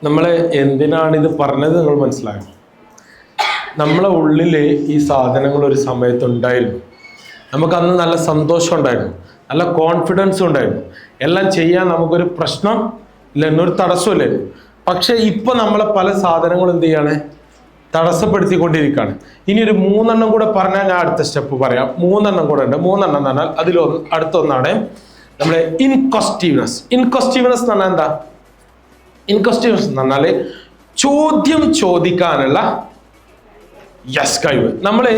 നമ്മൾ എന്തിനാണിത് പറഞ്ഞത് നിങ്ങൾ മനസ്സിലാക്കണം. നമ്മളെ ഉള്ളിൽ ഈ സാധനങ്ങൾ ഒരു സമയത്തുണ്ടായിരുന്നു. നമുക്കന്ന് നല്ല സന്തോഷം ഉണ്ടായിരുന്നു, നല്ല കോൺഫിഡൻസ് ഉണ്ടായിരുന്നു, എല്ലാം ചെയ്യാൻ നമുക്കൊരു പ്രശ്നം ഇല്ല, എന്നൊരു തടസ്സമില്ലായിരുന്നു. പക്ഷെ ഇപ്പൊ നമ്മളെ പല സാധനങ്ങളും എന്ത് ചെയ്യാണ്, തടസ്സപ്പെടുത്തിക്കൊണ്ടിരിക്കുകയാണ്. ഇനി ഒരു 3 കൂടെ പറഞ്ഞാൽ ഞാൻ അടുത്ത സ്റ്റെപ്പ് പറയാം. 3 കൂടെ ഉണ്ട്. 3 എന്ന് പറഞ്ഞാൽ അടുത്തൊന്നാണ് നമ്മുടെ ഇൻകോസ്റ്റീവ്നെസ്. ഇൻകോസ്റ്റീവ്നെസ് എന്ന് പറഞ്ഞാൽ എന്താ? ഇൻകോസ്റ്റീവ്നെസ് എന്ന് പറഞ്ഞാല് ചോദ്യം ചോദിക്കാനുള്ള കഴിവ്. നമ്മള്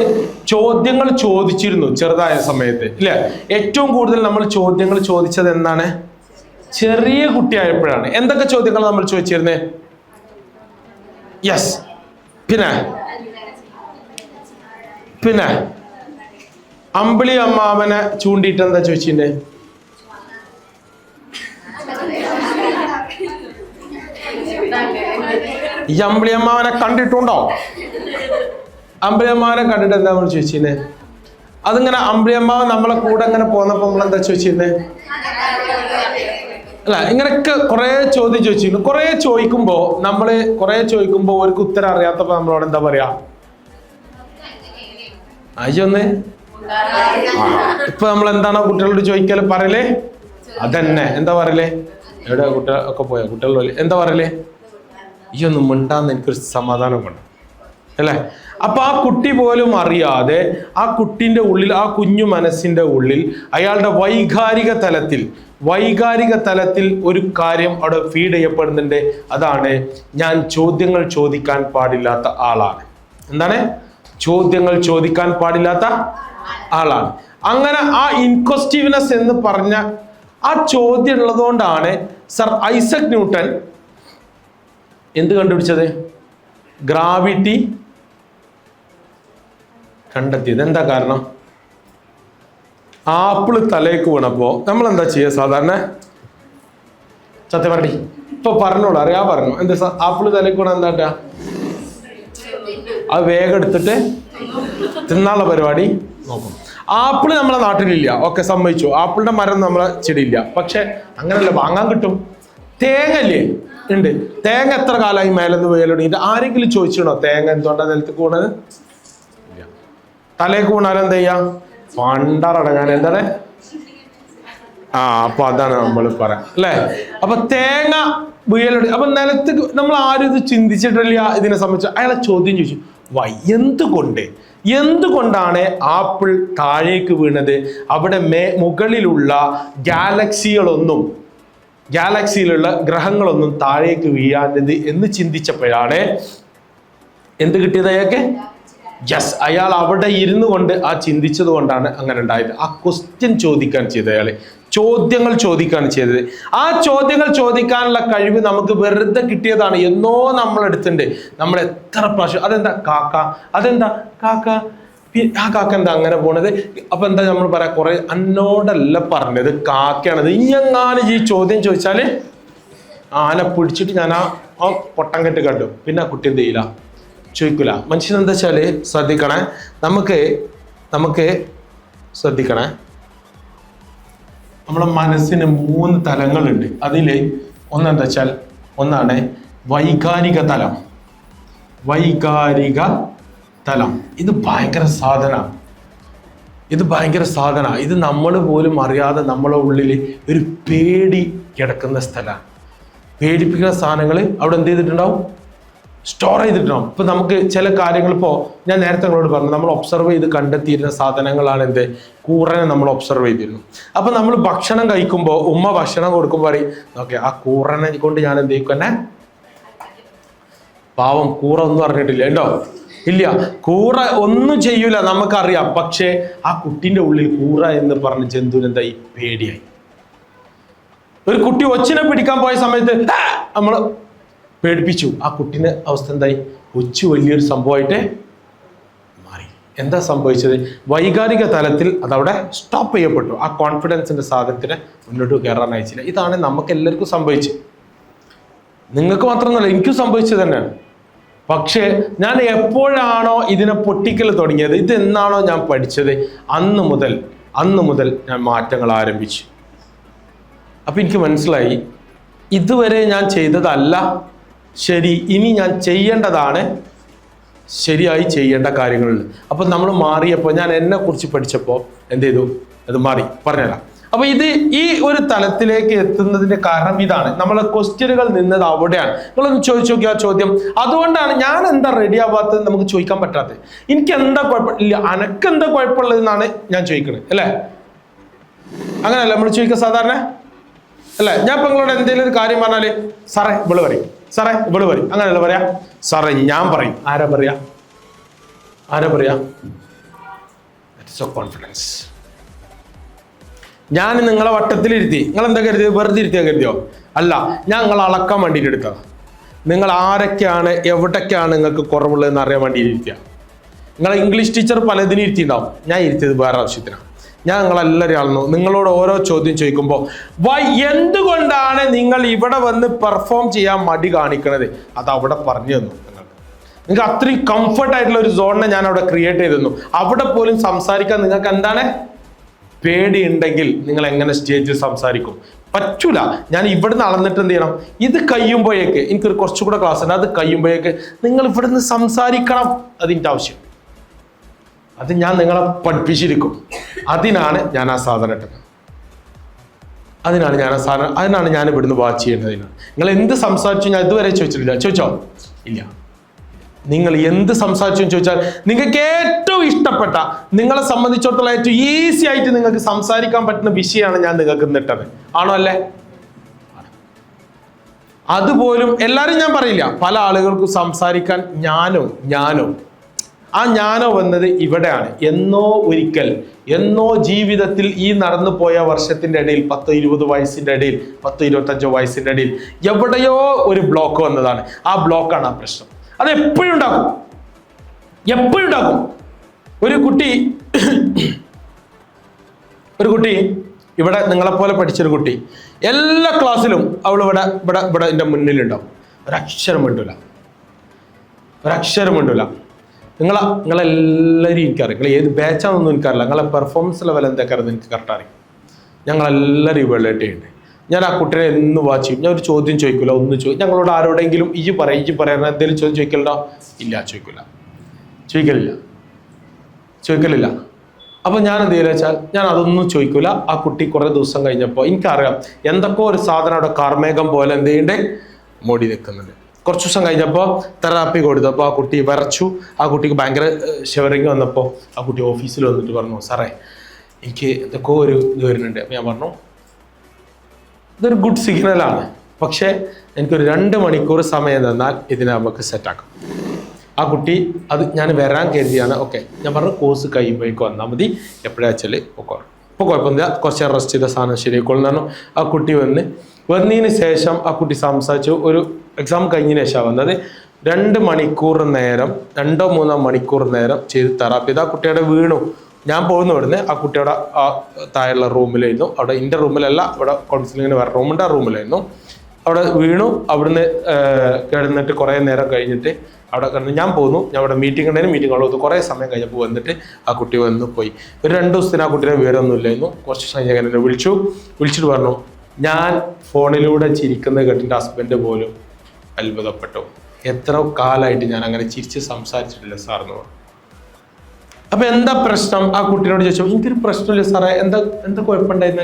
ചോദ്യങ്ങൾ ചോദിച്ചിരുന്നു ചെറുതായ സമയത്ത്, ഇല്ലേ? ഏറ്റവും കൂടുതൽ നമ്മൾ ചോദ്യങ്ങൾ ചോദിച്ചത് എന്താണ്? ചെറിയ കുട്ടിയായപ്പോഴാണ്. എന്തൊക്കെ ചോദ്യങ്ങൾ നമ്മൾ ചോദിച്ചിരുന്നേ? യെസ്. പിന്നെ അമ്പിളി അമ്മാവനെ ചൂണ്ടിയിട്ട് എന്താ ചോദിച്ചില്ലേ? ഈ അമ്പിളി അമ്മാവനെ കണ്ടിട്ടുണ്ടോ? അമ്പിളി അമ്മാവനെ കണ്ടിട്ട് എന്താ നമ്മൾ ചോദിച്ചിരുന്നേ? അതിങ്ങനെ അമ്പിളി അമ്മാവൻ നമ്മളെ കൂടെ ഇങ്ങനെ പോന്നപ്പോ നമ്മൾ എന്താ ചോദിച്ചിരുന്നേ? അല്ല, ഇങ്ങനെയൊക്കെ കുറെ ചോദ്യം ചോദിച്ചിരുന്നു. കുറെ ചോദിക്കുമ്പോ അവർക്ക് ഉത്തരം അറിയാത്തപ്പോ നമ്മളോട് എന്താ പറയാ? അയ്യൊന്ന് ഇപ്പൊ നമ്മൾ എന്താണോ കുട്ടികളോട് ചോദിക്കല് പറയലേ? അതന്നെ. എന്താ പറയലേ? എവിടെ കുട്ടികൾ ഒക്കെ പോയാ? കുട്ടികൾ എന്താ പറയലേ? ഈ ഒന്നും മിണ്ടാന്ന് എനിക്കൊരു സമാധാനം കൊണ്ട്, അല്ലേ? അപ്പൊ ആ കുട്ടി പോലും അറിയാതെ ആ കുട്ടിന്റെ ഉള്ളിൽ, ആ കുഞ്ഞു മനസ്സിന്റെ ഉള്ളിൽ അയാളുടെ വൈകാരിക തലത്തിൽ ഒരു കാര്യം അവിടെ ഫീഡ് ചെയ്യപ്പെടുന്നുണ്ട്. അതാണ്, ഞാൻ ചോദ്യങ്ങൾ ചോദിക്കാൻ പാടില്ലാത്ത ആളാണ്. എന്താണ്? ചോദ്യങ്ങൾ ചോദിക്കാൻ പാടില്ലാത്ത ആളാണ്. അങ്ങനെ ആ ഇൻക്വസ്റ്റീവ്നെസ് എന്ന് പറഞ്ഞ ആ ചോദ്യം ഉള്ളതുകൊണ്ടാണ് സർ ഐസക് ന്യൂട്ടൻ എന്ത് കണ്ടുപിടിച്ചത്? ഗ്രാവിറ്റി കണ്ടെത്തിയത്. എന്താ കാരണം? ആപ്പിള് തലേക്ക് വീണപ്പോ നമ്മൾ എന്താ ചെയ്യുക സാധാരണ? സത്യം പറഞ്ഞി ഇപ്പൊ പറഞ്ഞോളൂ, അറിയാ പറഞ്ഞു. എന്താ ആപ്പിള് തലേക്ക് വീണ എന്താ? അത് വേഗം എടുത്തിട്ട് തിന്നാനുള്ള പരിപാടി നോക്കും. ആപ്പിള് നമ്മളെ നാട്ടിലില്ല, ഓക്കെ, സമ്മതിച്ചു. ആപ്പിളിന്റെ മരം നമ്മളെ ചെടിയില്ല. പക്ഷെ അങ്ങനെയല്ല, വാങ്ങാൻ കിട്ടും. തേങ്ങ ഇല്ലേ? ഉണ്ട്. തേങ്ങ എത്ര കാലമായി മേലെന്ന് വീഴലുണ്ട്? ആരെങ്കിലും ചോദിച്ചിടണോ തേങ്ങ എന്തുകൊണ്ടാണ് നിലത്തേക്ക് വീണത്? തലേക്ക് വീണാലും എന്താ ചെയ്യാ? പണ്ടറടങ്ങാൻ. എന്താണ്? അപ്പൊ അതാണ് നമ്മൾ പറയാം, അല്ലെ? അപ്പൊ തേങ്ങ വീഴലുണ്ട്. അപ്പൊ നിലത്തേക്ക് നമ്മൾ ആരും ഇത് ചിന്തിച്ചിട്ടില്ല ഇതിനെ സംബന്ധിച്ച്. അയാളെ ചോദ്യം ചോദിച്ചു, എന്തുകൊണ്ടാണ് ആപ്പിൾ താഴേക്ക് വീണത്? അവിടെ മുകളിലുള്ള ഗാലക്സിയിലുള്ള ഗ്രഹങ്ങളൊന്നും താഴേക്ക് വീഴാഞ്ഞത് എന്ന് ചിന്തിച്ചപ്പോഴാണ് എന്ത് കിട്ടിയത് അയാൾക്ക്? യെസ്, അയാൾ അവിടെ ഇരുന്നു കൊണ്ട് ആ ചിന്തിച്ചത് കൊണ്ടാണ് അങ്ങനെ ഉണ്ടായത്. ആ ക്വസ്റ്റ്യൻ ചോദിക്കാൻ ചെയ്തത്, അയാള് ചോദ്യങ്ങൾ ചോദിക്കാൻ ചെയ്തത്. ആ ചോദ്യങ്ങൾ ചോദിക്കാനുള്ള കഴിവ് നമുക്ക് വെറുതെ കിട്ടിയതാണ്. എന്നോ നമ്മളെടുത്തിട്ടുണ്ട്. നമ്മൾ എത്ര പ്രാവശ്യം അതെന്താ കാക്ക, അതെന്താ കാക്ക, ആ കാക്ക എന്താ അങ്ങനെ പോണത്? അപ്പൊ എന്താ നമ്മൾ പറയാ? കുറെ എന്നോടല്ല പറഞ്ഞത്, കാക്കയാണത്. ഇനിയെങ്ങാനും ഈ ചോദ്യം ചോദിച്ചാല് ആന പിടിച്ചിട്ട് ഞാൻ ആ പൊട്ടം കെട്ട് കണ്ടു. പിന്നെ ആ കുട്ടി എന്ത് ചെയ്യില്ല, ചോദിക്കൂല. മനുഷ്യൻ എന്താ വെച്ചാല് ശ്രദ്ധിക്കണേ, നമുക്ക് ശ്രദ്ധിക്കണേ. നമ്മുടെ മനസ്സിന് 3 തലങ്ങളുണ്ട്. അതില് ഒന്നെന്താ വെച്ചാൽ, ഒന്നാണ് വൈകാരിക തലം. ഇത് ഭയങ്കര സാധന. ഇത് നമ്മൾ പോലും അറിയാതെ നമ്മളെ ഉള്ളിൽ ഒരു പേടി കിടക്കുന്ന സ്ഥലമാണ്. പേടിപ്പിക്കുന്ന സാധനങ്ങൾ അവിടെ എന്ത് ചെയ്തിട്ടുണ്ടാവും? സ്റ്റോർ ചെയ്തിട്ടുണ്ടാവും. ഇപ്പൊ നമുക്ക് ചില കാര്യങ്ങൾ, ഇപ്പോൾ ഞാൻ നേരത്തെ നിങ്ങളോട് പറഞ്ഞു, നമ്മൾ ഒബ്സർവ് ചെയ്ത് കണ്ടെത്തിയിരുന്ന സാധനങ്ങളാണ് എന്ത്? കൂറനെ നമ്മൾ ഒബ്സർവ് ചെയ്തിരുന്നു. അപ്പൊ നമ്മൾ ഭക്ഷണം കഴിക്കുമ്പോൾ ഉമ്മ ഭക്ഷണം കൊടുക്കുമ്പോൾ പറയും, ഓക്കെ, ആ കൂറനെ കൊണ്ട് ഞാൻ എന്ത് ചെയ്യും? തന്നെ പാവം കൂറ ഒന്നും അറിഞ്ഞിട്ടില്ല, ഉണ്ടോ? ഇല്ല, കൂറ ഒന്നും ചെയ്യൂല, നമുക്കറിയാം. പക്ഷെ ആ കുട്ടീന്റെ ഉള്ളിൽ കൂറ എന്ന് പറഞ്ഞ ജന്തുവിന് എന്തായി? പേടിയായി. ഒരു കുട്ടി ഒച്ചിനെ പിടിക്കാൻ പോയ സമയത്ത് നമ്മൾ പേടിപ്പിച്ചു. ആ കുട്ടീന്റെ അവസ്ഥ എന്തായി? ഒച്ചു വലിയൊരു സംഭവമായിട്ട് മാറി. എന്താ സംഭവിച്ചത്? വൈകാരിക തലത്തിൽ അതവിടെ സ്റ്റോപ്പ് ചെയ്യപ്പെട്ടു. ആ കോൺഫിഡൻസിന്റെ സാധനത്തിന് മുന്നോട്ട് കയറാൻ അയച്ചില്ല. ഇതാണ് നമുക്ക് എല്ലാവർക്കും സംഭവിച്ചത്. നിങ്ങൾക്ക് മാത്രമല്ല, എനിക്കും സംഭവിച്ചത് തന്നെയാണ്. പക്ഷേ ഞാൻ എപ്പോഴാണോ ഇതിനെ പൊട്ടിക്കൽ തുടങ്ങിയത്, ഇതെന്നാണോ ഞാൻ പഠിച്ചത്, അന്ന് മുതൽ ഞാൻ മാറ്റങ്ങൾ ആരംഭിച്ചു. അപ്പൊ എനിക്ക് മനസ്സിലായി, ഇതുവരെ ഞാൻ ചെയ്തതല്ല ശരി, ഇനി ഞാൻ ചെയ്യേണ്ടതാണ് ശരിയായി ചെയ്യേണ്ട കാര്യങ്ങളുണ്ട്. അപ്പം നമ്മൾ മാറിയപ്പോൾ ഞാൻ എന്നെ കുറിച്ച് പഠിച്ചപ്പോൾ എന്ത് ചെയ്തു, അത് മാറി. പറഞ്ഞുതരാം. അപ്പൊ ഈ ഒരു തലത്തിലേക്ക് എത്തുന്നതിന്റെ കാരണം ഇതാണ്. നമ്മളെ ക്വസ്റ്റ്യനുകൾ നിന്നത് അവിടെയാണ്. നിങ്ങളൊന്ന് ചോദിച്ചു നോക്കിയ ആ ചോദ്യം. അതുകൊണ്ടാണ് ഞാൻ എന്താ റെഡി ആവാത്തത് നമുക്ക് ചോദിക്കാൻ പറ്റാത്തത്. എനിക്ക് എന്താ കുഴപ്പമില്ല, അനക്ക് എന്താ കുഴപ്പമുള്ളതെന്നാണ് ഞാൻ ചോദിക്കുന്നത്, അല്ലേ? അങ്ങനെയല്ല നമ്മൾ ചോദിക്കുക സാധാരണ, അല്ലേ? ഞാൻ ഇപ്പൊ നിങ്ങളോട് എന്തെങ്കിലും ഒരു കാര്യം പറഞ്ഞാല് സാറേ ഇവള് പറയും, സാറേ ഇവള് പറയും, അങ്ങനെയല്ല പറയാ. സാറേ ഞാൻ പറയും. ആരാ പറയാ? കോൺഫിഡൻസ്. ഞാൻ നിങ്ങളെ വട്ടത്തിലിരുത്തി, നിങ്ങൾ എന്താ കരുതി? വെറുതെ ഇരുത്തിയാ കരുതിയോ? അല്ല, ഞാൻ നിങ്ങളെ അളക്കാൻ വേണ്ടിയിട്ട് എടുത്തതാണ്. നിങ്ങൾ ആരൊക്കെയാണ് എവിടൊക്കെയാണ് നിങ്ങൾക്ക് കുറവുള്ളതെന്ന് അറിയാൻ വേണ്ടി ഇരുത്തിയ. നിങ്ങളെ ഇംഗ്ലീഷ് ടീച്ചർ പലതിനും ഇരുത്തിയിട്ടുണ്ടാവും. ഞാൻ ഇരുത്തിയത് വേറെ ആവശ്യത്തിനാണ്. ഞാൻ നിങ്ങളെല്ലാവരും ആളുന്നു. നിങ്ങളോട് ഓരോ ചോദ്യം ചോദിക്കുമ്പോൾ എന്തുകൊണ്ടാണ് നിങ്ങൾ ഇവിടെ വന്ന് പെർഫോം ചെയ്യാൻ മടി കാണിക്കണത്, അത് അവിടെ പറഞ്ഞു തന്നു. നിങ്ങൾക്ക് അത്രയും കംഫർട്ട് ആയിട്ടുള്ള ഒരു സോണിനെ ഞാൻ അവിടെ ക്രിയേറ്റ് ചെയ്തിരുന്നു. അവിടെ പോലും സംസാരിക്കാൻ നിങ്ങൾക്ക് എന്താണ് പേടി ഉണ്ടെങ്കിൽ നിങ്ങൾ എങ്ങനെ സ്റ്റേജിൽ സംസാരിക്കും? പറ്റൂല. ഞാൻ ഇവിടുന്ന് അളന്നിട്ട് എന്ത് ചെയ്യണം? ഇത് കഴിയുമ്പോഴേക്ക് എനിക്കൊരു കുറച്ചുകൂടെ ക്ലാസ് ഉണ്ട്. അത് കഴിയുമ്പോഴേക്ക് നിങ്ങൾ ഇവിടുന്ന് സംസാരിക്കണം. അതിൻ്റെ ആവശ്യം അത് ഞാൻ നിങ്ങളെ പഠിപ്പിച്ചിരിക്കും. അതിനാണ് ഞാൻ ആ സാധനം ഇട്ടത്. അതിനാണ് ഞാൻ ഇവിടുന്ന് വാച്ച് ചെയ്യുന്നതിനാണ്. നിങ്ങൾ എന്ത് സംസാരിച്ചു ഞാൻ ഇതുവരെ ചോദിച്ചിട്ടില്ല. ചോദിച്ചോ? ഇല്ല. നിങ്ങൾ എന്ത് സംസാരിച്ചു ചോദിച്ചാൽ നിങ്ങൾക്ക് ഏറ്റവും ഇഷ്ടപ്പെട്ട, നിങ്ങളെ സംബന്ധിച്ചിടത്തോളം ഏറ്റവും ഈസി ആയിട്ട് നിങ്ങൾക്ക് സംസാരിക്കാൻ പറ്റുന്ന വിഷയമാണ് ഞാൻ നിങ്ങൾക്ക് ഇന്നിട്ടത്. ആണോ അല്ലേ? അതുപോലും എല്ലാവരും ഞാൻ പറയില്ല, പല ആളുകൾക്കും സംസാരിക്കാൻ ഞാനോ ആ ഞാനോ വന്നത് ഇവിടെയാണ്. എന്നോ ജീവിതത്തിൽ ഈ നടന്നു പോയ വർഷത്തിന്റെ ഇടയിൽ 10-20 വയസ്സിന്റെ ഇടയിൽ 10-25 വയസ്സിന്റെ ഇടയിൽ എവിടെയോ ഒരു ബ്ലോക്ക് വന്നതാണ്. ആ ബ്ലോക്കാണ് ആ പ്രശ്നം. അത് എപ്പോഴും ഉണ്ടാകും. ഒരു കുട്ടി ഇവിടെ നിങ്ങളെപ്പോലെ പഠിച്ചൊരു കുട്ടി എല്ലാ ക്ലാസ്സിലും അവൾ ഇവിടെ എൻ്റെ മുന്നിലുണ്ടാവും. ഒരക്ഷരം മിണ്ടൂല. നിങ്ങളെല്ലാവരും എനിക്കറിയാം. നിങ്ങൾ ഏത് ബാച്ചാണെന്നൊന്നും എനിക്കറിയില്ല. നിങ്ങളെ പെർഫോമൻസ് ലെവൽ എന്തൊക്കെയാണെന്ന് എനിക്ക് കറക്റ്റ് അറിയാം. ഞങ്ങളെല്ലാവരും ഇവാലുവേറ്റ് ചെയ്യുന്നുണ്ട്. ഞാൻ ആ കുട്ടീനെ എന്ന് വാച്ച് ചെയ്യും. ഞാൻ ഒരു ചോദ്യം ചോദിക്കില്ല, ഒന്നും ഞങ്ങളോട് ആരോടെങ്കിലും ഇജ്ജ് പറയാൻ എന്തെങ്കിലും ചോദ്യം ചോദിക്കലുണ്ടോ? ഇല്ല, ചോദിക്കലില്ല. അപ്പൊ ഞാൻ എന്ത് ചെയ്യില്ല വെച്ചാൽ ഞാൻ അതൊന്നും ചോദിക്കില്ല. ആ കുട്ടി കുറെ ദിവസം കഴിഞ്ഞപ്പോൾ എനിക്കറിയാം എന്തൊക്കെ ഒരു സാധനം അവിടെ കാർമേഘം പോലെ എന്ത് ചെയ്യണ്ടേ മൂടി നിൽക്കുന്നുണ്ട്. കുറച്ച് ദിവസം കഴിഞ്ഞപ്പോൾ തെറാപ്പി കൊടുത്തപ്പോൾ ആ കുട്ടി വരച്ചു. ആ കുട്ടിക്ക് ഭയങ്കര ഷിവറിങ് വന്നപ്പോൾ ആ കുട്ടി ഓഫീസിൽ വന്നിട്ട് പറഞ്ഞു, സാറേ എനിക്ക് എന്തൊക്കെ ഒരു ഇത് വരുന്നുണ്ട്. ഞാൻ പറഞ്ഞു, ഇതൊരു ഗുഡ് സിഗ്നലാണ്, പക്ഷേ എനിക്കൊരു 2 മണിക്കൂർ സമയം തന്നാൽ ഇതിനെ നമുക്ക് സെറ്റാക്കാം. ആ കുട്ടി അത് ഞാൻ വരാൻ കരുതിയാണ്. ഓക്കെ, ഞാൻ പറഞ്ഞു കോഴ്സ് കഴിയുമ്പോഴേക്ക് വന്നാൽ മതി, എപ്പോഴാച്ചാൽ ഇപ്പോൾ കുഴപ്പമില്ല, കുറച്ച് റെസ്റ്റ് ചെയ്ത സാധനം ശരിയായിക്കോളും എന്ന് പറഞ്ഞു. ആ കുട്ടി വന്നതിന് ശേഷം ആ കുട്ടി സംസാരിച്ചു. ഒരു എക്സാം കഴിഞ്ഞതിന് ശേഷമാണ് വന്നത്. 2 മണിക്കൂർ നേരം 2-3 മണിക്കൂർ നേരം ചെയ്ത് തെറാപ്പി ചെയ്ത് ആ കുട്ടിയുടെ വീണു. ഞാൻ പോകുന്ന ഇവിടുന്ന് ആ കുട്ടിയുടെ ആ താഴെയുള്ള റൂമിലായിരുന്നു. അവിടെ എൻ്റെ റൂമിലല്ല, ഇവിടെ കൗൺസിലിങ്ങിന് വേറെ റൂമുണ്ട്, ആ റൂമിലായിരുന്നു. അവിടെ വീണു. അവിടുന്ന് കിടന്നിട്ട് കുറേ നേരം കഴിഞ്ഞിട്ട് അവിടെ കിടന്ന് ഞാൻ പോന്നു. ഞാൻ അവിടെ മീറ്റിംഗ് ഉണ്ടായിരുന്നു. മീറ്റിംഗ് ഉള്ളത് കുറേ സമയം കഴിഞ്ഞപ്പോൾ വന്നിട്ട് ആ കുട്ടി പോയി. ഒരു 2 ദിവസത്തിന് ആ കുട്ടീനെ വിവരമൊന്നും ഇല്ലായിരുന്നു. കുറച്ച് സമയം ഞാൻ എന്നെ വിളിച്ചിട്ട് പറഞ്ഞു, ഞാൻ ഫോണിലൂടെ ചിരിക്കുന്നത് കേട്ടിട്ട് ഹസ്ബൻഡ് പോലും അത്ഭുതപ്പെട്ടു. എത്ര കാലമായിട്ട് ഞാൻ അങ്ങനെ ചിരിച്ച് സംസാരിച്ചിട്ടില്ല സാറെന്ന് പറഞ്ഞു. അപ്പൊ എന്താ പ്രശ്നം? ആ കുട്ടീനോട് ചോദിച്ചു, എനിക്കൊരു പ്രശ്നമില്ല സാറേ, എന്താ കുഴപ്പമുണ്ടായിരുന്നു,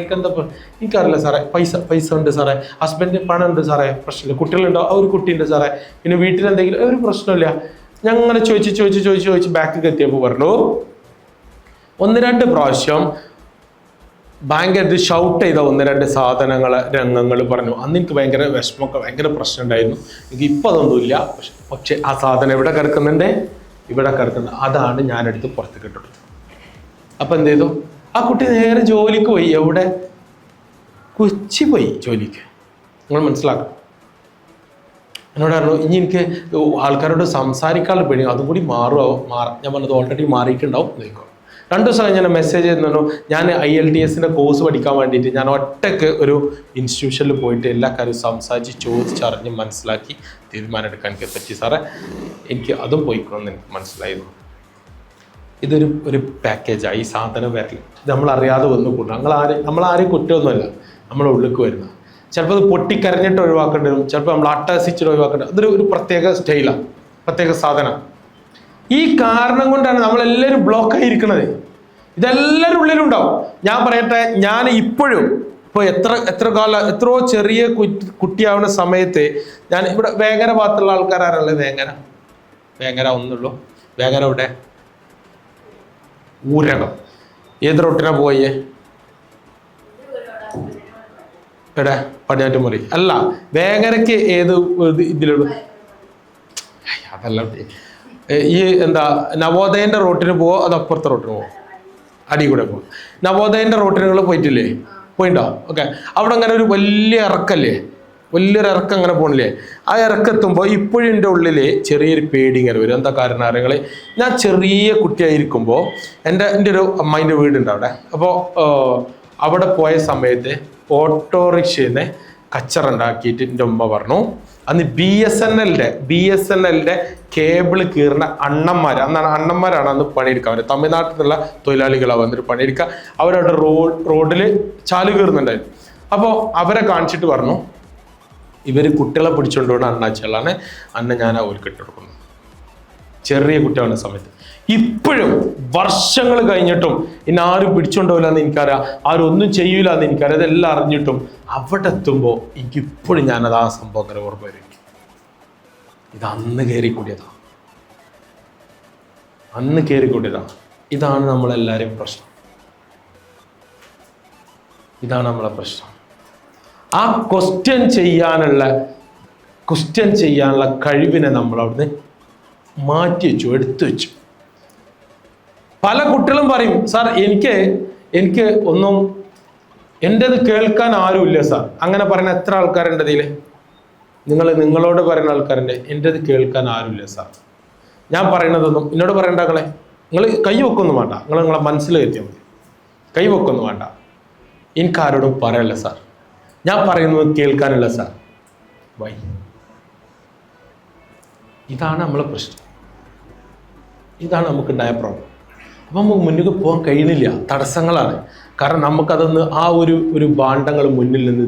എനിക്കറിയില്ല സാറേ, പൈസ ഉണ്ട് സാറേ, ഹസ്ബൻഡ് പണം ഉണ്ട് സാറേ, പ്രശ്നമില്ല, കുട്ടികളുണ്ടോ? ഒരു കുട്ടിയുണ്ട് സാറേ, പിന്നെ വീട്ടിൽ എന്തെങ്കിലും ഒരു പ്രശ്നമില്ല. ഞങ്ങനെ ചോദിച്ച് ബാക്കിൽ എത്തിയപ്പോൾ പറഞ്ഞു 1-2 പ്രാവശ്യം ഭയങ്കര ഷൗട്ട് ചെയ്ത 1-2 രംഗങ്ങൾ പറഞ്ഞു. അന്ന് എനിക്ക് ഭയങ്കര വിഷമമൊക്കെ ഭയങ്കര പ്രശ്നം ഉണ്ടായിരുന്നു. എനിക്ക് ഇപ്പം അതൊന്നുമില്ല. പക്ഷെ ആ സാധനം ഇവിടെ കിടക്കുന്നുണ്ട്. അതാണ് ഞാനെടുത്ത് പുറത്തേക്ക് ഇട്ടത്. അപ്പം എന്ത് ചെയ്തു? ആ കുട്ടി നേരെ ജോലിക്ക് പോയി. എവിടെ? കൊച്ചി പോയി ജോലിക്ക്. നിങ്ങൾ മനസ്സിലാക്കണം. എന്നോട് പറഞ്ഞു, ഇനി എനിക്ക് ആൾക്കാരോട് സംസാരിക്കാനുള്ള പേടി, അതും കൂടി ഞാൻ പറഞ്ഞത് ഓൾറെഡി മാറിയിട്ടുണ്ടാവും നോക്കോ. 2 ദിവസം കഴിഞ്ഞ് ഞാൻ മെസ്സേജ് ചെയ്യുന്നു, ഞാൻ IELTS കോഴ്സ് പഠിക്കാൻ വേണ്ടിയിട്ട് ഞാൻ ഒറ്റയ്ക്ക് ഒരു ഇൻസ്റ്റിറ്റ്യൂഷനിൽ പോയിട്ട് എല്ലാ കാര്യവും സംസാരിച്ച് ചോദിച്ചറിഞ്ഞ് മനസ്സിലാക്കി തീരുമാനം എടുക്കാൻ എനിക്ക് പറ്റി സാറേ. എനിക്ക് അതും പോയിക്കണമെന്ന് എനിക്ക് മനസ്സിലായിരുന്നു. ഇതൊരു പാക്കേജാണ്. ഈ സാധനം വരൽ നമ്മളറിയാതെ വന്നു കൂട്ടും. നമ്മളാരെയും കുറ്റമൊന്നുമല്ല, നമ്മളെ ഉള്ളിലേക്ക് വരുന്ന. ചിലപ്പോൾ അത് പൊട്ടിക്കരഞ്ഞിട്ട് ഒഴിവാക്കേണ്ടി വരും, ചിലപ്പോൾ നമ്മൾ അട്ടഹസിച്ചിട്ട് ഒഴിവാക്കേണ്ടി വരും. അതൊരു പ്രത്യേക സ്റ്റൈലാണ്, പ്രത്യേക സാധനം. ഈ കാരണം കൊണ്ടാണ് നമ്മളെല്ലാവരും ബ്ലോക്കായിരിക്കുന്നത്. ഇതെല്ലാവരും ഉള്ളിലുണ്ടാവും. ഞാൻ പറയട്ടെ, ഞാൻ ഇപ്പോഴും ഇപ്പോൾ എത്രയോ ചെറിയ കുട്ടിയാവുന്ന സമയത്ത് ഞാൻ ഇവിടെ വേങ്ങര ഭാഗത്തുള്ള ആൾക്കാരാണല്ലേ, വേങ്ങര ഒന്നുള്ളൂ. വേങ്ങര ഇവിടെ ഊരകം ഏത് റോട്ടിനാ പോയേ? എവിടെ? പടിഞ്ഞാറ്റുമുറി അല്ല, വേങ്ങരയ്ക്ക് ഏത് ഇതിലുള്ള? അതല്ല, ഈ എന്താ നവോദയന്റെ റോട്ടിന് പോവോ അതോ അപ്പുറത്തെ റോട്ടിന് പോവോ? അടി കൂടെ പോകും. നവോദയന്റെ റോട്ടിനുകൾ പോയിട്ടില്ലേ? പോയിണ്ടോ? ഓക്കെ. അവിടെ അങ്ങനെ ഒരു വലിയ ഇറക്കല്ലേ, വലിയൊരു ഇറക്കം അങ്ങനെ പോണില്ലേ? ആ ഇറക്കെത്തുമ്പോൾ ഇപ്പോഴും എൻ്റെ ഉള്ളിൽ ചെറിയൊരു പേടി ഇങ്ങനെ വരും. എന്താ കാരണം അറിയങ്ങൾ? ഞാൻ ചെറിയ കുട്ടിയായിരിക്കുമ്പോൾ എൻ്റെ ഒരു അമ്മേൻ്റെ വീടുണ്ട് അവിടെ. അപ്പോൾ അവിടെ പോയ സമയത്ത് ഓട്ടോറിക്ഷയിൽ നിന്ന് കച്ചറുണ്ടാക്കിയിട്ട് എൻ്റെ ഉമ്മ പറഞ്ഞു, അന്ന് ബി എസ് എൻ എല്ലിൻ്റെ കേബിൾ കീറുന്ന അണ്ണന്മാരാണ് അന്ന് പണിയെടുക്കുക. അവർ തമിഴ്നാട്ടിൽ നിന്നുള്ള തൊഴിലാളികളാണ് വന്നിട്ട് പണിയെടുക്കുക. അവരവിടെ റോഡിൽ ചാലു കീറുന്നുണ്ടായിരുന്നു. അപ്പോൾ അവരെ കാണിച്ചിട്ട് പറഞ്ഞു, ഇവർ കുട്ടികളെ പിടിച്ചുകൊണ്ട് പോകുന്ന അണ്ണാച്ചികളാണ്, ഞാൻ അവർക്ക് ഇട്ടെടുക്കുന്നത്. ചെറിയ കുട്ടിയാവുന്ന സമയത്ത്. ഇപ്പോഴും വർഷങ്ങൾ കഴിഞ്ഞിട്ടും ഇനി ആരും പിടിച്ചുകൊണ്ടുപോകില്ല എന്ന് എനിക്കറിയാം, ആരും ഒന്നും ചെയ്യൂല എന്ന് എനിക്കറിയാം. ഇതെല്ലാം അറിഞ്ഞിട്ടും അവിടെ എത്തുമ്പോൾ എനിക്കിപ്പോഴും ഞാനത് ആ സംഭവം അങ്ങനെ ഓർമ്മ വരും. ഇത് അന്ന് കയറിക്കൂടിയതാ. ഇതാണ് നമ്മളെല്ലാവരെയും പ്രശ്നം. ഇതാണ് നമ്മളെ പ്രശ്നം. ആ ക്വസ്റ്റ്യൻ ചെയ്യാനുള്ള കഴിവിനെ നമ്മൾ അവിടുന്ന് മാറ്റി വെച്ചു, എടുത്തു വെച്ചു. പല കുട്ടികളും പറയും, സാർ എനിക്ക് ഒന്നും എൻ്റെത് കേൾക്കാൻ ആരുമില്ല സാർ. അങ്ങനെ പറയുന്ന എത്ര ആൾക്കാരുണ്ട് ഇതിൽ? നിങ്ങളോട് പറയുന്ന ആൾക്കാരുണ്ട്, എൻ്റെത് കേൾക്കാൻ ആരുമില്ല സാർ. ഞാൻ പറയുന്നതൊന്നും എന്നോട് പറയണ്ടാക്കളെ, നിങ്ങൾ കൈ വെക്കൊന്നും വേണ്ട, നിങ്ങളെ മനസ്സിൽ കയറ്റിയാൽ മതി. കൈ വെക്കൊന്നും വേണ്ട, എനിക്കാരോടും പറയല്ല സാർ. ഞാൻ പറയുന്നത് കേൾക്കാനില്ല സാർ. വൈ? ഇതാണ് നമ്മളെ പ്രശ്നം. ഇതാണ് നമുക്കുണ്ടായ പ്രോബ്ലം. അപ്പം നമുക്ക് മുന്നിൽ പോകാൻ കഴിയുന്നില്ല, തടസ്സങ്ങളാണ്. കാരണം നമുക്കതൊന്ന് ആ ഒരു ഭാണ്ഡങ്ങൾ മുന്നിൽ നിന്ന്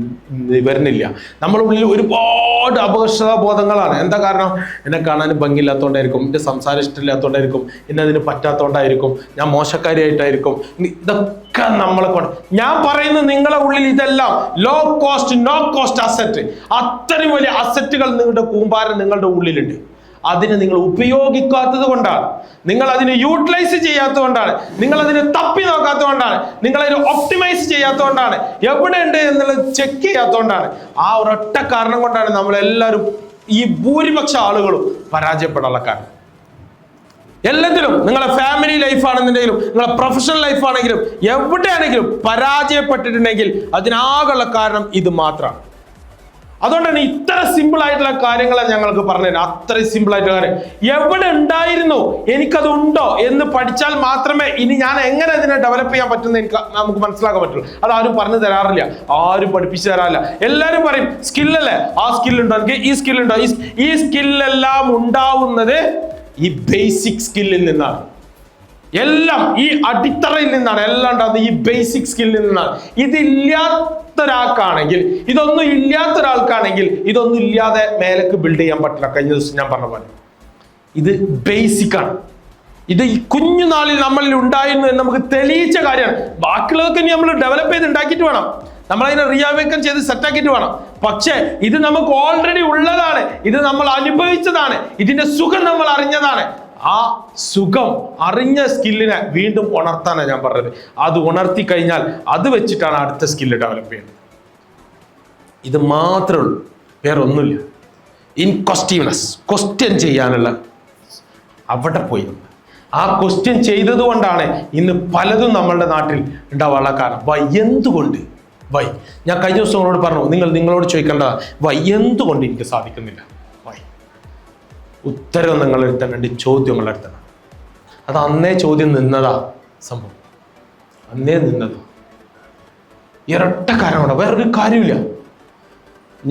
വരുന്നില്ല. നമ്മുടെ ഉള്ളിൽ ഒരുപാട് അപകർഷതാബോധങ്ങളാണ്. എന്താ കാരണം? എന്നെ കാണാൻ ഭംഗിയില്ലാത്തതുകൊണ്ടായിരിക്കും, എൻ്റെ സംസാരം ഇഷ്ടമില്ലാത്തതുകൊണ്ടായിരിക്കും, എന്നെ അതിന് പറ്റാത്തതുകൊണ്ടായിരിക്കും, ഞാൻ മോശക്കാരിയായിട്ടായിരിക്കും. ഇതൊക്കെ നമ്മളെ കൊണ്ട്, ഞാൻ പറയുന്നത് നിങ്ങളുടെ ഉള്ളിൽ ഇതെല്ലാം low cost no cost asset, അത്രയും വലിയ അസറ്റുകൾ നിങ്ങളുടെ കൂമ്പാരം നിങ്ങളുടെ ഉള്ളിലുണ്ട്. അതിനെ നിങ്ങൾ ഉപയോഗിക്കാത്തത് കൊണ്ടാണ്, നിങ്ങൾ അതിനെ യൂട്ടിലൈസ് ചെയ്യാത്തത് കൊണ്ടാണ്, നിങ്ങൾ അതിനെ തപ്പി നോക്കാത്തത് കൊണ്ടാണ്, നിങ്ങൾ അതിനെ ഒപ്റ്റിമൈസ് ചെയ്യാത്തത് കൊണ്ടാണ്, എവിടെയുണ്ട് എന്നുള്ളത് ചെക്ക് ചെയ്യാത്തതുകൊണ്ടാണ്. ആ ഒരൊറ്റ കാരണം കൊണ്ടാണ് നമ്മളെല്ലാവരും, ഈ ഭൂരിപക്ഷ ആളുകളും പരാജയപ്പെടാനുള്ള കാരണം. എല്ലാത്തിലും, നിങ്ങളെ ഫാമിലി ലൈഫ് ആണെന്നുണ്ടെങ്കിലും, നിങ്ങളെ പ്രൊഫഷണൽ ലൈഫ് ആണെങ്കിലും, എവിടെയാണെങ്കിലും പരാജയപ്പെട്ടിട്ടുണ്ടെങ്കിൽ അതിനാകുള്ള കാരണം ഇത് മാത്രമാണ്. അതുകൊണ്ടാണ് ഇത്ര സിമ്പിൾ ആയിട്ടുള്ള കാര്യങ്ങളാണ് ഞങ്ങൾക്ക് പറഞ്ഞുതരാം. അത്രയും സിമ്പിൾ ആയിട്ടുള്ള കാര്യം എവിടെ ഉണ്ടായിരുന്നു, എനിക്കതുണ്ടോ എന്ന് പഠിച്ചാൽ മാത്രമേ ഇനി ഞാൻ എങ്ങനെ ഇതിനെ ഡെവലപ്പ് ചെയ്യാൻ പറ്റുന്ന നമുക്ക് മനസ്സിലാക്കാൻ പറ്റുള്ളൂ. അത് ആരും പറഞ്ഞു തരാറില്ല, ആരും പഠിപ്പിച്ചു തരാറില്ല. എല്ലാവരും പറയും സ്കില്ലല്ലേ, ആ സ്കില്ലുണ്ടോ, എനിക്ക് ഈ സ്കില്ലുണ്ടോ. ഈ സ്കില്ലെല്ലാം ഉണ്ടാവുന്നത് ഈ ബേസിക് സ്കില്ലിൽ നിന്നാണ്. എല്ലാം ഈ അടിത്തറയിൽ നിന്നാണ് എല്ലാം ഉണ്ടാകുന്നത്, ഈ ബേസിക് സ്കില്ലിൽ നിന്നാണ്. ഇതില്ലാത്തൊരാൾക്കാണെങ്കിൽ, ഇതൊന്നും ഇല്ലാത്ത ഒരാൾക്കാണെങ്കിൽ ഇതൊന്നും ഇല്ലാതെ മേലേക്ക് ബിൽഡ് ചെയ്യാൻ പറ്റില്ല. കഴിഞ്ഞ ദിവസം ഞാൻ പറഞ്ഞ പോലെ ഇത് ബേസിക്കാണ്. ഇത് ഈ കുഞ്ഞുനാളിൽ നമ്മളിൽ ഉണ്ടായിരുന്നു എന്ന് നമുക്ക് തെളിയിച്ച കാര്യമാണ്. ബാക്കിയുള്ളതൊക്കെ ഇനി നമ്മൾ ഡെവലപ്പ് ചെയ്ത് ഉണ്ടാക്കിയിട്ട് വേണം, നമ്മളതിനെ റീഅവേക്കൻ ചെയ്ത് സെറ്റാക്കിയിട്ട് വേണം. പക്ഷേ ഇത് നമുക്ക് ഓൾറെഡി ഉള്ളതാണ്, ഇത് നമ്മൾ അനുഭവിച്ചതാണ്, ഇതിന്റെ സുഖം നമ്മൾ അറിഞ്ഞതാണ്. ആ സുഖം അറിഞ്ഞ സ്കില്ലിനെ വീണ്ടും ഉണർത്താനാണ് ഞാൻ പറഞ്ഞത്. അത് ഉണർത്തി കഴിഞ്ഞാൽ അത് വെച്ചിട്ടാണ് അടുത്ത സ്കില്ല് ഡെവലപ്പ് ചെയ്യുന്നത്. ഇത് മാത്രമേ ഉള്ളൂ, വേറെ ഒന്നുമില്ല. ഇൻക്വസ്റ്റീവ്നെസ്, ക്വസ്റ്റ്യൻ ചെയ്യാനുള്ള അവിടെ പോയി. ആ ക്വസ്റ്റ്യൻ ചെയ്തത് കൊണ്ടാണ് ഇന്ന് പലതും നമ്മളുടെ നാട്ടിൽ ഉണ്ടാവാനുള്ള കാരണം. എന്തുകൊണ്ട്? ഞാൻ കഴിഞ്ഞ ദിവസങ്ങളോട് പറഞ്ഞു, നിങ്ങളോട് ചോദിക്കേണ്ടതാ, എന്തുകൊണ്ട് എനിക്ക് സാധിക്കുന്നില്ല? ഉത്തരം നിങ്ങൾ എടുത്തണം, ചോദ്യങ്ങൾ എടുത്തണം. അത് അന്നേ ചോദ്യം നിന്നതാ സംഭവം, അന്നേ നിന്നതാ. ഈ ഒരൊറ്റ കാര്യമാണ്, വേറൊരു കാര്യമില്ല.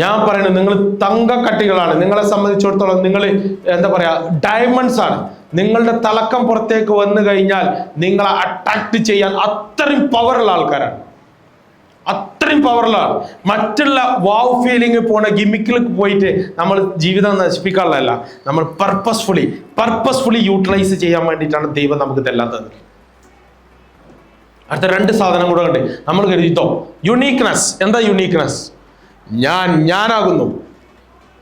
ഞാൻ പറയുന്നത് നിങ്ങൾ തങ്കക്കട്ടികളാണ്. നിങ്ങളെ സംബന്ധിച്ചിടത്തോളം നിങ്ങൾ എന്താ പറയാ, ഡയമണ്ട്സ് ആണ്. നിങ്ങളുടെ തിളക്കം പുറത്തേക്ക് വന്നു കഴിഞ്ഞാൽ നിങ്ങളെ അട്രാക്ട് ചെയ്യാൻ അത്രയും പവറുള്ള ആൾക്കാരാണ്. അത്ര അത്രയും പവറുള്ളതാണ്. മറ്റുള്ള വാവ് ഫീലിംഗ് പോണ ഗിമിക്കിലേക്ക് പോയിട്ട് നമ്മൾ ജീവിതം നശിപ്പിക്കാനുള്ളതല്ല, നമ്മൾ പർപ്പസ്ഫുള്ളി യൂട്ടിലൈസ് ചെയ്യാൻ വേണ്ടിയിട്ടാണ് ദൈവം നമുക്ക് ഇതെല്ലാം തന്നത്. അടുത്ത 2 സാധനം കൂടെ ഉണ്ട്. നമ്മൾ കരുതിട്ടോ യുണീക്നെസ്. എന്താ യുണീക്നെസ്? ഞാനാകുന്നു.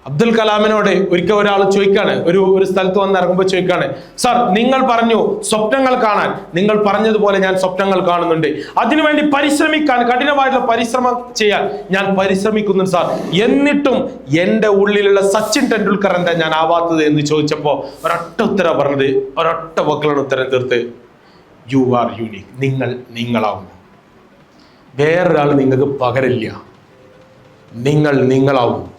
അബ്ദുൽ കലാമിനോട് ഒരിക്കൽ ഒരാൾ ചോദിക്കാണ്, ഒരു സ്ഥലത്ത് വന്ന് ഇറങ്ങുമ്പോൾ ചോദിക്കാണ്, സാർ നിങ്ങൾ പറഞ്ഞു സ്വപ്നങ്ങൾ കാണാൻ, നിങ്ങൾ പറഞ്ഞതുപോലെ ഞാൻ സ്വപ്നങ്ങൾ കാണുന്നുണ്ട്, അതിനുവേണ്ടി പരിശ്രമിക്കാൻ, കഠിനമായിട്ടുള്ള പരിശ്രമം ചെയ്യാൻ ഞാൻ പരിശ്രമിക്കുന്നു സാർ, എന്നിട്ടും എൻ്റെ ഉള്ളിലുള്ള സച്ചിൻ ടെണ്ടുൽക്കർ എന്താ ഞാൻ ആവാത്തത് എന്ന് ചോദിച്ചപ്പോൾ ഒരൊറ്റ ഉത്തരം പറഞ്ഞത്, ഒരൊറ്റ വാക്കിലാണ് ഉത്തരം തീർത്ത്, യു ആർ യൂണിക്. നിങ്ങളാവുന്നു. വേറൊരാൾ നിങ്ങൾക്ക് പകരില്ല. നിങ്ങളാവുന്നു.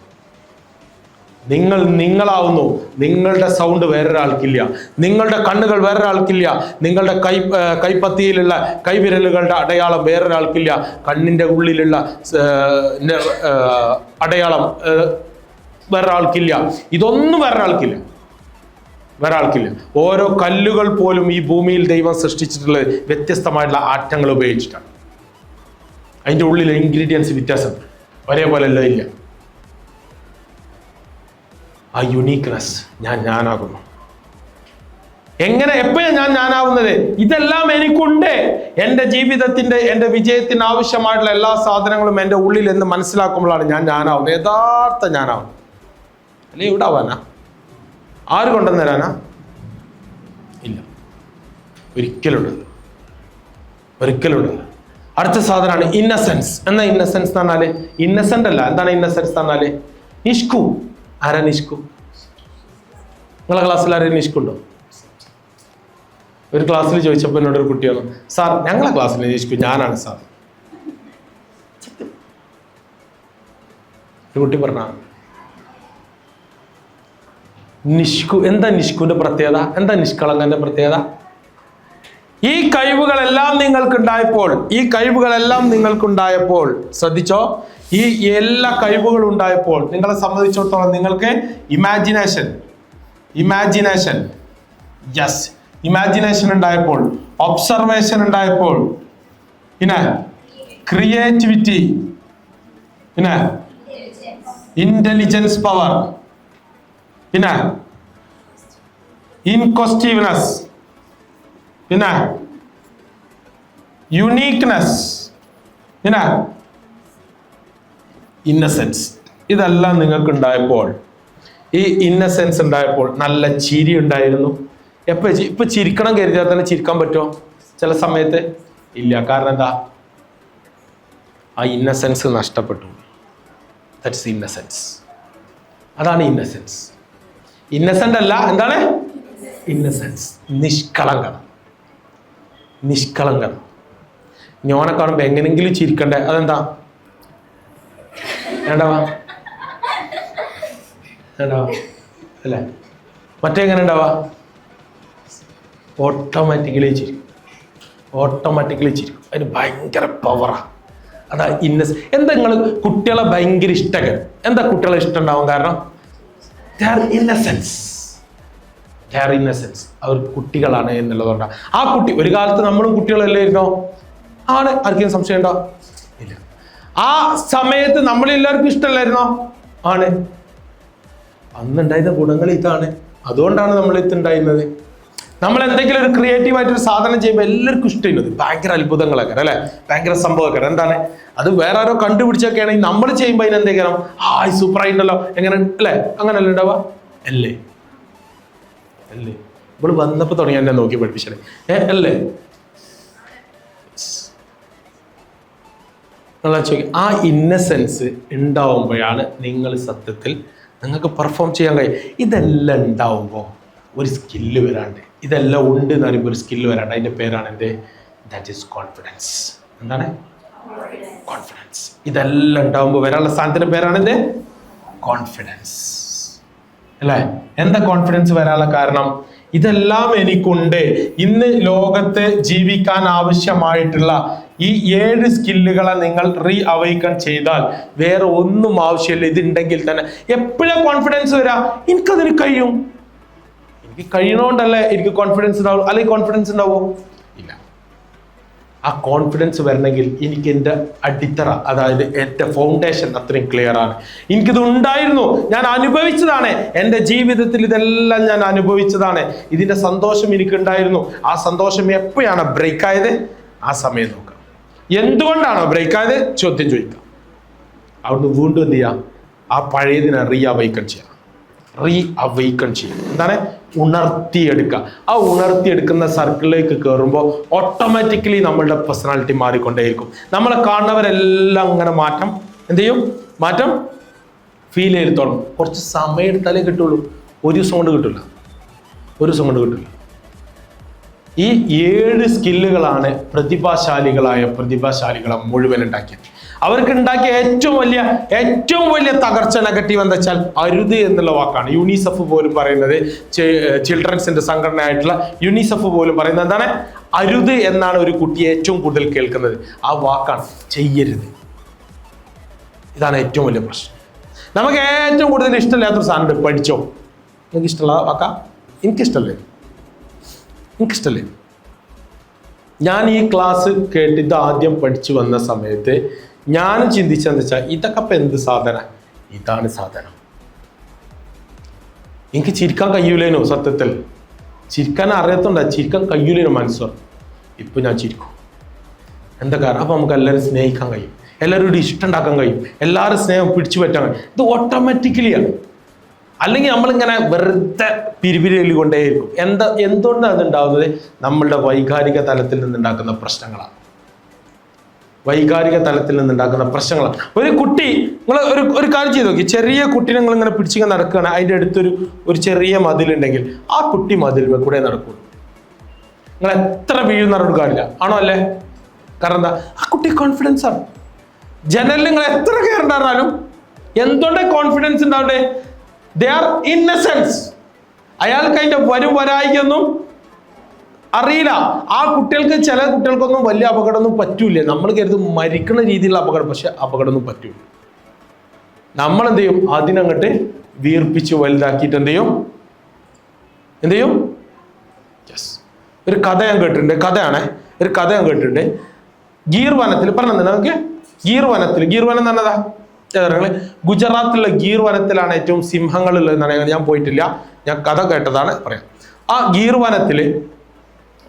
നിങ്ങളാവുന്നു. നിങ്ങളുടെ സൗണ്ട് വേറൊരാൾക്കില്ല, നിങ്ങളുടെ കണ്ണുകൾ വേറൊരാൾക്കില്ല, നിങ്ങളുടെ കൈപ്പത്തിയിലുള്ള കൈവിരലുകളുടെ അടയാളം വേറൊരാൾക്കില്ല, കണ്ണിൻ്റെ ഉള്ളിലുള്ള അടയാളം വേറൊരാൾക്കില്ല. ഇതൊന്നും വേറൊരാൾക്കില്ല. ഓരോ കല്ലുകൾ പോലും ഈ ഭൂമിയിൽ ദൈവം സൃഷ്ടിച്ചിട്ടുള്ളത് വ്യത്യസ്തമായിട്ടുള്ള ആറ്റങ്ങൾ ഉപയോഗിച്ചിട്ടാണ്. അതിൻ്റെ ഉള്ളിലെ ഇൻഗ്രീഡിയൻസ് വ്യത്യാസം ഒരേപോലെ ഇല്ല. ആ യുണീക്നെസ് ഞാനാകുന്നു. എങ്ങനെ എപ്പോഴാണ് ഞാനാവുന്നത്? ഇതെല്ലാം എനിക്കുണ്ട്. എൻ്റെ ജീവിതത്തിന്റെ, എൻ്റെ വിജയത്തിന് ആവശ്യമായിട്ടുള്ള എല്ലാ സാധനങ്ങളും എൻ്റെ ഉള്ളിൽ എന്ന് മനസ്സിലാക്കുമ്പോഴാണ് ഞാനാവുന്നത്. യഥാർത്ഥ ഞാനാവുന്നത്. അല്ലെ ഇവിടെ ആവാനാ? ആര് കൊണ്ടുവന്ന് തരാനാ? ഇല്ല. ഒരിക്കലുണ്ട്. അടുത്ത സാധനമാണ് ഇന്നസെൻസ്. എന്നാ ഇന്നസെൻസ് എന്ന് പറഞ്ഞാല്? ഇന്നസെന്റ് അല്ല. എന്താണ് ഇന്നസെൻസ് എന്ന് പറഞ്ഞാല്? നിഷ്കു. ആരാ നിഷ്കു? നിങ്ങളെ ക്ലാസ്സിൽ ആരെയും നിഷ്കുണ്ടോ? ഒരു ക്ലാസ്സിൽ ചോദിച്ചപ്പോൾ എന്നോട് ഒരു കുട്ടിയാണ്, സാർ ഞങ്ങളെ ക്ലാസ്സിൽ നിഷ്കു ഞാനാണ് സാർ. ഒരു കുട്ടി പറഞ്ഞ നിഷ്കു. എന്താ നിഷ്കുവിന്റെ പ്രത്യേകത? എന്താ നിഷ്കളങ്കന്റെ പ്രത്യേകത? ഈ കഴിവുകളെല്ലാം നിങ്ങൾക്കുണ്ടായപ്പോൾ ശ്രദ്ധിച്ചോ, ഈ എല്ലാ കഴിവുകളും ഉണ്ടായപ്പോൾ നിങ്ങളെ സംബന്ധിച്ചിടത്തോളം നിങ്ങൾക്ക് ഇമാജിനേഷൻ ഉണ്ടായപ്പോൾ, ഒബ്സർവേഷൻ ഉണ്ടായപ്പോൾ, പിന്നെ ക്രിയേറ്റിവിറ്റി, പിന്നെ ഇന്റലിജൻസ് പവർ, പിന്നെ ഇൻക്വസ്റ്റീവ്നെസ്, പിന്നെ യുണീക്നെസ്, പിന്നെ ഇന്നസെൻസ്. ഇതെല്ലാം നിങ്ങൾക്ക് ഉണ്ടായപ്പോൾ, ഈ ഇന്നസെൻസ് ഉണ്ടായപ്പോൾ നല്ല ചിരി ഉണ്ടായിരുന്നു. ഇപ്പൊ ചിരിക്കണം കരുതിയാൽ തന്നെ ചിരിക്കാൻ പറ്റുമോ? ചില സമയത്ത് ഇല്ല. കാരണം എന്താ? ആ ഇന്നസെൻസ് നഷ്ടപ്പെട്ടു. That's innocence. അതാണ് ഇന്നസെൻസ്. ഇന്നസെന്റ് അല്ല, എന്താണ് ഇന്നസെൻസ്? നിഷ്കളങ്കത. ഞാനെ കാണുമ്പോ എങ്ങനെങ്കിലും ചിരിക്കണ്ടേ? അതെന്താ? വേണ്ടവാ അല്ലേ? മറ്റെങ്ങനെ ഉണ്ടാവാ? ഓട്ടോമാറ്റിക്കലി ചിരിക്കും. അതിന് ഭയങ്കര പവറാ. അതാ എന്താ നിങ്ങൾ കുട്ടികളെ ഭയങ്കര ഇഷ്ടകരം? എന്താ കുട്ടികളെ ഇഷ്ടം ഉണ്ടാവും? കാരണം ഇന്നസെൻസ്. അവർ കുട്ടികളാണ് എന്നുള്ളതുകൊണ്ടാണ്. ആ കുട്ടി, ഒരു കാലത്ത് നമ്മളും കുട്ടികളല്ലായിരുന്നോ? ആണ്. ആർക്കും സംശയം ഉണ്ടോ? ഇല്ല. ആ സമയത്ത് നമ്മളെല്ലാവർക്കും ഇഷ്ടമല്ലായിരുന്നോ? ആണ്. അന്നുണ്ടായിരുന്ന ഗുണങ്ങൾ ഇതാണ്. അതുകൊണ്ടാണ് നമ്മൾ ഇതുണ്ടായിരുന്നത്. നമ്മൾ എന്തെങ്കിലും ഒരു ക്രിയേറ്റീവായിട്ടൊരു സാധനം ചെയ്യുമ്പോൾ എല്ലാവർക്കും ഇഷ്ടമുള്ളത് ഭയങ്കര അത്ഭുതങ്ങളൊക്കെ അല്ലെ, ഭയങ്കര സംഭവമൊക്കെ. എന്താണ് അത്? വേറെ ആരോ കണ്ടുപിടിച്ചൊക്കെ ആണെങ്കിൽ നമ്മൾ ചെയ്യുമ്പോൾ അതിനെന്തെങ്കിലും സൂപ്പർ ആയിട്ടുണ്ടല്ലോ, എങ്ങനെ അല്ലേ? അങ്ങനെയല്ല ഉണ്ടാവുക അല്ലേ? ഇപ്പോൾ വന്നപ്പോൾ തുടങ്ങി എന്നെ നോക്കി പഠിപ്പിച്ചേ അല്ലേ? ആ ഇന്നസെൻസ് ഉണ്ടാവുമ്പോഴാണ് നിങ്ങൾ സത്യത്തിൽ നിങ്ങൾക്ക് പെർഫോം ചെയ്യാൻ കഴിയും. ഇതെല്ലാം ഉണ്ടാവുമ്പോൾ ഒരു സ്കില്ല് വരാണ്ട്, ഇതെല്ലാം ഉണ്ട് എന്ന് പറയുമ്പോൾ ഒരു സ്കില്ല് വരാണ്ട്, അതിൻ്റെ പേരാണ് എന്ത്? That is confidence. എന്താണ് കോൺഫിഡൻസ്? ഇതെല്ലാം ഉണ്ടാവുമ്പോൾ വരാനുള്ള സ്ഥാനത്തിൻ്റെ പേരാണ് എന്ത്? കോൺഫിഡൻസ് അല്ലേ? എന്താ കോൺഫിഡൻസ് വരാനുള്ള കാരണം? ഇതെല്ലാം എനിക്കുണ്ട്. ഇന്ന് ലോകത്ത് ജീവിക്കാൻ ആവശ്യമായിട്ടുള്ള ഈ 7 സ്കില്ലുകളെ നിങ്ങൾ അവൈക്കൺ ചെയ്താൽ വേറെ ഒന്നും ആവശ്യമില്ല. ഇതുണ്ടെങ്കിൽ തന്നെ എപ്പോഴാണ് കോൺഫിഡൻസ് വരാ? എനിക്കതിന് കഴിയും. എനിക്ക് കഴിയണോണ്ടല്ലേ എനിക്ക് കോൺഫിഡൻസ് ഉണ്ടാവും. അല്ലെങ്കിൽ കോൺഫിഡൻസ് ഉണ്ടാവോ? ഇല്ല. ആ കോൺഫിഡൻസ് വരണമെങ്കിൽ എനിക്ക് എൻ്റെ അടിത്തറ, അതായത് എൻ്റെ ഫൗണ്ടേഷൻ അത്രയും ക്ലിയർ ആണ്. എനിക്കിത് ഉണ്ടായിരുന്നു, ഞാൻ അനുഭവിച്ചതാണ്, എൻ്റെ ജീവിതത്തിൽ ഇതെല്ലാം ഞാൻ അനുഭവിച്ചതാണ്, ഇതിൻ്റെ സന്തോഷം എനിക്കുണ്ടായിരുന്നു. ആ സന്തോഷം എപ്പോഴാണ് ബ്രേക്ക് ആയത്? ആ സമയം നോക്കാം. എന്തുകൊണ്ടാണോ ബ്രേക്ക് ആയത്? ചോദ്യം ചോദിക്കാം. അവിടുന്ന് വീണ്ടും എന്ത് ചെയ്യാം? ആ പഴയതിനെ റീ അവൈക്കൺ ചെയ്യാം. എന്താണ്? ഉണർത്തിയെടുക്കുക. ആ ഉണർത്തിയെടുക്കുന്ന സർക്കിളിലേക്ക് കയറുമ്പോൾ ഓട്ടോമാറ്റിക്കലി നമ്മളുടെ പേഴ്സണാലിറ്റി മാറിക്കൊണ്ടേയിരിക്കും. നമ്മളെ കാണുന്നവരെല്ലാം അങ്ങനെ എന്ത് ചെയ്യും? മാറ്റം ഫീൽ ചെയ്ത് തുടങ്ങും. കുറച്ച് സമയം എടുത്താലേ കിട്ടുള്ളൂ. ഒരു ദിവസം കൊണ്ട് കിട്ടില്ല. ഈ 7 സ്കില്ലുകളാണ് പ്രതിഭാശാലികളെ മുഴുവൻ ഉണ്ടാക്കിയത്. അവർക്ക് ഉണ്ടാക്കിയ ഏറ്റവും വലിയ തകർച്ച, നെഗറ്റീവ് എന്താ വെച്ചാൽ അരുത് എന്നുള്ള വാക്കാണ്. യൂണിസെഫ് പോലും പറയുന്നത്, ചിൽഡ്രൻസിന്റെ സംഘടനയായിട്ടുള്ള യൂണിസെഫ് പോലും പറയുന്നത് എന്താണ്? അരുത് എന്നാണ് ഒരു കുട്ടി ഏറ്റവും കൂടുതൽ കേൾക്കുന്നത്. ആ വാക്കാണ് ചെയ്യരുത്. ഇതാണ് ഏറ്റവും വലിയ പ്രശ്നം. നമുക്ക് ഏറ്റവും കൂടുതൽ ഇഷ്ടമില്ലാത്തൊരു സാധനം പഠിച്ചോ. നിങ്ങൾക്ക് ഇഷ്ടമുള്ള വാക്കാ? എനിക്കിഷ്ടമല്ലേ? ഞാൻ ഈ ക്ലാസ് കേട്ടിട്ട് ആദ്യം പഠിച്ചു വന്ന സമയത്ത് ഞാൻ ചിന്തിച്ചെന്ന് വെച്ചാൽ ഇതൊക്കെ ഇപ്പം എന്ത് സാധനം? ഇതാണ് സാധനം. എനിക്ക് ചിരിക്കാൻ കഴിയൂലേനോ? സത്യത്തിൽ ചിരിക്കാൻ അറിയാത്തോണ്ടാ, ചിരിക്കാൻ കഴിയൂലേനോ മനസ്സോ. ഇപ്പം ഞാൻ ചിരിക്കും. എന്താ കാരണം? അപ്പം നമുക്ക് എല്ലാവരും സ്നേഹിക്കാൻ കഴിയും, എല്ലാവരോടും ഇഷ്ടം ഉണ്ടാക്കാൻ കഴിയും, എല്ലാവരും സ്നേഹം പിടിച്ചു പറ്റാൻ കഴിയും. ഇത് ഓട്ടോമാറ്റിക്കലിയാണ്. അല്ലെങ്കിൽ നമ്മളിങ്ങനെ വെറുതെ പിരിപിരി കൊണ്ടേയിരിക്കും. എന്തുകൊണ്ടാണ് അത് ഉണ്ടാകുന്നത്? നമ്മളുടെ വൈകാരിക തലത്തിൽ നിന്നുണ്ടാക്കുന്ന പ്രശ്നങ്ങളാണ്. ഒരു കുട്ടി, നിങ്ങൾ ഒരു കാര്യം ചെയ്ത് നോക്കി. ചെറിയ കുട്ടീനെ നിങ്ങൾ ഇങ്ങനെ പിടിച്ചിങ്ങനെ നടക്കുകയാണ്, അതിൻ്റെ അടുത്തൊരു ചെറിയ മതിലുണ്ടെങ്കിൽ ആ കുട്ടി മതിൽ കൂടെ നടക്കുള്ളൂ. നിങ്ങൾ എത്ര വീഴുന്ന കാര്യമില്ല, ആണോ? അല്ലേ? കാരണം എന്താ? ആ കുട്ടി കോൺഫിഡൻസ് ആണ്. ജനലിൽ നിങ്ങൾ എത്ര കയറുണ്ടായിരുന്നാലും എന്തുകൊണ്ടാണ് കോൺഫിഡൻസ് ഉണ്ടാവട്ടെ? They are innocence. അയാൾക്ക് അതിന്റെ വരായിക്കൊന്നും അറിയില്ല. ആ ചില കുട്ടികൾക്കൊന്നും വലിയ അപകടമൊന്നും പറ്റൂല. നമ്മൾ കരുതും മരിക്കുന്ന രീതിയിലുള്ള അപകടം, പക്ഷെ അപകടമൊന്നും പറ്റൂല. നമ്മൾ എന്ത് ചെയ്യും? അതിനങ്ങോട്ട് വീർപ്പിച്ച് വലുതാക്കിയിട്ട് എന്ത് ചെയ്യും? യെസ്. ഒരു കഥ ഞാൻ കേട്ടിട്ടുണ്ട്. ഗീർ വനത്തിൽ പറഞ്ഞത് ഗീർ വനം എന്നതാ? ഗുജറാത്തിലുള്ള ഗീർ വനത്തിലാണ് ഏറ്റവും സിംഹങ്ങളുള്ളത് എന്നാണ്. ഞാൻ പോയിട്ടില്ല, ഞാൻ കഥ കേട്ടതാണ് പറയാം. ആ ഗീർ വനത്തില്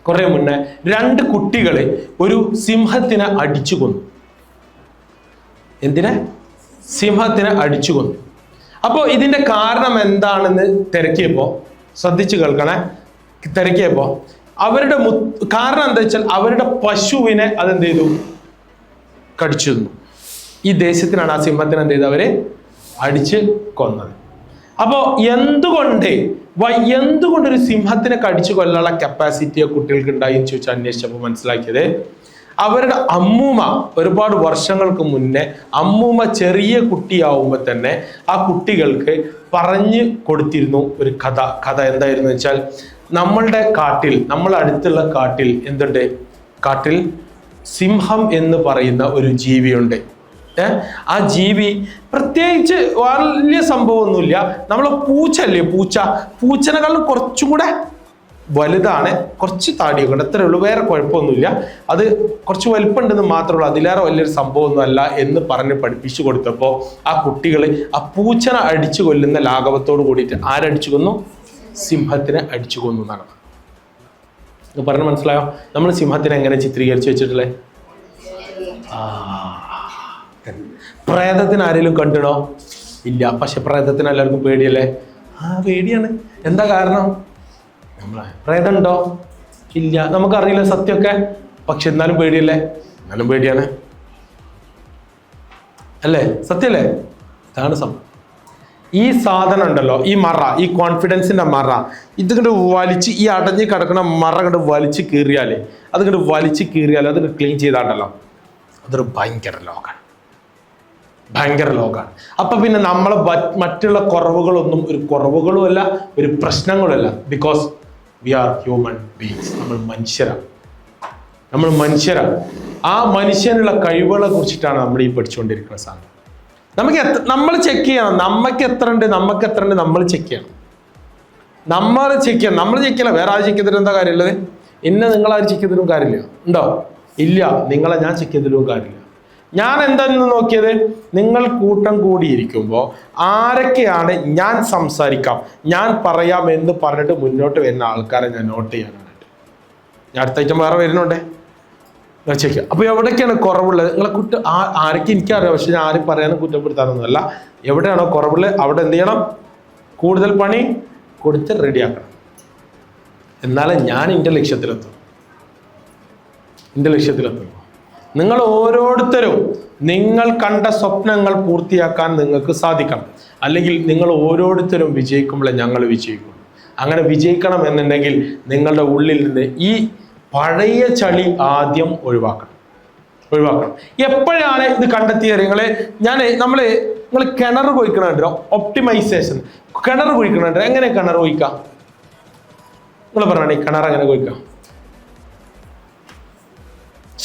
കുറെ മുന്നേ 2 കുട്ടികളെ ഒരു സിംഹത്തിനെ അടിച്ചു കൊന്നു. സിംഹത്തിനെ അടിച്ചു കൊന്നു. അപ്പോൾ ഇതിന്റെ കാരണം എന്താണെന്ന് ശ്രദ്ധിച്ചു കേൾക്കണേ. അവരുടെ കാരണം എന്താ വെച്ചാൽ അവരുടെ പശുവിനെ അതെന്ത് ചെയ്തു? കടിച്ചു തിന്നു. ഈ ദേഷ്യത്തിനാണ് ആ സിംഹത്തിന് എന്ത് ചെയ്ത് അവരെ അടിച്ച് കൊന്നത്. അപ്പോൾ എന്തുകൊണ്ടൊരു സിംഹത്തിനെ കടിച്ചു കൊല്ലാനുള്ള കപ്പാസിറ്റി കുട്ടികൾക്ക് ഉണ്ടായി എന്ന് ചോദിച്ചാൽ അന്വേഷിച്ചപ്പോൾ മനസ്സിലാക്കിയത്, അവരുടെ അമ്മൂമ്മ ഒരുപാട് വർഷങ്ങൾക്ക് മുന്നേ അമ്മൂമ്മ ചെറിയ കുട്ടിയാവുമ്പോൾ തന്നെ ആ കുട്ടികൾക്ക് പറഞ്ഞു കൊടുത്തിരുന്നു ഒരു കഥ എന്തായിരുന്നു വെച്ചാൽ, നമ്മളെ അടുത്തുള്ള കാട്ടിൽ എന്തുണ്ട്? കാട്ടിൽ സിംഹം എന്ന് പറയുന്ന ഒരു ജീവിയുണ്ട്. ആ ജീവി പ്രത്യേകിച്ച് വലിയ സംഭവമൊന്നുമില്ല. നമ്മളെ പൂച്ചല്ലേ, പൂച്ചനെക്കാളും കുറച്ചും കൂടെ വലുതാണ്, കുറച്ച് താടിയൊക്കെ ഉണ്ട്, അത്രേ ഉള്ളൂ, വേറെ കുഴപ്പമൊന്നുമില്ല. അത് കുറച്ച് വലിപ്പമുണ്ടെന്ന് മാത്രമേ ഉള്ളൂ, അതിലേറെ വലിയൊരു സംഭവമൊന്നും അല്ല എന്ന് പറഞ്ഞ് പഠിപ്പിച്ചു കൊടുത്തപ്പോൾ ആ കുട്ടികൾ ആ പൂച്ചനെ അടിച്ചു കൊല്ലുന്ന ലാഘവത്തോട് കൂടിയിട്ട് ആരടിച്ചു കൊന്നു? സിംഹത്തിനെ അടിച്ചു കൊന്നു എന്നാണ്. ഇത് പറഞ്ഞ് മനസ്സിലായോ? നമ്മൾ സിംഹത്തിനെ എങ്ങനെ ചിത്രീകരിച്ചു വെച്ചിട്ടുള്ളത്? പ്രേതത്തിന് ആരെങ്കിലും കണ്ടിടോ? ഇല്ല. പക്ഷെ പ്രേതത്തിന് എല്ലാവർക്കും പേടിയല്ലേ? പേടിയാണ്. എന്താ കാരണം? പ്രേതം ഉണ്ടോ? ഇല്ല. നമുക്കറിയില്ല സത്യമൊക്കെ, പക്ഷെ എന്നാലും പേടിയല്ലേ? എന്നാലും പേടിയാണ് അല്ലേ? സത്യല്ലേ? ഇതാണ് സംഭവം. ഈ സാധനം ഉണ്ടല്ലോ, ഈ കോൺഫിഡൻസിന്റെ ഇതിങ്ങോട്ട് വലിച്ച്, ഈ അടഞ്ഞ് കിടക്കുന്ന ഇങ്ങോട്ട് വലിച്ച് കീറിയാൽ അതിങ്ങോട്ട് ക്ലീൻ ചെയ്താണ്ടല്ലോ, അതൊരു ഭയങ്കര ലോകാണ്. അപ്പൊ പിന്നെ നമ്മളെ മറ്റുള്ള കുറവുകളൊന്നും ഒരു കുറവുകളും അല്ല, ഒരു പ്രശ്നങ്ങളുമല്ല. Because we are human beings. നമ്മൾ മനുഷ്യരാണ്. ആ മനുഷ്യനുള്ള കഴിവുകളെ കുറിച്ചിട്ടാണ് നമ്മൾ ഈ പഠിച്ചുകൊണ്ടിരിക്കുന്ന സാധനം. നമ്മൾ ചെക്ക് ചെയ്യണം, നമുക്ക് എത്ര ഉണ്ട്, നമ്മൾ ചെക്ക് ചെയ്യണം. നമ്മൾ ചെക്ക് ചെയ്യണം. വേറെ ആരും ചെക്ക് ചെയ്തിട്ട് എന്താ കാര്യമുള്ളത്? നിങ്ങൾ ആരും ചെക്ക് ചെയ്തിട്ടും കാര്യമില്ല. ഉണ്ടോ? ഇല്ല, നിങ്ങളെ ഞാൻ ചെക്ക് ചെയ്തിട്ടും കാര്യമില്ല. ഞാൻ എന്താണെന്ന് നോക്കിയത്, നിങ്ങൾ കൂട്ടം കൂടിയിരിക്കുമ്പോൾ ആരൊക്കെയാണ് ഞാൻ സംസാരിക്കാം, ഞാൻ പറയാം എന്ന് പറഞ്ഞിട്ട് മുന്നോട്ട് വരുന്ന ആൾക്കാരെ ഞാൻ നോട്ട് ചെയ്യാനായിട്ട്. ഞാൻ അടുത്ത ഐറ്റം വേറെ വരുന്നുണ്ടേ, ചെക്ക് ചെയ്യാം. അപ്പോൾ എവിടേക്കാണ് കുറവുള്ളത് നിങ്ങളെ ആരൊക്കെ എനിക്കറിയാം, പക്ഷെ ഞാൻ ആരും പറയാനും കുറ്റപ്പെടുത്താനൊന്നുമല്ല. എവിടെയാണോ കുറവുള്ളത് അവിടെ എന്ത് ചെയ്യണം, കൂടുതൽ പണി കൊടുത്ത് റെഡിയാക്കണം. എന്നാലേ ഞാൻ എൻ്റെ ലക്ഷ്യത്തിലെത്തും. നിങ്ങൾ ഓരോരുത്തരും നിങ്ങൾ കണ്ട സ്വപ്നങ്ങൾ പൂർത്തിയാക്കാൻ നിങ്ങൾക്ക് സാധിക്കണം. അല്ലെങ്കിൽ നിങ്ങൾ ഓരോരുത്തരും വിജയിക്കുമ്പോഴേ ഞങ്ങൾ വിജയിക്കും. അങ്ങനെ വിജയിക്കണം എന്നുണ്ടെങ്കിൽ നിങ്ങളുടെ ഉള്ളിൽ നിന്ന് ഈ പഴയ ചളി ആദ്യം ഒഴിവാക്കണം. എപ്പോഴാണ് ഇത് കണ്ടെത്തിയത്? നിങ്ങൾ കിണർ കുഴിക്കണുണ്ടോ? ഒപ്റ്റിമൈസേഷൻ. കിണർ കുഴിക്കണുണ്ടോ? എങ്ങനെ കിണർ കുഴിക്കാം? നിങ്ങൾ പറഞ്ഞാണ് ഈ കിണർ എങ്ങനെ കുഴിക്കാം?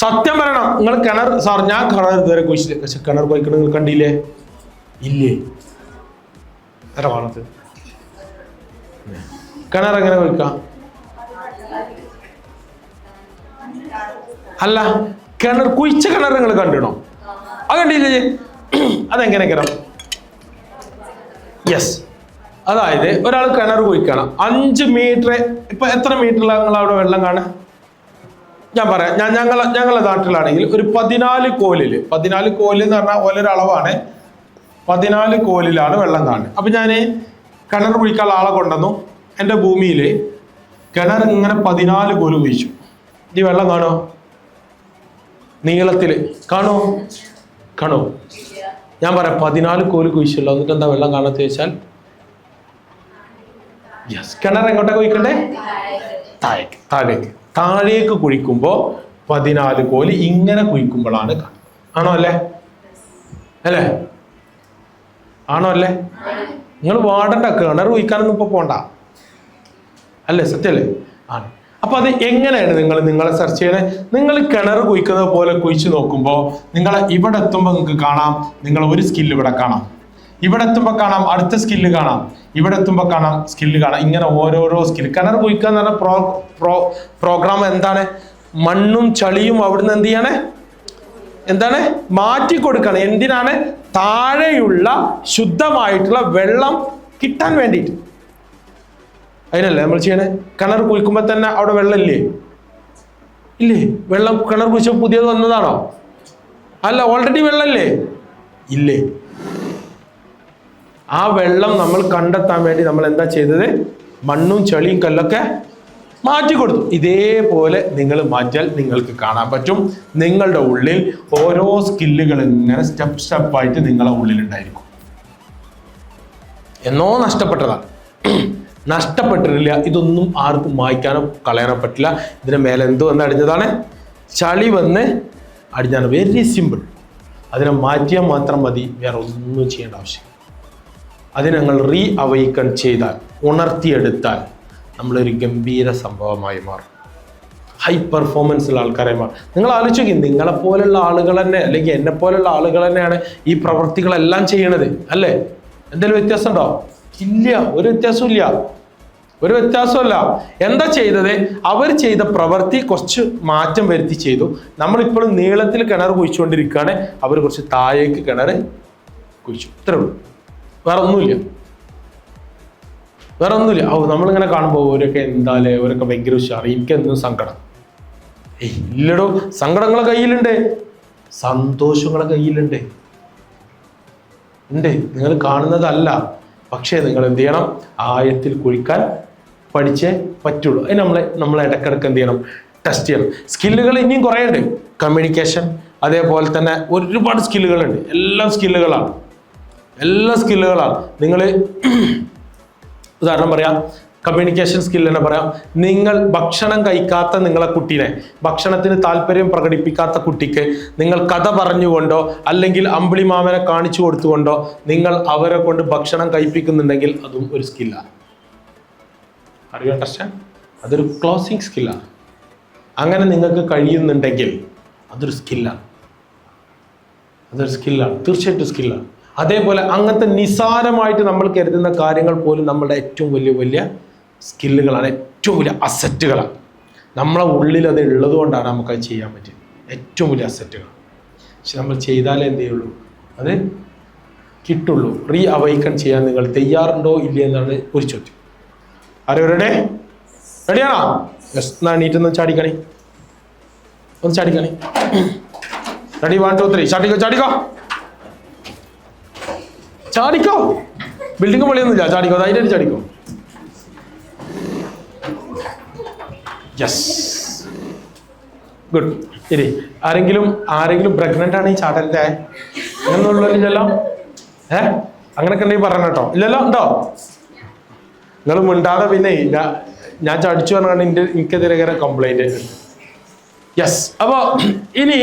സത്യം പറയണം. നിങ്ങൾ കിണർ, സാർ ഞാൻ കിണർ ഇതുവരെ കുഴിച്ചില്ല. പക്ഷെ കിണർ കുഴിക്കണം നിങ്ങൾ കണ്ടില്ലേ? ഇല്ലേ? കിണർ എങ്ങനെ കുഴിക്കാം? അല്ല, കിണർ കുഴിച്ച കിണർ നിങ്ങൾ കണ്ടിടണോ? അത് കണ്ടില്ലേ? അതെങ്ങനെ കിണർ? യെസ്, അതായത് ഒരാൾ കിണർ കുഴിക്കണം 5 മീറ്റർ. ഇപ്പൊ എത്ര മീറ്ററിലാണ് നിങ്ങൾ അവിടെ വെള്ളം കാണുക? ഞാൻ പറയാം. ഞങ്ങളുടെ നാട്ടിലാണെങ്കിൽ ഒരു 14 കോലില്, 14 കോല് എന്ന് പറഞ്ഞാൽ ഓരോരളവാണ്. 14 കോലിലാണ് വെള്ളം കാണുന്നത്. അപ്പൊ ഞാൻ കിണർ കുഴിക്കാനുള്ള ആളെ കൊണ്ടുവന്നു. എൻ്റെ ഭൂമിയിൽ കിണർ ഇങ്ങനെ 14 കോല് കുഴിച്ചു. ഈ വെള്ളം കാണോ? നീളത്തില് കാണോ? ഞാൻ പറയാം 14 കോല് കുഴിച്ചുള്ളൂ. എന്നിട്ട് എന്താ വെള്ളം കാണാത്ത ചോദിച്ചാൽ, യെസ്, കിണർ എങ്ങോട്ടേക്ക് കുഴിക്കണ്ടേ? താഴേക്ക് കുഴിക്കുമ്പോൾ 14 കോല് ഇങ്ങനെ കുഴിക്കുമ്പോഴാണ് കാണും. ആണോ അല്ലേ? നിങ്ങൾ വാടണ്ട, കിണർ കുഴിക്കാനൊന്നും ഇപ്പൊ പോണ്ട അല്ലേ? സത്യല്ലേ? ആണ്. അപ്പൊ അത് എങ്ങനെയാണ് നിങ്ങളെ സെർച്ച് ചെയ്യണേ? നിങ്ങൾ കിണർ കുഴിക്കുന്നത് പോലെ കുഴിച്ചു നോക്കുമ്പോൾ നിങ്ങളെ ഇവിടെ എത്തുമ്പോൾ നിങ്ങൾക്ക് കാണാം, നിങ്ങൾ ഒരു സ്കില്ല് ഇവിടെ കാണാം, ഇവിടെ എത്തുമ്പോൾ കാണാം അടുത്ത സ്കില്ല് കാണാം, ഇവിടെ എത്തുമ്പോൾ കാണാം സ്കില്ല് കാണാം. ഇങ്ങനെ ഓരോരോ സ്കില്ല്. കിണർ കുഴിക്കുക എന്ന് പറഞ്ഞ പ്രോഗ്രാം എന്താണ്? മണ്ണും ചളിയും അവിടുന്ന് എന്താണ് മാറ്റി കൊടുക്കണം. എന്തിനാണ്? താഴെയുള്ള ശുദ്ധമായിട്ടുള്ള വെള്ളം കിട്ടാൻ വേണ്ടിയിട്ട്. അതിനല്ലേ നമ്മൾ ചെയ്യണേ? കിണർ കുഴിക്കുമ്പോൾ തന്നെ അവിടെ വെള്ളം ഇല്ലേ? വെള്ളം കിണർ കുഴിച്ചപ്പോൾ പുതിയത് വന്നതാണോ? അല്ല, ഓൾറെഡി വെള്ളമില്ലേ? ഇല്ലേ? ആ വെള്ളം നമ്മൾ കണ്ടെത്താൻ വേണ്ടി നമ്മൾ എന്താ ചെയ്തത്? മണ്ണും ചളിയും കല്ലൊക്കെ മാറ്റി കൊടുത്തു. ഇതേപോലെ നിങ്ങൾ മാറ്റിയാൽ നിങ്ങൾക്ക് കാണാൻ പറ്റും നിങ്ങളുടെ ഉള്ളിൽ ഓരോ സ്കില്ലുകൾ ഇങ്ങനെ സ്റ്റെപ്പായിട്ട് നിങ്ങളുടെ ഉള്ളിലുണ്ടായിരിക്കും. എന്നോ നഷ്ടപ്പെട്ടിട്ടില്ല. ഇതൊന്നും ആർക്കും മായ്ക്കാനോ കളയാനോ പറ്റില്ല. ഇതിന് മേലെ എന്തോ വന്ന് അടിഞ്ഞതാണ്? ചളി വന്ന് അടിഞ്ഞാണ്. Very simple. അതിനെ മാറ്റിയാൽ മാത്രം മതി, വേറെ ഒന്നും ചെയ്യേണ്ട ആവശ്യം. അതിനെ ഞങ്ങൾ അവൈക്കൺ ചെയ്താൽ, ഉണർത്തിയെടുത്താൽ നമ്മളൊരു ഗംഭീര സംഭവമായി മാറും. ഹൈ പെർഫോമൻസുള്ള ആൾക്കാരെ മാറും. നിങ്ങൾ ആലോചിക്കും, നിങ്ങളെപ്പോലുള്ള ആളുകൾ തന്നെ അല്ലെങ്കിൽ എന്നെ പോലുള്ള ആളുകൾ തന്നെയാണ് ഈ പ്രവൃത്തികളെല്ലാം ചെയ്യണത് അല്ലേ? എന്തെങ്കിലും വ്യത്യാസം ഉണ്ടോ? ഇല്ല, ഒരു വ്യത്യാസമല്ല. എന്താ ചെയ്തത്? അവർ ചെയ്ത പ്രവൃത്തി കുറച്ച് മാറ്റം വരുത്തി ചെയ്തു. നമ്മളിപ്പോഴും നീളത്തിൽ കിണർ കുഴിച്ചുകൊണ്ടിരിക്കുകയാണ്, അവർ കുറച്ച് താഴേക്ക് കിണർ കുഴിച്ചു. ഇത്രേ ഉള്ളൂ, വേറെ ഒന്നുമില്ല. നമ്മളിങ്ങനെ കാണുമ്പോൾ ഓരൊക്കെ ഓരൊക്കെ ഭയങ്കര ഉഷാറ്, എനിക്കെന്തും സങ്കടം. ഇല്ലടോ, സങ്കടങ്ങളെ കയ്യിലുണ്ട്, സന്തോഷങ്ങളെ കയ്യിലുണ്ട്. നിങ്ങൾ കാണുന്നതല്ല. പക്ഷേ നിങ്ങൾ എന്ത് ചെയ്യണം? ആഴത്തിൽ കുഴിക്കാൻ പഠിച്ചേ പറ്റുള്ളൂ. അതിന് നമ്മൾ ഇടയ്ക്കിടയ്ക്ക് എന്ത് ചെയ്യണം? ടെസ്റ്റ് ചെയ്യണം. സ്കില്ലുകൾ ഇനിയും കുറേ ഉണ്ട്. കമ്മ്യൂണിക്കേഷൻ, അതേപോലെ തന്നെ ഒരുപാട് സ്കില്ലുകളുണ്ട്. എല്ലാ സ്കില്ലുകളാണ്. നിങ്ങൾ ഉദാഹരണം പറയാം, കമ്മ്യൂണിക്കേഷൻ സ്കിൽ തന്നെ പറയാം. നിങ്ങൾ ഭക്ഷണം കഴിക്കാത്ത നിങ്ങളെ കുട്ടീനെ, ഭക്ഷണത്തിന് താല്പര്യം പ്രകടിപ്പിക്കാത്ത കുട്ടിക്ക് നിങ്ങൾ കഥ പറഞ്ഞുകൊണ്ടോ അല്ലെങ്കിൽ അമ്പിളി മാമനെ കാണിച്ചു കൊടുത്തുകൊണ്ടോ നിങ്ങൾ അവരെ കൊണ്ട് ഭക്ഷണം കഴിപ്പിക്കുന്നുണ്ടെങ്കിൽ അതും ഒരു സ്കില്ലാണ്. അറിയോ? അണ്ടർസ്റ്റാൻഡ്? അതൊരു ക്ലോസിങ് സ്കില്ലാണ്. അങ്ങനെ നിങ്ങൾക്ക് കഴിയുന്നുണ്ടെങ്കിൽ അതൊരു സ്കില്ലാണ്. തീർച്ചയായിട്ടും സ്കില്ലാണ്. അതേപോലെ അങ്ങനത്തെ നിസാരമായിട്ട് നമ്മൾ കരുതുന്ന കാര്യങ്ങൾ പോലും നമ്മളുടെ ഏറ്റവും വലിയ സ്കില്ലുകളാണ്, ഏറ്റവും വലിയ അസറ്റുകളാണ്. നമ്മളെ ഉള്ളിൽ അത് ഉള്ളത് കൊണ്ടാണ് നമുക്കത് ചെയ്യാൻ പറ്റുന്നത്. ഏറ്റവും വലിയ അസറ്റുകൾ. പക്ഷെ നമ്മൾ ചെയ്താലേ എന്ത് ചെയ്യുള്ളൂ, അത് കിട്ടുള്ളൂ. റീ അവൈക്കൺ ചെയ്യാൻ നിങ്ങൾ തയ്യാറുണ്ടോ ഇല്ല എന്നാണ് ഒരു ചോദ്യം. ആരോടെ റെഡിയാണോ? യെസ്. എന്നാ എണീറ്റൊന്ന് ചാടിക്കണേ, ഒന്ന് ചാടിക്കണേ. റെഡി 1 2 3 ചാടിക്കോ ചാടിക്കോ ചാടിക്കോ. ബിൽഡിംഗ് പൊളിയൊന്നുമില്ല, ചാടിക്കോ, ധൈര്യമായിട്ട് ചാടിക്കോ. Yes, good. ശരി, ആരെങ്കിലും പ്രഗ്നന്റ് ആണ് ഈ ചാടലിന്റെ അങ്ങനെയുള്ളല്ലോ? അങ്ങനൊക്കെ ഉണ്ടെങ്കിൽ പറഞ്ഞ കേട്ടോ. ഇല്ലല്ലോ? ഉണ്ടോ? നിങ്ങൾ മിണ്ടാതെ പിന്നെ ഞാൻ ചടിച്ചു പറഞ്ഞാണ് എനിക്കെതിരെ കംപ്ലൈന്റ്. യെസ്. അപ്പൊ ഇനി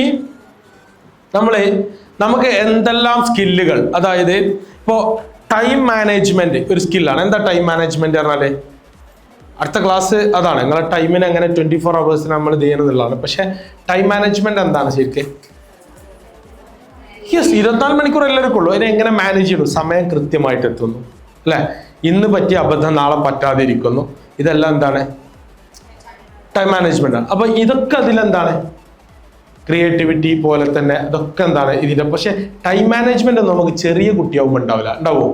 നമുക്ക് എന്തെല്ലാം സ്കില്ലുകൾ, അതായത് ഇപ്പോ ടൈം മാനേജ്മെന്റ് ഒരു സ്കില്ലാണ്. എന്താ ടൈം മാനേജ്മെന്റ് പറഞ്ഞാല്? അടുത്ത ക്ലാസ് അതാണ്, നിങ്ങളെ ടൈമിനെ എങ്ങനെ 24 hours നമ്മൾ ഇത് ചെയ്യണമെന്നുള്ളതാണ്. പക്ഷെ ടൈം മാനേജ്മെന്റ് എന്താണ് ശരിക്കും? യെസ്, 24 മണിക്കൂർ എല്ലാവർക്കും ഉള്ളൂ. അതിനെ എങ്ങനെ മാനേജ് ചെയ്യുന്നു? സമയം കൃത്യമായിട്ട് എത്തുന്നു, അല്ലെ? ഇന്ന് പറ്റിയ അബദ്ധം നാളെ പറ്റാതിരിക്കുന്നു. ഇതെല്ലാം എന്താണ്? ടൈം മാനേജ്മെന്റ് ആണ്. അപ്പൊ ഇതൊക്കെ അതിലെന്താണ്? ക്രിയേറ്റിവിറ്റി പോലെ തന്നെ അതൊക്കെ എന്താണ് ഇതിന്റെ. പക്ഷെ ടൈം മാനേജ്മെന്റ് ഒന്നും നമുക്ക് ചെറിയ കുട്ടിയാവുമ്പോൾ ഉണ്ടാവോ?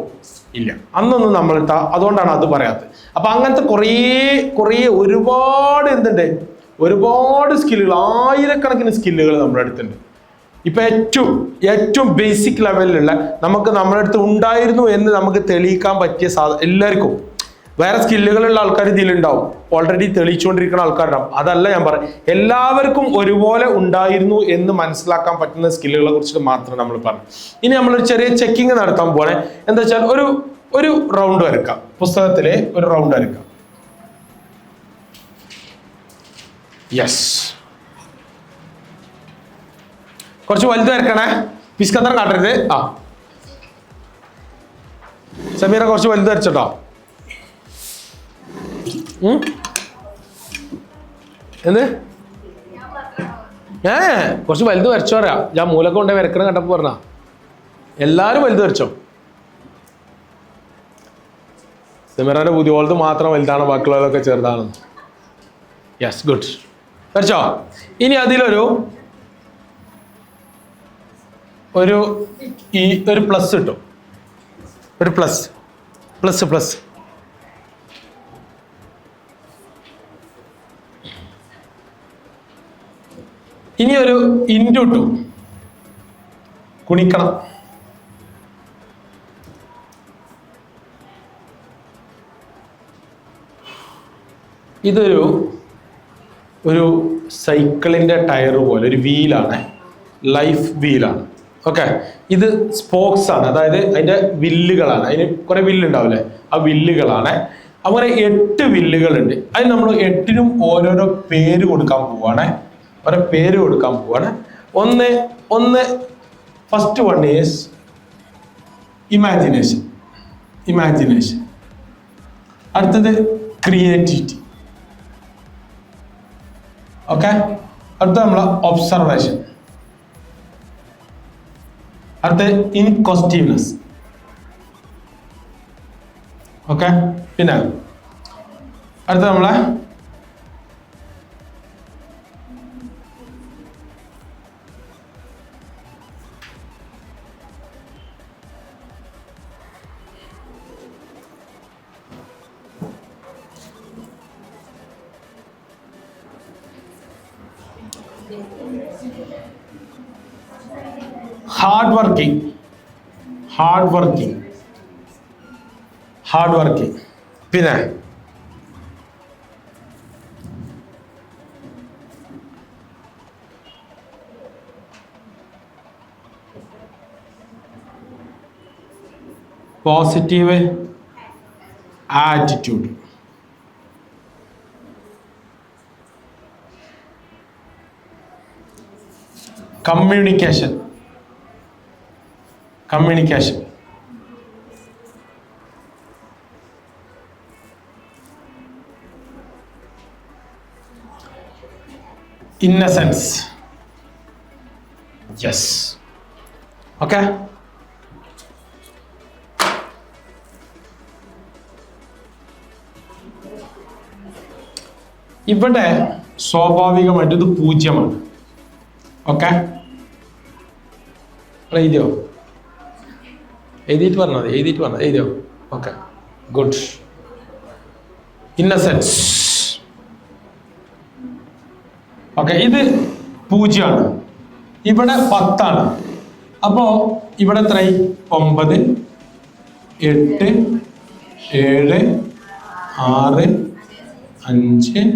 ഇല്ല, അന്നൊന്നും നമ്മൾ അതുകൊണ്ടാണ് അത് പറയാത്തത്. അപ്പൊ അങ്ങനത്തെ കുറേ ഒരുപാട് ഒരുപാട് സ്കില്ലുകൾ, ആയിരക്കണക്കിന് സ്കില്ലുകൾ നമ്മുടെ അടുത്തുണ്ട്. ഇപ്പൊ ഏറ്റവും ബേസിക് ലെവലിലുള്ള നമുക്ക് നമ്മുടെ അടുത്ത് ഉണ്ടായിരുന്നു എന്ന് നമുക്ക് തെളിയിക്കാൻ പറ്റിയ എല്ലാവർക്കും. വേറെ സ്കില്ലുകളുള്ള ആൾക്കാർ ഇതിലുണ്ടാവും, ഓൾറെഡി തെളിയിച്ചുകൊണ്ടിരിക്കുന്ന ആൾക്കാരുണ്ടാവും. അതല്ല ഞാൻ പറയും, എല്ലാവർക്കും ഒരുപോലെ ഉണ്ടായിരുന്നു എന്ന് മനസ്സിലാക്കാൻ പറ്റുന്ന സ്കില്ലുകളെ കുറിച്ചിട്ട് മാത്രം നമ്മൾ പറഞ്ഞു. ഇനി നമ്മളൊരു ചെറിയ ചെക്കിങ് നടത്താൻ പോണേ. എന്താ വെച്ചാൽ ഒരു റൗണ്ട് വരക്കാം, പുസ്തകത്തിലെ ഒരു റൗണ്ട് വരക്കാം. യെസ്, കുറച്ച് വലുത് വരക്കണേ, പിസ്കന്തരം കാട്ടരുത്. സമീറ കുറച്ച് വലുത് വരച്ചോട്ടോ. എന്ത് കുറച്ച് വലുത് വരച്ചോ പറയാ. ഞാൻ മൂലൊക്കെ കൊണ്ടേ വരക്കണം കണ്ടപ്പോ പറഞ്ഞ എല്ലാരും വലുത് വരച്ചോ. സമീറയുടെ ബുദ്ധിയോളത്ത് മാത്രം വലുതാണ്, ബാക്കിയുള്ളതൊക്കെ ചെറുതാണ്. യെസ്, ഗുഡ്, വരച്ചോ. ഇനി അതിലൊരു പ്ലസ് കിട്ടും, ഒരു പ്ലസ്. ഇനി ഒരു ഇൻറ്റു ടു, ഗുണിക്കണം. ഇതൊരു സൈക്കിളിന്റെ ടയർ പോലെ ഒരു വീലാണ്, ലൈഫ് വീലാണ്. ഓക്കെ, ഇത് സ്പോക്സ് ആണ്, അതായത് അതിന്റെ വില്ലുകളാണ്. അതിന് കുറെ വില്ലുണ്ടാവില്ലേ, ആ വില്ലുകളാണ്. അങ്ങനെ 8 വില്ലുകളുണ്ട്. അതിന് നമ്മൾ 8നും ഓരോരോ പേര് കൊടുക്കാൻ പോവാണ്. ഒന്ന് ഫസ്റ്റ് വൺ ഈസ് ഇമാജിനേഷൻ. അടുത്തത് ക്രിയേറ്റിവിറ്റി. ഓക്കെ, അടുത്തത് നമ്മളെ ഒബ്സർവേഷൻ. അടുത്തത് ഇൻകോസ്റ്റീവ്നെസ്. ഓക്കെ, പിന്നെ അടുത്തത് നമ്മളെ ഹാർഡ് വർക്കിംഗ്. പിന്നെ positive attitude. Communication. Innocence. Yes, okay. ഇവിടെ സ്വാഭാവികമായിട്ട് ഇത് 0ആണ്. ഓക്കെ, എഴുതിയോ? എഴുതിയിട്ട് പറഞ്ഞത് എഴുതിയോ? Okay, good. ഇന്നസെൻസ്. ഓക്കെ, ഇത് 0 ഇവിടെ 10. അപ്പോ ഇവിടെ എത്രയായി? 9, 8, 7, 6, 5,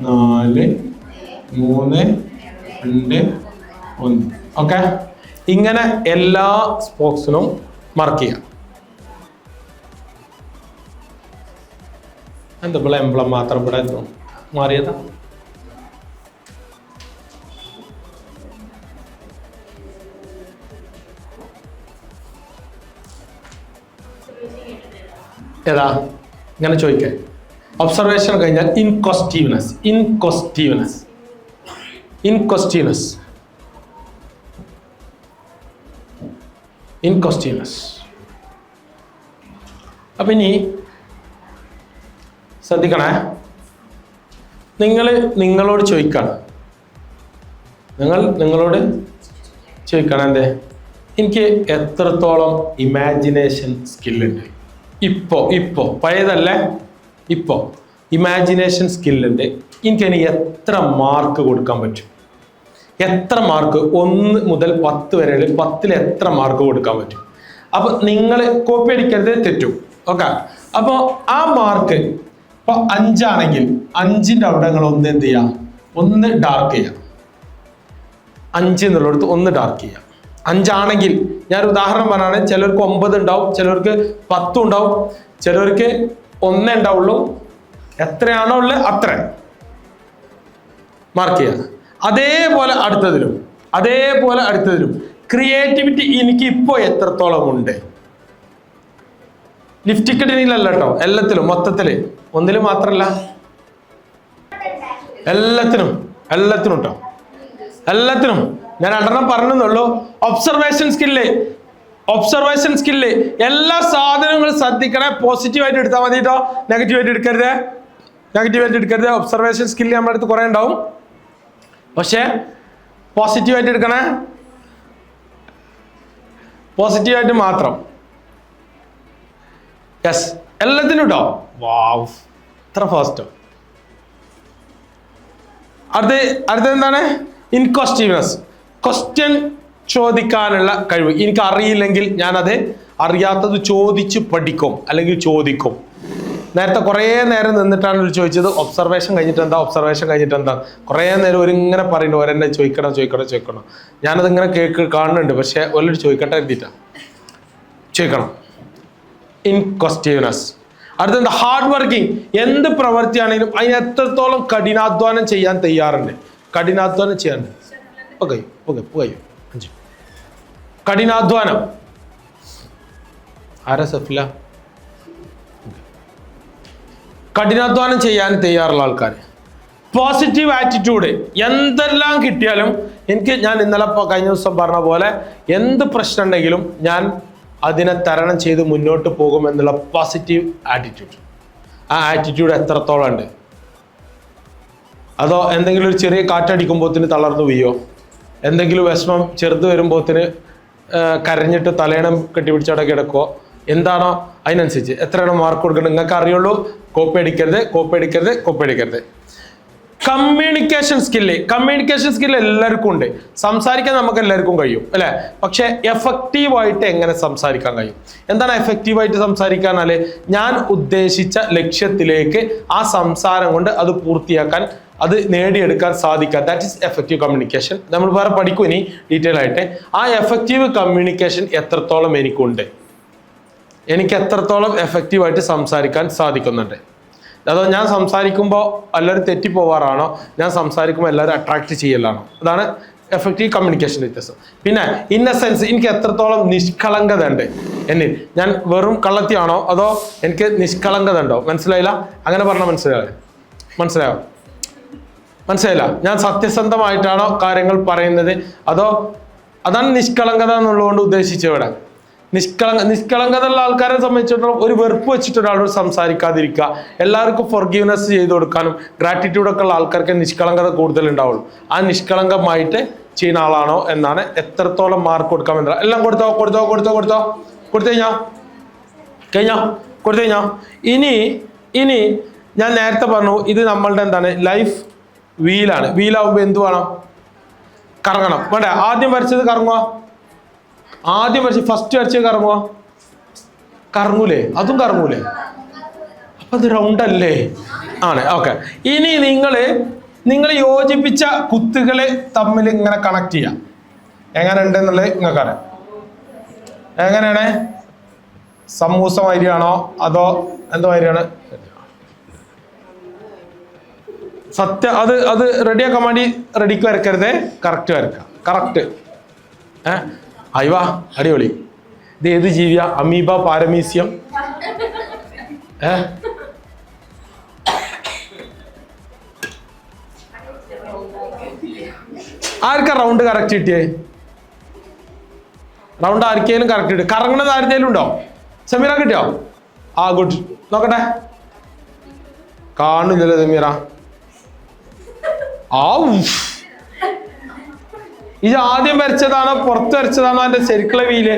4, 3, 2, 1. ഓക്കെ, ഇങ്ങനെ എല്ലാ സ്പോക്സിനും മാർക്ക് ചെയ്യാം. എന്താ ഇവിടെ എംബ്ലം മാത്രം ഇവിടെ മാറിയതാ? ഏതാ? ഇങ്ങനെ ചോദിക്കേ. ഒബ്സർവേഷൻ കഴിഞ്ഞാൽ ഇൻകോസ്റ്റീവ്നെസ്. അപ്പൊ ഇനി ശ്രദ്ധിക്കണേ, നിങ്ങളോട് ചോദിക്കണം. നിങ്ങളോട് ചോദിക്കണം, എന്തേ എനിക്ക് എത്രത്തോളം ഇമാജിനേഷൻ സ്കില്ലുണ്ട്? ഇപ്പോ പഴയതല്ലേ, ഇപ്പോ ഇമാജിനേഷൻ സ്കില്ലുണ്ട്. എനിക്കതിന് എത്ര മാർക്ക് കൊടുക്കാൻ പറ്റും? എത്ര മാർക്ക് 1 മുതൽ 10 വരെ 10ൽ എത്ര മാർക്ക് കൊടുക്കാൻ പറ്റും? അപ്പൊ നിങ്ങൾ കോപ്പി അടിക്കരുത്, തെറ്റും. ഓക്കെ, അപ്പോൾ ആ മാർക്ക് ഇപ്പൊ 5 ആണെങ്കിൽ 5ന്റെ അവിടെ നിങ്ങൾ ഒന്ന് എന്ത് ചെയ്യാം? ഒന്ന് ഡാർക്ക് ചെയ്യാം. 5 എന്നുള്ളിടത്ത് ഒന്ന് ഡാർക്ക് ചെയ്യാം. 5 ആണെങ്കിൽ ഞാൻ ഉദാഹരണം പറഞ്ഞാണ്, ചിലർക്ക് 9 ഉണ്ടാവും, ചിലർക്ക് 10 ഉണ്ടാവും, ചിലർക്ക് 1 ഉണ്ടാവുള്ളൂ. എത്രയാണോ ഉള്ളത് അത്ര മാർക്ക് ചെയ്യാം. അതേപോലെ അടുത്തതിലും ക്രിയേറ്റിവിറ്റി എനിക്ക് ഇപ്പോൾ എത്രത്തോളം ഉണ്ട്? ലിഫ്റ്റിക്കറ്റിനിലല്ല കേട്ടോ, എല്ലാത്തിലും, മൊത്തത്തില്, ഒന്നിലും മാത്രല്ല, എല്ലാത്തിനും കേട്ടോ, എല്ലാത്തിനും. ഞാൻ 2 പറഞ്ഞെന്നുള്ളൂ. ഒബ്സർവേഷൻ സ്കില്ല് എല്ലാ സാധനങ്ങളും ശ്രദ്ധിക്കണേ. പോസിറ്റീവായിട്ട് എടുത്താൽ മതി കേട്ടോ, നെഗറ്റീവായിട്ട് എടുക്കരുത്. ഒബ്സർവേഷൻ സ്കില്ല് നമ്മുടെ അടുത്ത് കുറെ ഉണ്ടാവും, പക്ഷേ പോസിറ്റീവായിട്ട് എടുക്കണേ, പോസിറ്റീവായിട്ട് മാത്രം. യെസ്, എല്ലാത്തിനും കേട്ടോ. വാവ്, ഇത്ര ഫാസ്റ്റോ. അടുത്ത എന്താണ്? ഇൻകോസ്റ്റീവ്നെസ്. ക്വസ്റ്റ്യൻ ചോദിക്കാനുള്ള കഴിവ്. എനിക്ക് അറിയില്ലെങ്കിൽ ഞാനത് അറിയാത്തത് ചോദിച്ച് പഠിക്കും, അല്ലെങ്കിൽ ചോദിക്കും. നേരത്തെ കുറേ നേരം നിന്നിട്ടാണ് ചോദിച്ചത്, ഒബ്സർവേഷൻ കഴിഞ്ഞിട്ട് എന്താ കുറേ നേരം ഇങ്ങനെ പറയുന്നു, ഒരെന്നെ ചോദിക്കണം. ഞാനത് ഇങ്ങനെ കാണുന്നുണ്ട്, പക്ഷെ ഒല്ലൊരു ചോദിക്കട്ടെ എഴുതിയിട്ടാണ് ചോദിക്കണം. ഇൻകോസ്റ്റീവ്നെസ്. അടുത്തെന്താ? Hard working. എന്ത് പ്രവൃത്തിയാണെങ്കിലും അതിന് എത്രത്തോളം കഠിനാധ്വാനം ചെയ്യാൻ തയ്യാറുണ്ട്? ഓക്കെ, 5 കഠിനാധ്വാനം. ആരാ സഫില? കഠിനാധ്വാനം ചെയ്യാൻ തയ്യാറുള്ള ആൾക്കാർ. Positive attitude. എന്തെല്ലാം കിട്ടിയാലും ഞാൻ ഇന്നലെ കഴിഞ്ഞ ദിവസം പറഞ്ഞ പോലെ എന്ത് പ്രശ്നം ഉണ്ടെങ്കിലും ഞാൻ അതിനെ തരണം ചെയ്ത് മുന്നോട്ട് പോകും എന്നുള്ള പോസിറ്റീവ് ആറ്റിറ്റ്യൂഡ്. ആ ആറ്റിറ്റ്യൂഡ് എത്രത്തോളം ഉണ്ട്? അതോ എന്തെങ്കിലും ഒരു ചെറിയ കാറ്റടിക്കുമ്പോത്തിന് തളർന്നു വീയോ? എന്തെങ്കിലും വിഷമം ചെറുത് വരുമ്പോത്തിന് കരഞ്ഞിട്ട് തലേണം കെട്ടിപ്പിടിച്ചവിടെ കിടക്കുമോ? എന്താണോ അതിനനുസരിച്ച് എത്രയാണോ മാർക്ക് കൊടുക്കണം നിങ്ങൾക്ക് അറിയുള്ളൂ. കോപ്പി അടിക്കരുത്. കമ്മ്യൂണിക്കേഷൻ സ്കില്ല് എല്ലാവർക്കും ഉണ്ട്. സംസാരിക്കാൻ നമുക്ക് എല്ലാവർക്കും കഴിയും, അല്ലെ? പക്ഷെ എഫക്റ്റീവായിട്ട് എങ്ങനെ സംസാരിക്കാൻ കഴിയും? എന്താണ് എഫക്റ്റീവായിട്ട് സംസാരിക്കാനാല്? ഞാൻ ഉദ്ദേശിച്ച ലക്ഷ്യത്തിലേക്ക് ആ സംസാരം കൊണ്ട് അത് പൂർത്തിയാക്കാൻ, അത് നേടിയെടുക്കാൻ സാധിക്കുക. That is effective communication. നമ്മൾ വേറെ പഠിക്കും ഇനി ഡീറ്റെയിൽ ആയിട്ട്. ആ എഫക്റ്റീവ് കമ്മ്യൂണിക്കേഷൻ എത്രത്തോളം എനിക്കുണ്ട്, എനിക്ക് എത്രത്തോളം എഫക്റ്റീവായിട്ട് സംസാരിക്കാൻ സാധിക്കുന്നുണ്ട്. അതോ ഞാൻ സംസാരിക്കുമ്പോൾ എല്ലാവരും തെറ്റിപ്പോവാറാണോ, ഞാൻ സംസാരിക്കുമ്പോൾ എല്ലാവരും അട്രാക്ട് ചെയ്യലാണോ? അതാണ് എഫക്റ്റീവ് കമ്മ്യൂണിക്കേഷൻ വ്യത്യാസം. പിന്നെ ഇന്നസെൻസ്. എനിക്ക് എത്രത്തോളം നിഷ്കളങ്കത ഉണ്ട് എന്നിൽ. ഞാൻ വെറും കള്ളത്തിയാണോ അതോ എനിക്ക് നിഷ്കളങ്കത ഉണ്ടോ? മനസ്സിലായില്ല? അങ്ങനെ പറഞ്ഞാൽ മനസ്സിലായില്ല? ഞാൻ സത്യസന്ധമായിട്ടാണോ കാര്യങ്ങൾ പറയുന്നത്, അതോ അതാണ് നിഷ്കളങ്കത എന്നുള്ളതുകൊണ്ട് ഉദ്ദേശിച്ചവിടെ. നിഷ്കളങ്കത ഉള്ള ആൾക്കാരെ സംബന്ധിച്ചിടത്തോളം ഒരു വെറുപ്പ് വെച്ചിട്ട് ഒരാളോട് സംസാരിക്കാതിരിക്കുക, എല്ലാവർക്കും ഫൊർഗീവ്നെസ് ചെയ്ത് കൊടുക്കാനും ഗ്രാറ്റിറ്റ്യൂഡ് ഒക്കെ ഉള്ള ആൾക്കാർക്ക് നിഷ്കളങ്കത കൂടുതൽ ഉണ്ടാവുള്ളൂ. ആ നിഷ്കളങ്കമായിട്ട് ചെയ്യുന്ന ആളാണോ എന്നാണ്. എത്രത്തോളം മാർക്ക് കൊടുക്കാം എന്നാണ്. എല്ലാം കൊടുത്തോ കൊടുത്തു കഴിഞ്ഞോ. ഇനി ഞാൻ നേരത്തെ പറഞ്ഞു ഇത് നമ്മളുടെ എന്താണ് ലൈഫ് വീലാണ്. വീലാവുമ്പോൾ എന്ത് വേണം? കറങ്ങണം വേണ്ടേ? ആദ്യം വരച്ചത് കറങ്ങുക, ഫസ്റ്റ് വരച്ചത് കറങ്ങൂലേ? അതും കറങ്ങൂലേ? അപ്പൊ അത് റൗണ്ട് അല്ലേ? ആണ്. ഓക്കെ. ഇനി നിങ്ങൾ യോജിപ്പിച്ച കുത്തുകളെ തമ്മിൽ ഇങ്ങനെ കണക്ട് ചെയ്യാം. എങ്ങനെ ഉണ്ടെന്നുള്ളത് നിങ്ങൾക്കറിയാം. എങ്ങനെയാണ്? സമൂസ മാതിരിയാണോ അതോ എന്തോ മാതിരിയാണ്? സത്യം അത് റെഡിയാക്കാൻ വേണ്ടി റെഡിക്ക് വരക്കരുതേ, കറക്റ്റ് വരക്കാം. കറക്റ്റ്. അയ്വാ അടിപൊളി. ഇത് ഏത് ജീവിയ? Amoeba paramecium? ആർക്കാ റൗണ്ട് കറക്റ്റ് കിട്ടിയേ? റൗണ്ട് ആർക്കേലും കറക്റ്റ് കിട്ടും. കറങ്ങണത് ആരുതേലും ഉണ്ടോ? സമീറ കിട്ടിയോ? ആ ഗുഡ്. നോക്കട്ടെ. കാണില്ലല്ലോ സമീറ. ഇത് ആദ്യം വരച്ചതാണോ പുറത്ത് വരച്ചതാണോ അതിന്റെ ശരിക്കുള്ള വീല്?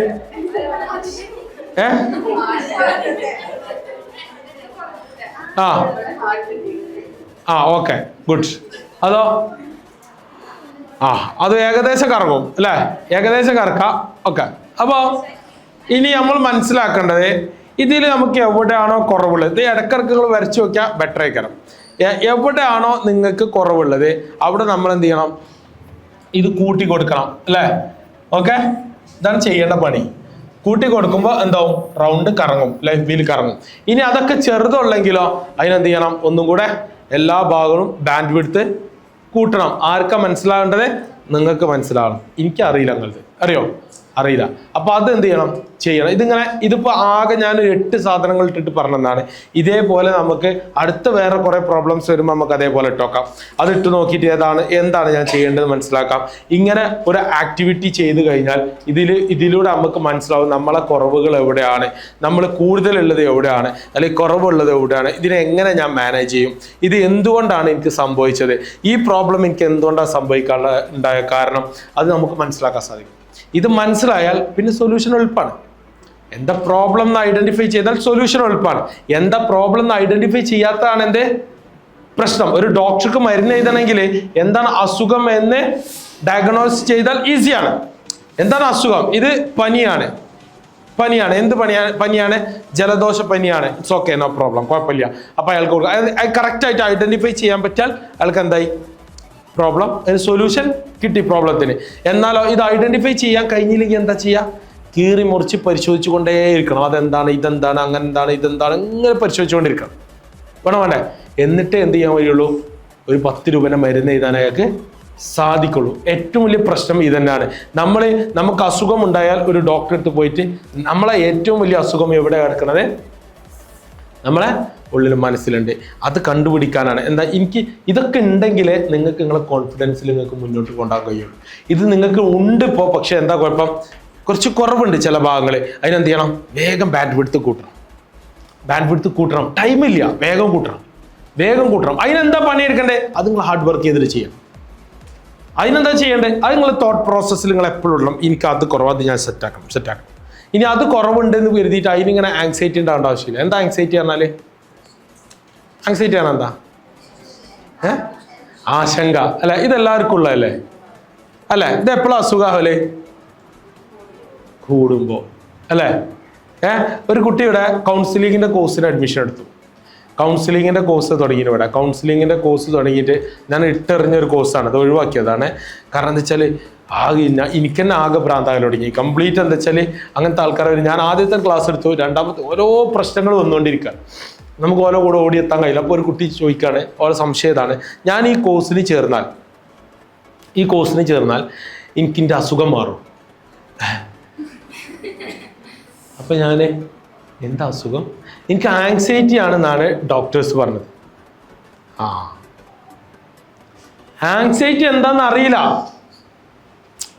Okay good. അതോ? അത് ഏകദേശം കറങ്ങും അല്ലേ? ഏകദേശം കറക്കാം. ഓക്കെ. അപ്പോ ഇനി നമ്മൾ മനസ്സിലാക്കേണ്ടത് ഇതിൽ നമുക്ക് എവിടെയാണോ കുറവുള്ളത്, ഇത് ഇടക്കിടക്ക് നിങ്ങൾ വരച്ചു നോക്കിയാൽ ബെറ്റർ ആയിക്കണം. എവിടെയാണോ നിങ്ങൾക്ക് കുറവുള്ളത് അവിടെ നമ്മൾ എന്ത് ചെയ്യണം? ഇത് കൂട്ടി കൊടുക്കണം അല്ലേ? ഓക്കെ. ഇതാണ് ചെയ്യേണ്ട പണി. കൂട്ടി കൊടുക്കുമ്പോൾ എന്താവും? റൗണ്ട് കറങ്ങും, ലൈഫ് വീൽ കറങ്ങും. ഇനി അതൊക്കെ ചെറുതുള്ളെങ്കിലോ അതിനെന്ത് ചെയ്യണം? ഒന്നും കൂടെ എല്ലാ ഭാഗവും ബാൻഡ് വിഡ്ത്ത് കൂട്ടണം. ആർക്കാ മനസ്സിലാകേണ്ടത്? നിങ്ങൾക്ക് മനസ്സിലാകണം. എനിക്കറിയില്ല. നിങ്ങളത് അറിയോ? അറിയില്ല. അപ്പൊ അത് എന്ത് ചെയ്യണം? ഇതിപ്പോ ആകെ ഞാൻ 8 സാധനങ്ങൾ ഇട്ടിട്ട് പറഞ്ഞതാണ്. ഇതേപോലെ നമുക്ക് അടുത്ത വേറെ കുറെ പ്രോബ്ലംസ് വരുമ്പോൾ നമുക്ക് അതേപോലെ ഇട്ടോക്കാം. അത് ഇട്ട് നോക്കിയിട്ട് എന്താണ് ഞാൻ ചെയ്യേണ്ടത് മനസ്സിലാക്കാം. ഇങ്ങനെ ഒരു ആക്ടിവിറ്റി ചെയ്ത് കഴിഞ്ഞാൽ ഇതിലൂടെ നമുക്ക് മനസ്സിലാവും നമ്മളെ കുറവുകൾ എവിടെയാണ്, നമ്മൾ കൂടുതലുള്ളത് എവിടെയാണ്, അല്ലെങ്കിൽ കുറവുള്ളത് എവിടെയാണ്, ഇതിനെ എങ്ങനെ ഞാൻ മാനേജ് ചെയ്യും, ഇത് എന്തുകൊണ്ടാണ് എനിക്ക് സംഭവിച്ചത്, ഈ പ്രോബ്ലം എനിക്ക് എന്തുകൊണ്ടാണ് സംഭവിക്കാനുണ്ടായ കാരണം, അത് നമുക്ക് മനസ്സിലാക്കാൻ സാധിക്കും. ഇത് മനസ്സിലായാൽ പിന്നെ സൊല്യൂഷൻ എളുപ്പമാണ്. എന്താ പ്രോബ്ലം എന്ന് ഐഡന്റിഫൈ ചെയ്താൽ സൊല്യൂഷൻ എളുപ്പമാണ്. എന്താ പ്രോബ്ലം എന്ന് ഐഡന്റിഫൈ ചെയ്യാത്തതാണ് എൻ്റെ പ്രശ്നം. ഒരു ഡോക്ടർക്ക് മരുന്ന് എഴുതണമെങ്കിൽ എന്താണ് അസുഖം എന്ന് ഡയഗ്നോസ് ചെയ്താൽ ഈസിയാണ്. എന്താണ് അസുഖം? ഇത് പനിയാണ്. എന്ത് പനിയാണ്? ജലദോഷ പനിയാണ്. ഇറ്റ്സ് ഓക്കെ, നോ പ്രോബ്ലം, കുഴപ്പമില്ല. അപ്പൊ അയാൾക്ക് കറക്റ്റ് ആയിട്ട് ഐഡന്റിഫൈ ചെയ്യാൻ പറ്റാൽ അയാൾക്ക് എന്തായി? പ്രോബ്ലം, ഒരു സൊല്യൂഷൻ കിട്ടി പ്രോബ്ലത്തിന്. എന്നാലോ ഇത് ഐഡന്റിഫൈ ചെയ്യാൻ കഴിഞ്ഞില്ലെങ്കിൽ എന്താ ചെയ്യുക? കീറി മുറിച്ച് പരിശോധിച്ചു കൊണ്ടേയിരിക്കണം. അതെന്താണ്, ഇതെന്താണ്, അങ്ങനെ എന്താണ്, ഇതെന്താണ്, ഇങ്ങനെ പരിശോധിച്ചുകൊണ്ടിരിക്കണം. വേണ്ടേ? എന്നിട്ട് എന്ത് ചെയ്യാൻ വഴിയുള്ളൂ? ഒരു 10 രൂപയുടെ മരുന്ന് എഴുതാൻ അയാൾക്ക് സാധിക്കുള്ളൂ. ഏറ്റവും വലിയ പ്രശ്നം ഇതന്നെയാണ്. നമുക്ക് അസുഖം ഉണ്ടായാൽ ഒരു ഡോക്ടറെ അടുത്ത് പോയിട്ട് നമ്മളെ ഏറ്റവും വലിയ അസുഖം എവിടെ കിടക്കുന്നത്? നമ്മളെ ഉള്ളിൽ മനസ്സിലുണ്ട്. അത് കണ്ടുപിടിക്കാനാണ്. എനിക്ക് ഇതൊക്കെ ഉണ്ടെങ്കിലേ നിങ്ങൾക്ക് നിങ്ങളെ കോൺഫിഡൻസിൽ നിങ്ങൾക്ക് മുന്നോട്ട് കൊണ്ടുപോകാൻ കഴിയുള്ളൂ. ഇത് നിങ്ങൾക്ക് ഉണ്ട് ഇപ്പോൾ, പക്ഷെ എന്താ കുഴപ്പം? കുറച്ച് കുറവുണ്ട് ചില ഭാഗങ്ങൾ. അതിനെന്ത് ചെയ്യണം? വേഗം ബാൻഡ് വിഡ്ത്ത് കൂട്ടണം. ടൈമില്ല, വേഗം കൂട്ടണം. അതിനെന്താ പണിയെടുക്കണ്ടേ? അത് നിങ്ങൾ ഹാർഡ് വർക്ക് ചെയ്തിട്ട് ചെയ്യണം. അതിനെന്താ ചെയ്യേണ്ടത്? അത് നിങ്ങൾ തോട്ട് പ്രോസസ്സിൽ നിങ്ങൾ എപ്പോഴും ഉള്ള എനിക്ക് അത് കുറവ്, അത് ഞാൻ സെറ്റാക്കണം. ഇനി അത് കുറവുണ്ടെന്ന് കരുതിയിട്ട് അതിനിങ്ങനെ ആങ്സൈറ്റി ഉണ്ടാവേണ്ട ആവശ്യമില്ല. എന്താ ആങ്സൈറ്റി പറഞ്ഞാൽ? ആങ്സൈറ്റി ആണ് എന്താ? ആശങ്ക അല്ലെ? ഇതെല്ലാവർക്കും ഉള്ളതല്ലേ? അല്ലെ? ഇത് എപ്പോഴും അസുഖമല്ലേ? കൂടുമ്പോ അല്ലേ? ഒരു കുട്ടിയുടെ കൗൺസിലിങ്ങിന്റെ കോഴ്സിന് അഡ്മിഷൻ എടുത്തു. കൗൺസിലിങ്ങിന്റെ കോഴ്സ് തുടങ്ങിയിട്ട് ഇവിടെ കൗൺസിലിങ്ങിന്റെ കോഴ്സ് തുടങ്ങിയിട്ട് ഞാൻ ഇട്ടെറിഞ്ഞൊരു കോഴ്സാണ്. അത് ഒഴിവാക്കിയതാണ്. കാരണം എന്താ വെച്ചാൽ എനിക്ക് തന്നെ ആകെ ഭ്രാന്താകൽ തുടങ്ങി. കംപ്ലീറ്റ് എന്താ വെച്ചാൽ അങ്ങനത്തെ ആൾക്കാരെ ഞാൻ ആദ്യത്തെ ക്ലാസ് എടുത്തു, രണ്ടാമത്തെ ഓരോ പ്രശ്നങ്ങൾ വന്നുകൊണ്ടിരിക്കുക. നമുക്ക് ഓരോ കൂടെ ഓടിയെത്താൻ കഴിയില്ല. അപ്പോൾ ഒരു കുട്ടി ചോദിക്കുകയാണ്, ഓരോ സംശയം ഇതാണ്, ഞാൻ ഈ കോഴ്സിന് ചേർന്നാൽ എനിക്കെൻ്റെ അസുഖം മാറും. അപ്പം ഞാൻ എന്താ അസുഖം? എനിക്ക് ആങ്സൈറ്റി ആണെന്നാണ് ഡോക്ടേഴ്സ് പറഞ്ഞത്. ആങ്സൈറ്റി എന്താണെന്ന് അറിയില്ല.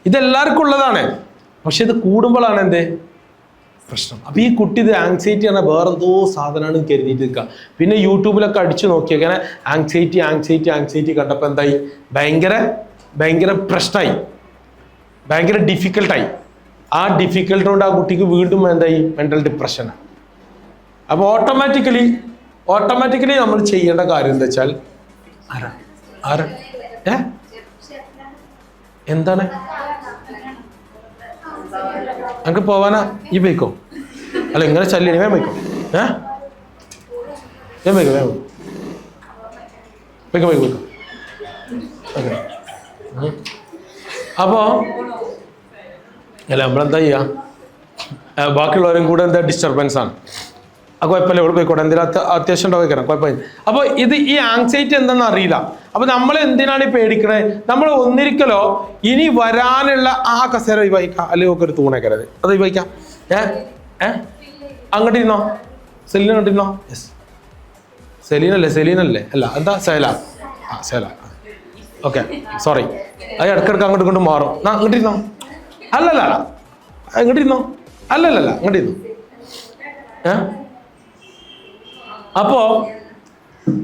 ഇതെല്ലാവർക്കും ഉള്ളതാണ്. പക്ഷെ ഇത് കൂടുമ്പോഴാണ് എന്ത് പ്രശ്നം. അപ്പൊ ഈ കുട്ടി ഇത് ആങ്സൈറ്റി ആണ് വേറെന്തോ സാധനമാണ് കരുതിയിട്ട് നിൽക്കുക. പിന്നെ യൂട്യൂബിലൊക്കെ അടിച്ചു നോക്കിയ ആങ്സൈറ്റി കണ്ടപ്പോൾ എന്തായി? ഭയങ്കര പ്രശ്നമായി. ഭയങ്കര ഡിഫിക്കൽട്ടായി. ആ ഡിഫിക്കൽട്ട് കൊണ്ട് ആ കുട്ടിക്ക് വീണ്ടും എന്തായി, മെൻ്റൽ ഡിപ്രഷനാണ്. അപ്പോൾ ഓട്ടോമാറ്റിക്കലി നമ്മൾ ചെയ്യേണ്ട കാര്യം എന്താ വെച്ചാൽ എന്താണ് നമുക്ക് പോവാനാ ഈ ബൈക്കോ അല്ല ഇങ്ങനെ ചല്ലിനി വേം ബൈക്കോ ബൈക്കോ അപ്പോ അല്ല നമ്മളെന്താ ചെയ്യാ, ബാക്കിയുള്ളവരും കൂടെ എന്താ ഡിസ്റ്റർബൻസ് ആണ്. ആ കുഴപ്പമില്ല, ഇവിടെ പോയിക്കോട്ടെ, എന്തെങ്കിലും അത്യാവശ്യം ഉണ്ടാവും വയ്ക്കണം, കുഴപ്പമില്ല. അപ്പോൾ ഈ ആങ്സൈറ്റി എന്താണെന്ന് അറിയില്ല. അപ്പോൾ നമ്മൾ എന്തിനാണ് ഈ പേടിക്കണേ? നമ്മൾ ഒന്നിരിക്കലോ ഇനി വരാനുള്ള ആ കസേര ഒഴിവാക്കാം, അല്ലെങ്കിൽ ഒക്കെ ഒരു തൂണേക്കരുത്, അത് ഒഴിവാക്കാം. അങ്ങോട്ട് ഇരുന്നോ, സെലീന അങ്ങോട്ട് ഇരുന്നോ. യെസ്, സെലീനല്ലേ അല്ല എന്താ സേല ഓക്കെ, സോറി. അത് ഇടക്കിടക്ക് അങ്ങോട്ട് ഇങ്ങോട്ട് മാറും. അങ്ങോട്ട് ഇരുന്നോ, അല്ലല്ല അങ്ങോട്ട് ഇരുന്നോ, അല്ലല്ല അങ്ങോട്ട് ഇരുന്നോ.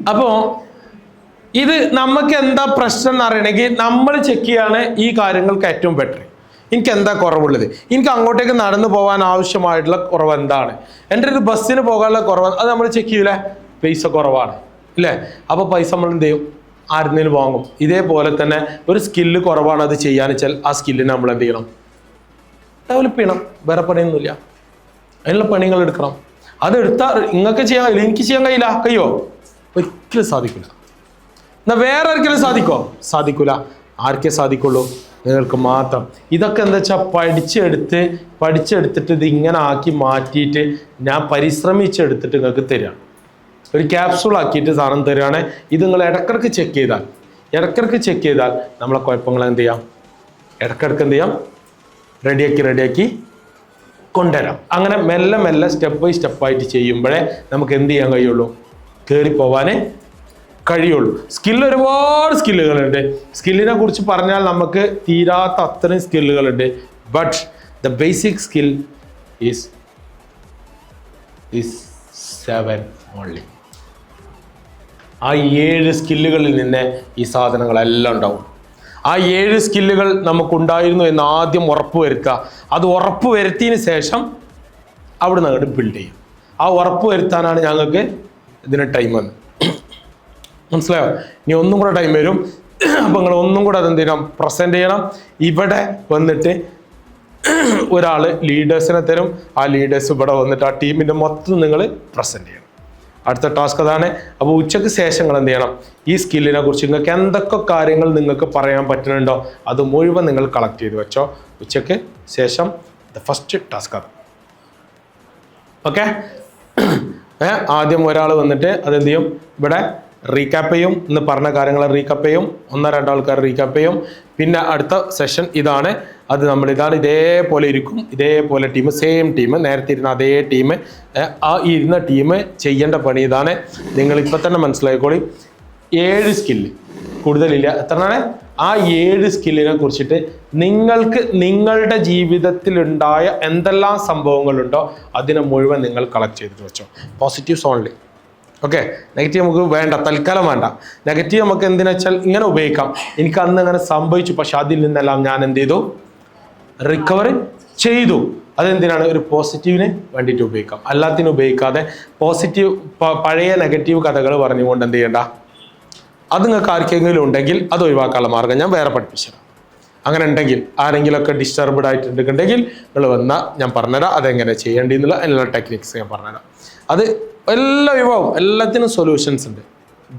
അപ്പോ ഇത് നമുക്ക് എന്താ പ്രശ്നം എന്ന് അറിയണമെങ്കിൽ നമ്മൾ ചെക്ക് ചെയ്യാണ് ഈ കാര്യങ്ങൾക്ക് ഏറ്റവും ബെറ്റർ. എനിക്ക് എന്താ കുറവുള്ളത്, എനിക്ക് അങ്ങോട്ടേക്ക് നടന്നു പോകാൻ ആവശ്യമായിട്ടുള്ള കുറവ് എന്താണ്, എൻ്റെ ഒരു ബസ്സിന് പോകാനുള്ള കുറവ്, അത് നമ്മൾ ചെക്ക് ചെയ്യൂലേ. പൈസ കുറവാണ് ഇല്ലേ, അപ്പോൾ പൈസ നമ്മൾ എന്ത് ചെയ്യും, ആരുന്നേലും വാങ്ങും. ഇതേപോലെ തന്നെ ഒരു സ്കില്ല് കുറവാണ്, അത് ചെയ്യാന്ന് വെച്ചാൽ ആ സ്കില്ലിനെ നമ്മൾ എന്ത് ചെയ്യണം, ഡെവലപ്പ് ചെയ്യണം. വേറെ പണിയൊന്നുമില്ല, അതിനുള്ള പണികൾ എടുക്കണം. അതെടുത്താൽ നിങ്ങൾക്ക് ചെയ്യാൻ കഴിയില്ല, എനിക്ക് ചെയ്യാൻ കഴിയോ? ഒരിക്കലും സാധിക്കില്ല. എന്നാൽ വേറെ ആർക്കെങ്കിലും സാധിക്കൂല. ആർക്കേ സാധിക്കുള്ളൂ? നിങ്ങൾക്ക് മാത്രം. ഇതൊക്കെ എന്താ വെച്ചാൽ പഠിച്ചെടുത്തിട്ട് ഇത് ഇങ്ങനെ ആക്കി മാറ്റിയിട്ട് ഞാൻ പരിശ്രമിച്ചെടുത്തിട്ട് നിങ്ങൾക്ക് തരികയാണ്. ഒരു ക്യാപ്സൂൾ ആക്കിയിട്ട് സാധനം തരികയാണ്. ഇത് നിങ്ങൾ ഇടക്കിടക്ക് ചെക്ക് ചെയ്താൽ നമ്മളെ കുഴപ്പങ്ങൾ എന്ത് ചെയ്യാം, ഇടക്കിടക്ക് എന്ത് ചെയ്യാം, റെഡിയാക്കി കൊണ്ടുവരാം. അങ്ങനെ മെല്ലെ സ്റ്റെപ്പ് ബൈ സ്റ്റെപ്പായിട്ട് ചെയ്യുമ്പോഴേ നമുക്ക് എന്ത് ചെയ്യാൻ കഴിയുള്ളൂ, കയറിപ്പോവാനേ കഴിയുള്ളൂ. ഒരുപാട് സ്കില്ലുകളുണ്ട്. സ്കില്ലിനെ കുറിച്ച് പറഞ്ഞാൽ നമുക്ക് തീരാത്ത അത്രയും സ്കില്ലുകളുണ്ട്. But the basic skill is 7 only. ആ 7 സ്കില്ലുകളിൽ നിന്ന് ഈ സാധനങ്ങളെല്ലാം ഉണ്ടാവും. ആ 7 സ്കില്ലുകൾ നമുക്കുണ്ടായിരുന്നു എന്ന് ആദ്യം ഉറപ്പ് വരുത്തുക. അത് ഉറപ്പ് വരുത്തിയതിന് ശേഷം അവിടെ നിന്ന് അങ്ങോട്ട് ബിൽഡ് ചെയ്യും. ആ ഉറപ്പ് വരുത്താനാണ് ഞങ്ങൾക്ക് ഇതിന് ടൈം വന്നത്. മനസ്സിലായോ? ഇനി ഒന്നും കൂടെ ടൈം വരും. അപ്പം നിങ്ങൾ ഒന്നും കൂടെ അതെന്ത് ചെയ്യണം, പ്രസൻറ്റ് ചെയ്യണം. ഇവിടെ വന്നിട്ട് ഒരാൾ ലീഡേഴ്സിനെ തരും. ആ ലീഡേഴ്സ് ഇവിടെ വന്നിട്ട് ആ ടീമിൻ്റെ മൊത്തം നിങ്ങൾ പ്രസൻറ്റ് ചെയ്യണം. അടുത്ത ടാസ്ക് അതാണ്. അപ്പോൾ ഉച്ചയ്ക്ക് ശേഷം നിങ്ങൾ എന്ത് ചെയ്യണം, ഈ സ്കില്ലിനെ കുറിച്ച് നിങ്ങൾക്ക് എന്തൊക്കെ കാര്യങ്ങൾ നിങ്ങൾക്ക് പറയാൻ പറ്റുന്നുണ്ടോ അത് മുഴുവൻ നിങ്ങൾ കളക്ട് ചെയ്ത് വെച്ചോ. ഉച്ചയ്ക്ക് ശേഷം ഫസ്റ്റ് ടാസ്ക് അത്. ഓക്കെ, ആദ്യം ഒരാൾ വന്നിട്ട് അതെന്ത് ചെയ്യും, ഇവിടെ റീക്യാപ്പ് ചെയ്യും, ഇന്ന് പറഞ്ഞ കാര്യങ്ങൾ റീക്യാപ്പ് ചെയ്യും, 1-2 ആൾക്കാർ റീക്യാപ്പ് ചെയ്യും. പിന്നെ അടുത്ത സെഷൻ ഇതാണ്, അത് ഇതാണ്, ഇതേപോലെ ഇരിക്കും, ഇതേപോലെ ടീം, സെയിം ടീം, നേരത്തെ ഇരുന്ന അതേ ടീം, ആ ഇരുന്ന ടീം ചെയ്യേണ്ട പണി ഇതാണ്. നിങ്ങളിപ്പോൾ തന്നെ മനസ്സിലായിക്കോളി. 7 സ്കില്ല്, കൂടുതലില്ല. എത്രയാണ്? ആ 7 സ്കില്ലിനെ കുറിച്ചിട്ട് നിങ്ങൾക്ക് നിങ്ങളുടെ ജീവിതത്തിലുണ്ടായ എന്തെല്ലാം സംഭവങ്ങളുണ്ടോ അതിനെ മുഴുവൻ നിങ്ങൾ കളക്ട് ചെയ്തിട്ട് വെച്ചോ. Positives only. ഓക്കെ, നെഗറ്റീവ് നമുക്ക് വേണ്ട, തൽക്കാലം വേണ്ട. നെഗറ്റീവ് നമുക്ക് എന്തിനാ വെച്ചാൽ ഇങ്ങനെ ഉപയോഗിക്കാം. എനിക്ക് അന്ന് അങ്ങനെ സംഭവിച്ചു, പക്ഷെ അതിൽ നിന്നെല്ലാം ഞാൻ എന്ത് ചെയ്തു, റിക്കവർ ചെയ്തു. അതെന്തിനാണ്? ഒരു പോസിറ്റീവിന് വേണ്ടിയിട്ട് ഉപയോഗിക്കാം. എല്ലാത്തിനും ഉപയോഗിക്കാതെ പോസിറ്റീവ് പഴയ നെഗറ്റീവ് കഥകൾ പറഞ്ഞുകൊണ്ട് എന്ത് ചെയ്യണ്ട. അത് നിങ്ങൾക്ക് ആർക്കെങ്കിലും ഉണ്ടെങ്കിൽ അത് ഒഴിവാക്കാനുള്ള മാർഗം ഞാൻ വേറെ പഠിപ്പിച്ചു. അങ്ങനെ ഉണ്ടെങ്കിൽ ആരെങ്കിലുമൊക്കെ ഡിസ്റ്റർബ്ഡ് ആയിട്ടുണ്ടെങ്കിൽ നിങ്ങൾ വന്നാൽ ഞാൻ പറഞ്ഞുതരാം അതെങ്ങനെ ചെയ്യേണ്ടി എന്നുള്ള എല്ലാ ടെക്നിക്സ് ഞാൻ പറഞ്ഞുതരാം. അത് എല്ലാം ഒഴിവാകും. എല്ലാത്തിനും സൊല്യൂഷൻസ് ഉണ്ട്.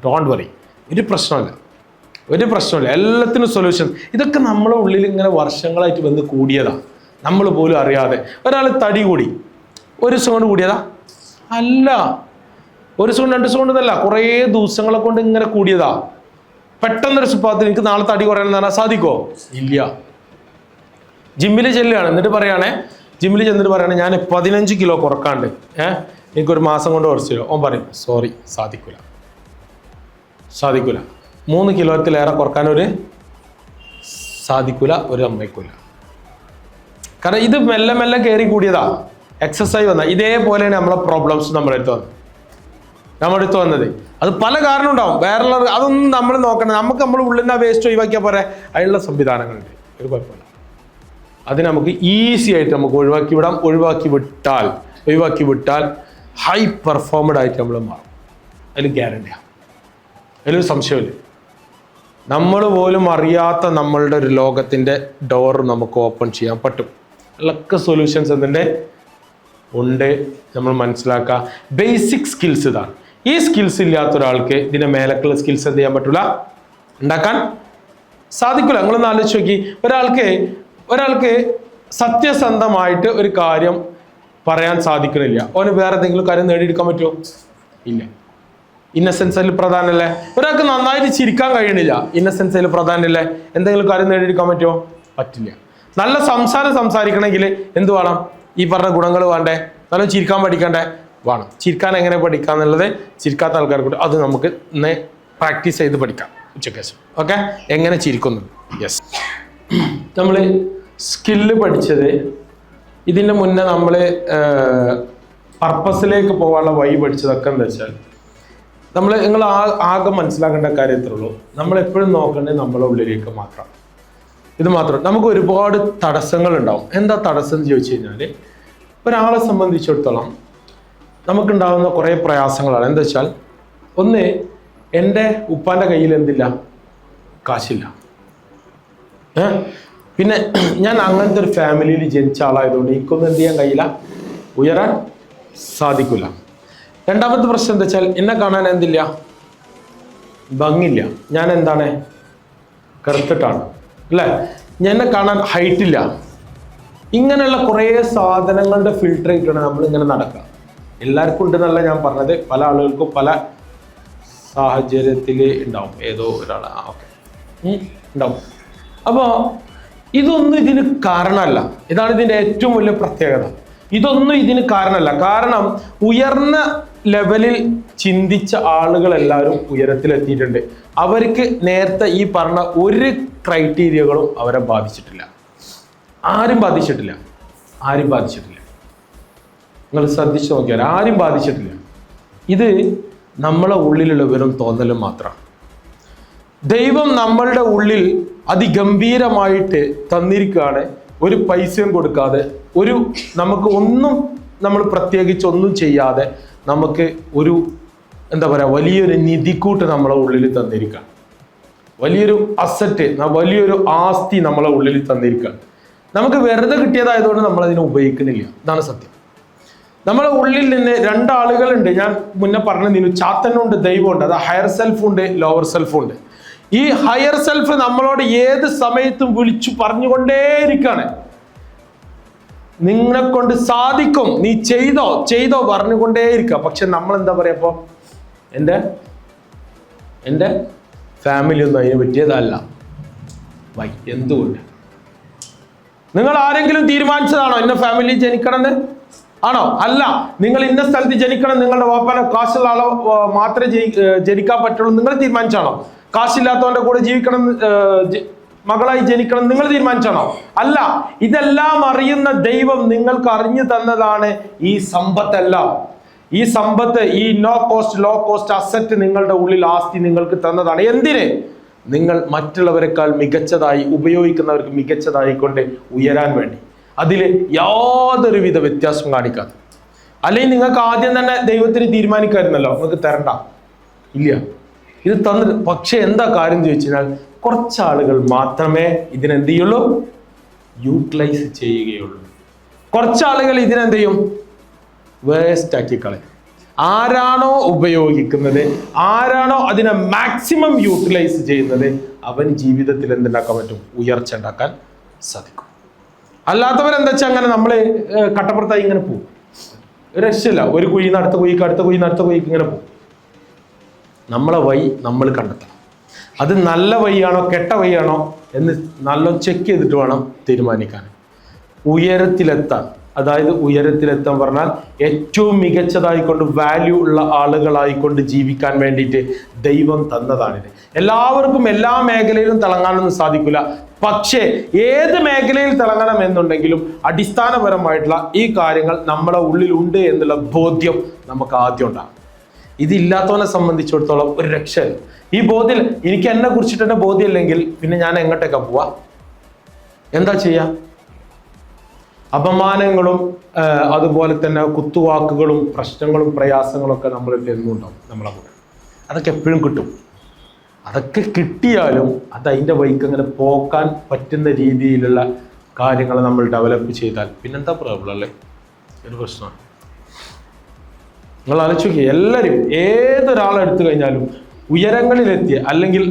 ഡോണ്ട് വറി, ഒരു പ്രശ്നമില്ല. എല്ലാത്തിനും സൊല്യൂഷൻ. ഇതൊക്കെ നമ്മളെ ഉള്ളിൽ ഇങ്ങനെ വർഷങ്ങളായിട്ട് വന്ന് കൂടിയതാണ്, നമ്മൾ പോലും അറിയാതെ. ഒരാൾ തടി കൂടി 1 ദിവസം കൊണ്ട് കൂടിയതാ? അല്ല, 1 ദിവസം 2 ദിവസം കൊണ്ടല്ല, കുറേ ദിവസങ്ങളെ കൊണ്ട് ഇങ്ങനെ കൂടിയതാ. പെട്ടെന്നൊരു സുപ്പാത്തിൽ എനിക്ക് നാളെ തടി കുറയാനെന്ന് പറഞ്ഞാൽ സാധിക്കുമോ? ഇല്ല. ജിമ്മിൽ ചെല്ലുകയാണ്, എന്നിട്ട് ജിമ്മിൽ ചെന്നിട്ട് പറയുകയാണ് ഞാൻ 15 കിലോ കുറക്കാണ്ട് എനിക്കൊരു മാസം കൊണ്ട് കുറച്ച്. ഓൻ പറയും സോറി, സാധിക്കില്ല. 3 കിലോത്തിലേറെ കുറക്കാനൊരു സാധിക്കില്ല, ഒരു അമ്മയ്ക്കില്ല. കാരണം ഇത് മെല്ലെ കയറി കൂടിയതാ, എക്സസൈസ് വന്ന. ഇതേപോലെയാണ് നമ്മളെ പ്രോബ്ലംസ് നമ്മുടെ അടുത്ത് വന്നത്. അത് പല കാരണം ഉണ്ടാവും, വേറെ അതൊന്നും നമ്മൾ നോക്കണം. നമ്മുടെ ഉള്ളിൽ നിന്ന് ആ വേസ്റ്റ് ഒഴിവാക്കിയാൽ പോരെ, അതിനുള്ള സംവിധാനങ്ങളുണ്ട്, ഒരു കുഴപ്പമില്ല. അത് നമുക്ക് ഈസി ആയിട്ട് നമുക്ക് ഒഴിവാക്കി വിടാം. ഒഴിവാക്കി വിട്ടാൽ ഹൈ പെർഫോമഡ് ആയിട്ട് നമ്മൾ മാറും. അതിൽ ഗ്യാരണ്ടിയാണ്, അതിലൊരു സംശയമില്ല. നമ്മൾ പോലും അറിയാത്ത നമ്മളുടെ ഒരു ലോകത്തിൻ്റെ ഡോർ നമുക്ക് ഓപ്പൺ ചെയ്യാൻ പറ്റും. അതിലൊക്കെ സൊല്യൂഷൻസ് എന്തിൻ്റെ ഉണ്ട് നമ്മൾ മനസ്സിലാക്കുക. ബേസിക് സ്കിൽസ് ഇതാണ്. ഈ സ്കിൽസ് ഇല്ലാത്ത ഒരാൾക്ക് ഇതിൻ്റെ മേലക്കുള്ള സ്കിൽസ് എന്ത് ചെയ്യാൻ പറ്റില്ല, ഉണ്ടാക്കാൻ സാധിക്കില്ല. നിങ്ങളൊന്ന് ആലോചിച്ച് നോക്കി, ഒരാൾക്ക് സത്യസന്ധമായിട്ട് ഒരു കാര്യം പറയാൻ സാധിക്കണില്ല, അവന് വേറെ എന്തെങ്കിലും കാര്യം നേടിയെടുക്കാൻ പറ്റുമോ? ഇല്ല. ഇന്നസെൻസ് അതിൽ പ്രധാനമല്ലേ? ഒരാൾക്ക് നന്നായിട്ട് ചിരിക്കാൻ കഴിയണില്ല, ഇന്നസെൻസ് അതിൽ പ്രധാനമല്ലേ? എന്തെങ്കിലും കാര്യം നേടിയെടുക്കാൻ പറ്റുമോ? പറ്റില്ല. നല്ല സംസാരിക്കണമെങ്കിൽ എന്ത് വേണം? ഈ പറഞ്ഞ ഗുണങ്ങൾ വേണ്ടേ? നല്ല ചിരിക്കാൻ പഠിക്കണ്ടേ? വേണം. ചിരിക്കാൻ എങ്ങനെ പഠിക്കാം എന്നുള്ളത് ചിരിക്കാത്ത ആൾക്കാർക്ക് അത് നമുക്ക് ഇന്ന് പ്രാക്ടീസ് ചെയ്ത് പഠിക്കാം ഉച്ചയ്ക്ക് ശേഷം. ഓക്കെ, എങ്ങനെ ചിരിക്കുന്നു. യെസ്, നമ്മൾ സ്കില്ല് പഠിച്ചത് ഇതിൻ്റെ മുന്നേ നമ്മൾ പർപ്പസിലേക്ക് പോകാനുള്ള വഴി പഠിച്ചതൊക്കെ എന്താ വെച്ചാൽ നിങ്ങൾ ആകെ മനസ്സിലാക്കേണ്ട കാര്യം ഇത്രേ ഉള്ളൂ. നമ്മളെപ്പോഴും നോക്കേണ്ടത് നമ്മളെ ഉള്ളിലേക്ക് മാത്രം. ഇത് മാത്രം. നമുക്ക് ഒരുപാട് തടസ്സങ്ങൾ ഉണ്ടാവും. എന്താ തടസ്സം എന്ന് ചോദിച്ചു കഴിഞ്ഞാൽ, ഒരാളെ സംബന്ധിച്ചിടത്തോളം നമുക്കുണ്ടാകുന്ന കുറേ പ്രയാസങ്ങളാണ്. എന്താ വെച്ചാൽ, ഒന്ന്, എൻ്റെ ഉപ്പാൻ്റെ കയ്യിൽ എന്തില്ല, കാശില്ല. പിന്നെ ഞാൻ അങ്ങനത്തെ ഒരു ഫാമിലിയിൽ ജനിച്ച ആളായതുകൊണ്ട് എനിക്കൊന്നും എന്ത് ചെയ്യാൻ കഴിയില്ല, ഉയരാൻ സാധിക്കില്ല. രണ്ടാമത്തെ പ്രശ്നം എന്താ വെച്ചാൽ, എന്നെ കാണാൻ എന്തില്ല, ഭംഗില്ല. ഞാൻ എന്താണ്, കറുത്തിട്ടാണ് അല്ലേ? എന്നെ കാണാൻ ഹൈറ്റില്ല. ഇങ്ങനെയുള്ള കുറേ സാധനങ്ങളുടെ ഫിൽട്ടർ ആയിട്ടാണ് നമ്മൾ ഇങ്ങനെ നടക്കുക. എല്ലാവർക്കും ഉണ്ടെന്നല്ല ഞാൻ പറഞ്ഞത്, പല ആളുകൾക്കും പല സാഹചര്യത്തിൽ ഉണ്ടാവും. ഏതോ ഒരാൾ ഓക്കെ ഉണ്ടാവും. അപ്പോൾ ഇതൊന്നും ഇതിന് കാരണമല്ല. ഇതാണ് ഇതിൻ്റെ ഏറ്റവും വലിയ പ്രത്യേകത. ഇതൊന്നും ഇതിന് കാരണമല്ല. കാരണം ഉയർന്ന ലെവലിൽ ചിന്തിച്ച ആളുകളെല്ലാവരും ഉയരത്തിലെത്തിയിട്ടുണ്ട്. അവർക്ക് നേരത്തെ ഈ പറഞ്ഞ ഒരു ക്രൈറ്റീരിയകളും അവരെ ബാധിച്ചിട്ടില്ല. ആരും ബാധിച്ചിട്ടില്ല. നിങ്ങൾ ശ്രദ്ധിച്ചു നോക്കിയാൽ ആരും ബാധിച്ചിട്ടില്ല. ഇത് നമ്മളെ ഉള്ളിലുള്ള വെറും തോന്നലും മാത്രമാണ്. ദൈവം നമ്മളുടെ ഉള്ളിൽ അതിഗംഭീരമായിട്ട് തന്നിരിക്കുകയാണ്. ഒരു പൈസയും കൊടുക്കാതെ, നമുക്ക് ഒന്നും നമ്മൾ പ്രത്യേകിച്ച് ഒന്നും ചെയ്യാതെ നമുക്ക് ഒരു എന്താ പറയുക, വലിയൊരു നിധിക്കൂട്ട് നമ്മളെ ഉള്ളിൽ തന്നിരിക്കുകയാണ്. വലിയൊരു അസറ്റ്, വലിയൊരു ആസ്തി നമ്മളെ ഉള്ളിൽ തന്നിരിക്കുകയാണ്. നമുക്ക് വെറുതെ കിട്ടിയതായതുകൊണ്ട് നമ്മൾ അതിനെ ഉപയോഗിക്കുന്നില്ല. ഇതാണ് സത്യം. നമ്മളെ ഉള്ളിൽ നിന്ന് രണ്ടാളുകളുണ്ട്. ഞാൻ മുന്നേ പറഞ്ഞു, ചാത്തനുണ്ട്, ദൈവമുണ്ട്. അത് ഹയർ സെൽഫുണ്ട്, ലോവർ സെൽഫുണ്ട്. ഈ ഹയർ സെൽഫ് നമ്മളോട് ഏത് സമയത്തും വിളിച്ചു പറഞ്ഞുകൊണ്ടേയിരിക്കുകയാണ്, നിങ്ങളെ കൊണ്ട് സാധിക്കും, നീ ചെയ്തോ പറഞ്ഞുകൊണ്ടേയിരിക്കുക. പക്ഷെ നമ്മൾ എന്താ പറയാ, അപ്പൊ എൻ്റെ ഫാമിലി ഒന്നും അതിന് പറ്റിയതല്ല. എന്തുകൊണ്ട്? നിങ്ങൾ ആരെങ്കിലും തീരുമാനിച്ചതാണോ ഇന്ന ഫാമിലി ജനിക്കണമെന്ന്? ആണോ? അല്ല. നിങ്ങൾ ഇന്ന സ്ഥലത്ത് ജനിക്കണം, നിങ്ങളുടെ വാപ്പാനെ കാശുള്ള ആളോ മാത്രമേ ജനിക്കാൻ പറ്റുള്ളൂ, നിങ്ങൾ തീരുമാനിച്ചാണോ? കാശില്ലാത്തവന്റെ കൂടെ ജീവിക്കണം, മകളായി ജനിക്കണം നിങ്ങൾ തീരുമാനിച്ചാണോ? അല്ല. ഇതെല്ലാം അറിയുന്ന ദൈവം നിങ്ങൾക്ക് അറിഞ്ഞു തന്നതാണ് ഈ സമ്പത്തെല്ലാം. ഈ സമ്പത്ത്, ഈ ലോ കോസ്റ്റ് അസറ്റ് നിങ്ങളുടെ ഉള്ളിൽ ആസ്തി നിങ്ങൾക്ക് തന്നതാണ്. എന്തിന്? നിങ്ങൾ മറ്റുള്ളവരെക്കാൾ മികച്ചതായി, ഉപയോഗിക്കുന്നവർക്ക് മികച്ചതായി കൊണ്ട് ഉയരാൻ വേണ്ടി. അതിൽ യാതൊരുവിധ വ്യത്യാസം കാണിക്കാതെ. അല്ലെങ്കിൽ നിങ്ങൾക്ക് ആദ്യം തന്നെ ദൈവത്തിന് തീരുമാനിക്കായിരുന്നല്ലോ, നിങ്ങൾക്ക് തരണ്ട, ഇല്ല, ഇത് തന്നിട്ട്. പക്ഷെ എന്താ കാര്യം ചോദിച്ചു കഴിഞ്ഞാൽ, കുറച്ചാളുകൾ മാത്രമേ ഇതിനെന്ത് ചെയ്യുള്ളൂ, യൂട്ടിലൈസ് ചെയ്യുകയുള്ളൂ. കുറച്ചാളുകൾ ഇതിനെന്ത് ചെയ്യും, വേസ്റ്റ് ആക്കി കളയും. ആരാണോ ഉപയോഗിക്കുന്നത്, ആരാണോ അതിനെ മാക്സിമം യൂട്ടിലൈസ് ചെയ്യുന്നത്, അവൻ ജീവിതത്തിൽ എന്തുണ്ടാക്കാൻ പറ്റും, ഉയർച്ച ഉണ്ടാക്കാൻ സാധിക്കും. അല്ലാത്തവരെന്താ വെച്ചാൽ അങ്ങനെ നമ്മള് കട്ടപ്പുറത്തായി ഇങ്ങനെ പോകും, രക്ഷയില്ല. ഒരു കുഴിന്ന് അടുത്ത കുഴിക്ക്, അടുത്ത കുഴിന്ന് അടുത്ത കുഴിക്ക് ഇങ്ങനെ പോകും. നമ്മളെ വഴി നമ്മൾ കണ്ടെത്തണം. അത് നല്ല വഴിയാണോ കെട്ട വഴിയാണോ എന്ന് നല്ല ചെക്ക് ചെയ്തിട്ട് വേണം തീരുമാനിക്കാൻ. ഉയരത്തിലെത്താൻ, അതായത് ഉയരത്തിലെത്താൻ പറഞ്ഞാൽ ഏറ്റവും മികച്ചതായിക്കൊണ്ട് വാല്യൂ ഉള്ള ആളുകളായിക്കൊണ്ട് ജീവിക്കാൻ വേണ്ടിയിട്ട് ദൈവം തന്നതാണിത്. എല്ലാവർക്കും എല്ലാ മേഖലയിലും തിളങ്ങാനൊന്നും സാധിക്കില്ല. പക്ഷേ ഏത് മേഖലയിൽ തിളങ്ങണം എന്നുണ്ടെങ്കിലും അടിസ്ഥാനപരമായിട്ടുള്ള ഈ കാര്യങ്ങൾ നമ്മളെ ഉള്ളിലുണ്ട് എന്നുള്ള ബോധ്യം നമുക്ക് ആദ്യം ഉണ്ടാകും. ഇതില്ലാത്തവനെ സംബന്ധിച്ചിടത്തോളം ഒരു രക്ഷയില്ല. ഈ ബോധ്യം, എനിക്ക് എന്നെ കുറിച്ചിട്ട് തന്നെ ബോധ്യം ഇല്ലെങ്കിൽ പിന്നെ ഞാൻ എങ്ങോട്ടേക്കാ പോവാ, എന്താ ചെയ്യാ? അപമാനങ്ങളും അതുപോലെ തന്നെ കുത്തുവാക്കുകളും പ്രശ്നങ്ങളും പ്രയാസങ്ങളും ഒക്കെ നമ്മൾ എന്നുണ്ടാവും നമ്മളെ കൂടെ. അതൊക്കെ എപ്പോഴും കിട്ടും. അതൊക്കെ കിട്ടിയാലും അത് അതിൻ്റെ വഴിക്ക് അങ്ങനെ പോക്കാൻ പറ്റുന്ന രീതിയിലുള്ള കാര്യങ്ങൾ നമ്മൾ ഡെവലപ്പ് ചെയ്താൽ പിന്നെന്താ പ്രോബ്ലം അല്ലേ? ഒരു പ്രശ്നമാണ്. നിങ്ങൾ ആലോചിക്കുക, എല്ലാവരും ഏതൊരാളെടുത്തു കഴിഞ്ഞാലും ഉയരങ്ങളിലെത്തിയ അല്ലെങ്കിൽ